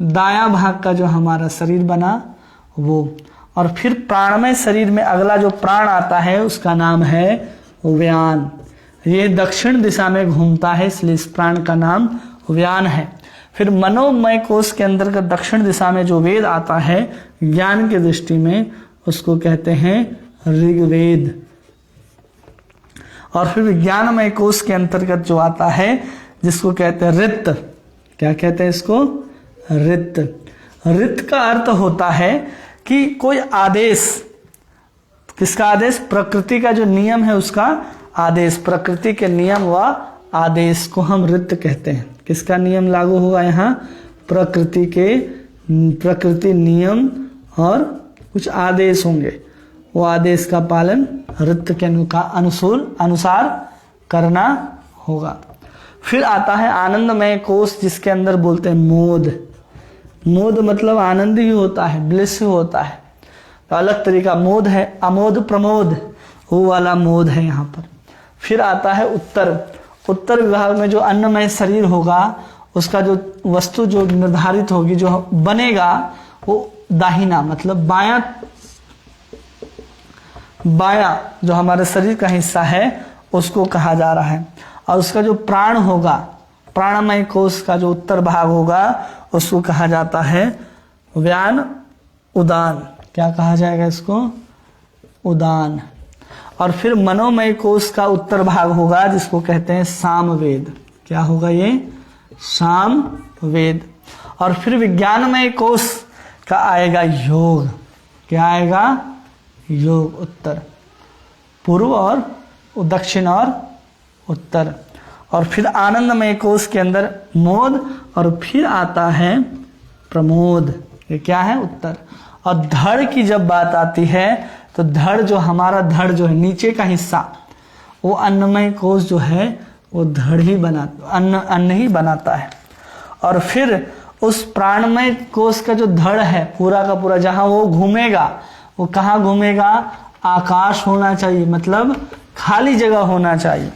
दायां भाग का जो हमारा शरीर बना वो। और फिर प्राणमय शरीर में अगला जो प्राण आता है उसका नाम है व्यान। ये दक्षिण दिशा में घूमता है, इसलिए इस प्राण का नाम व्यान है। फिर मनोमय कोश के अंतर्गत दक्षिण दिशा में जो वेद आता है ज्ञान की दृष्टि में, उसको कहते हैं ऋग्वेद। और फिर विज्ञानमय कोश के अंतर्गत जो आता है, जिसको कहते हैं ऋत। क्या कहते हैं इसको, ऋत। ऋत का अर्थ होता है कि कोई आदेश, किसका आदेश, प्रकृति का जो नियम है उसका आदेश, प्रकृति के नियम व आदेश को हम ऋत कहते हैं। किसका नियम लागू होगा यहाँ, प्रकृति के, प्रकृति नियम और कुछ आदेश होंगे, वो आदेश का पालन ऋत के अनुसार करना होगा। फिर आता है आनंदमय कोश, जिसके अंदर बोलते हैं मोद। मोद मतलब आनंद ही होता है, ब्लिस होता है, तो अलग तरीका मोद है, अमोद प्रमोद, वो वाला मोद है यहाँ पर। फिर आता है उत्तर। उत्तर विभाग में जो अन्नमय शरीर होगा, उसका जो वस्तु जो निर्धारित होगी, जो बनेगा, वो दाहिना मतलब बायां, बायां जो हमारे शरीर का हिस्सा है उसको कहा जा रहा है। और उसका जो प्राण होगा, प्राणमय कोश का जो उत्तर भाग होगा, उसको कहा जाता है व्यान उदान। क्या कहा जाएगा इसको, उदान। और फिर मनोमय कोश का उत्तर भाग होगा, जिसको कहते हैं सामवेद। क्या होगा ये, सामवेद। और फिर विज्ञानमय कोश का आएगा योग। क्या आएगा, योग। उत्तर, पूर्व और दक्षिण और उत्तर। और फिर आनंदमय कोश के अंदर मोद, और फिर आता है प्रमोद। ये क्या है, उत्तर। और धड़ की जब बात आती है, तो धड़ जो हमारा धड़ जो है नीचे का हिस्सा, वो अन्नमय कोश जो है वो धड़ ही बनाता, अन्न ही बनाता है। और फिर उस प्राणमय कोश का जो धड़ है पूरा का पूरा, जहां वो घूमेगा, वो कहाँ घूमेगा, आकाश होना चाहिए, मतलब खाली जगह होना चाहिए।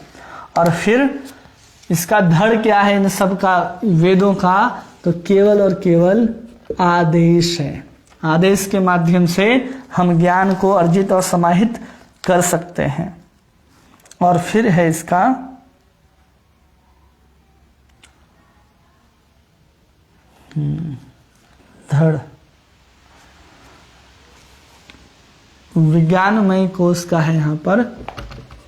और फिर इसका धड़ क्या है, इन सब का वेदों का तो केवल और केवल आदेश है। आदेश के माध्यम से हम ज्ञान को अर्जित और समाहित कर सकते हैं। और फिर है इसका धड़। विज्ञानमय कोश का है यहाँ पर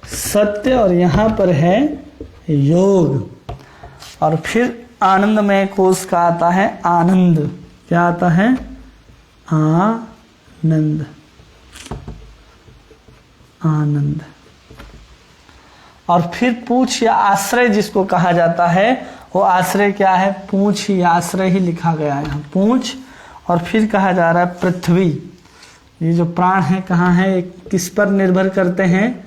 सत्य और यहाँ पर है योग। और फिर आनंदमय कोश का आता है आनंद। क्या आता है? आनंद। आनंद। और फिर पूछ या आश्रय जिसको कहा जाता है, वो आश्रय क्या है? पूछ ही, आश्रय ही लिखा गया है यहाँ, पूछ। और फिर कहा जा रहा है पृथ्वी। ये जो प्राण है कहाँ है? किस पर निर्भर करते हैं?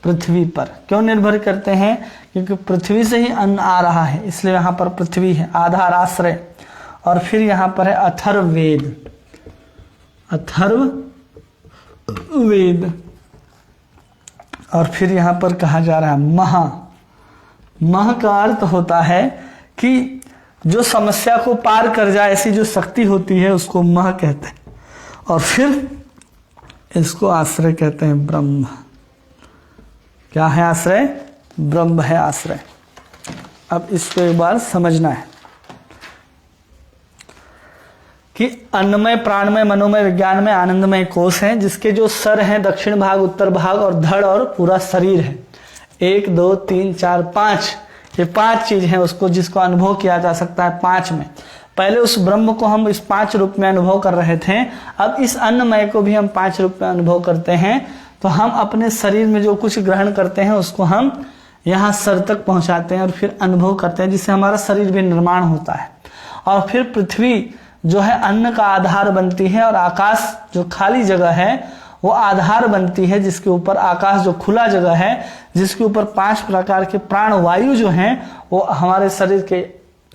पृथ्वी पर। क्यों निर्भर करते हैं? क्योंकि पृथ्वी से ही अन्न आ रहा है, इसलिए यहाँ पर पृथ्वी है, आधार, आश्रय। और फिर यहाँ पर है अथर्ववेद। अथर्ववेद। और फिर यहाँ पर कहा जा रहा है महा। मह का अर्थ होता है कि जो समस्या को पार कर जाए, ऐसी जो शक्ति होती है उसको मह कहते हैं। और फिर इसको आश्रय कहते हैं ब्रह्म। क्या है आश्रय? ब्रह्म है आश्रय। अब इसको एक बार समझना है कि अन्नमय, प्राणमय, मनोमय, विज्ञानमय, आनंदमय कोश हैं, जिसके जो सर हैं दक्षिण भाग, उत्तर भाग और धड़ और पूरा शरीर है। 1 2 3 4 5, ये 5 चीज हैं उसको, जिसको अनुभव किया जा सकता है 5 में। पहले उस ब्रह्म को हम इस 5 रूप में अनुभव कर रहे थे, अब इस अन्नमय को भी हम 5 रूप में अनुभव करते हैं। तो हम अपने शरीर में जो कुछ ग्रहण करते हैं उसको हम यहाँ सर तक पहुंचाते हैं और फिर अनुभव करते हैं, जिससे हमारा शरीर भी निर्माण होता है। और फिर पृथ्वी जो है अन्न का आधार बनती है, और आकाश जो खाली जगह है वो आधार बनती है, जिसके ऊपर आकाश जो खुला जगह है, जिसके ऊपर 5 प्रकार के प्राण वायु जो हैं वो हमारे शरीर के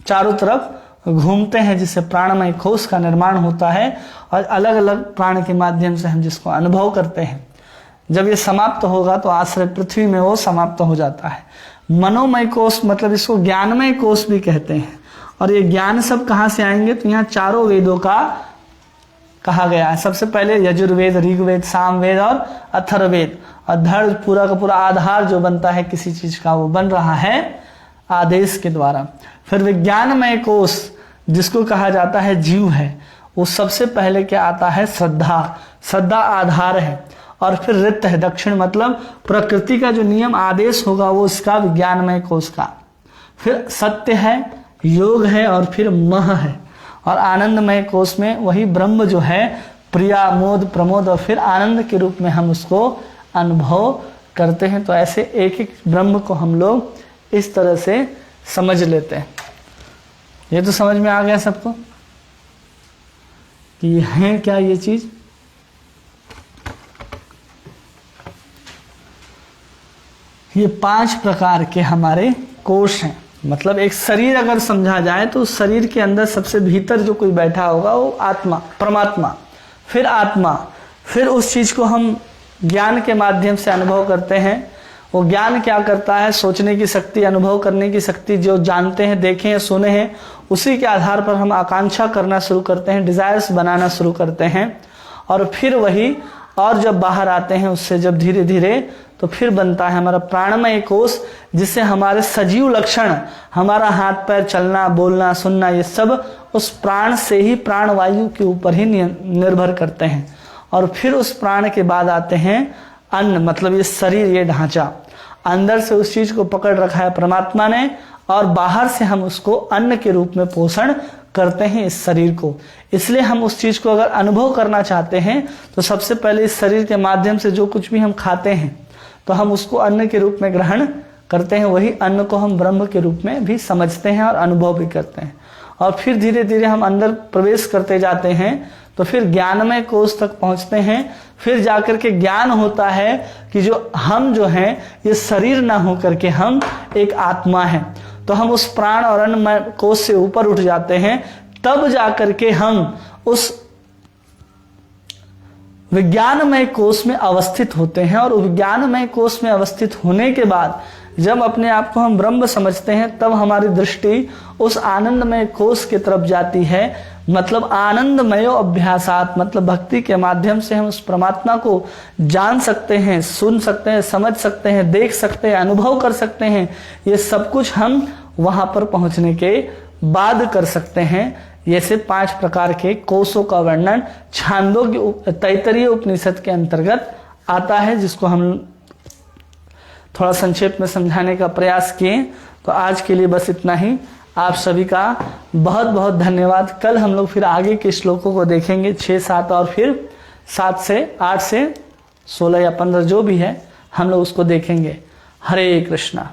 चारों तरफ घूमते हैं, जिससे प्राणमय कोश का निर्माण होता है। और अलग अलग प्राण के माध्यम से हम जिसको अनुभव करते हैं। जब ये समाप्त होगा तो आश्रय पृथ्वी में वो समाप्त हो जाता है। मनोमय कोश, मतलब इसको ज्ञानमय कोश भी कहते हैं। और ये ज्ञान सब कहाँ से आएंगे? तो यहाँ चारों वेदों का कहा गया है। सबसे पहले यजुर्वेद, ऋग्वेद, सामवेद और अथर्ववेद। और धड़ पूरा का पूरा आधार जो बनता है किसी चीज का, वो बन रहा है आदेश के द्वारा। फिर विज्ञानमय कोश जिसको कहा जाता है जीव है, वो सबसे पहले क्या आता है? श्रद्धा। श्रद्धा आधार है। और फिर रित है, दक्षिण, मतलब प्रकृति का जो नियम आदेश होगा वो इसका विज्ञानमय कोश का। फिर सत्य है, योग है, और फिर मह है। और आनंदमय कोश में वही ब्रह्म जो है, प्रिया, मोद, प्रमोद, और फिर आनंद के रूप में हम उसको अनुभव करते हैं। तो ऐसे एक एक ब्रह्म को हम लोग इस तरह से समझ लेते हैं। ये तो समझ में आ गया सबको कि है क्या ये चीज? ये 5 प्रकार के हमारे कोश हैं। मतलब एक शरीर अगर समझा जाए तो उस शरीर के अंदर सबसे भीतर जो कोई बैठा होगा वो आत्मा, परमात्मा। फिर आत्मा, फिर उस चीज को हम ज्ञान के माध्यम से अनुभव करते हैं। वो ज्ञान क्या करता है? सोचने की शक्ति, अनुभव करने की शक्ति, जो जानते हैं, देखे हैं, सुने हैं, उसी के आधार पर हम आकांक्षा करना शुरू करते हैं, डिजायर्स बनाना शुरू करते हैं। और फिर वही, और जब बाहर आते हैं उससे जब धीरे धीरे, तो फिर बनता है हमारा प्राणमय कोश, जिससे हमारे सजीव लक्षण, हमारा हाथ पैर चलना, बोलना, सुनना, ये सब उस प्राण से ही, प्राण वायु के ऊपर ही निर्भर करते हैं। और फिर उस प्राण के बाद आते हैं अन्न, मतलब ये शरीर, ये ढांचा। अंदर से उस चीज को पकड़ रखा है परमात्मा ने, और बाहर से हम उसको अन्न के रूप में पोषण करते हैं इस शरीर को। इसलिए हम उस चीज को अगर अनुभव करना चाहते हैं तो सबसे पहले इस शरीर के माध्यम से जो कुछ भी हम खाते हैं तो हम उसको अन्न के रूप में ग्रहण करते हैं। वही अन्न को हम ब्रह्म के रूप में भी समझते हैं और अनुभव भी करते हैं। और फिर धीरे धीरे हम अंदर प्रवेश करते जाते हैं, तो फिर ज्ञानमय कोश तक पहुंचते हैं। फिर जाकर के ज्ञान होता है कि जो हम जो हैं ये शरीर ना होकर के हम एक आत्मा हैं। तो हम उस प्राण और अन्नमय कोश से ऊपर उठ जाते हैं, तब जाकर के हम उस विज्ञानमय कोश में अवस्थित होते हैं। और विज्ञानमय कोश में अवस्थित होने के बाद जब अपने आप को हम ब्रह्म समझते हैं तब हमारी दृष्टि उस आनंदमय कोश की तरफ जाती है। मतलब आनंदमयो अभ्यासात, मतलब भक्ति के माध्यम से हम उस परमात्मा को जान सकते हैं, सुन सकते हैं, समझ सकते हैं, देख सकते हैं, अनुभव कर सकते हैं। ये सब कुछ हम वहां पर पहुंचने के बाद कर सकते हैं। ऐसे 5 प्रकार के कोशों का वर्णन छांदोग्य तैत्तरीय उपनिषद के अंतर्गत आता है, जिसको हम थोड़ा संक्षेप में समझाने का प्रयास किए। तो आज के लिए बस इतना ही। आप सभी का बहुत बहुत धन्यवाद। कल हम लोग फिर आगे के श्लोकों को देखेंगे, 6, 7 और फिर 7 से 8 से 16 या 15 जो भी है हम लोग उसको देखेंगे। हरे कृष्णा।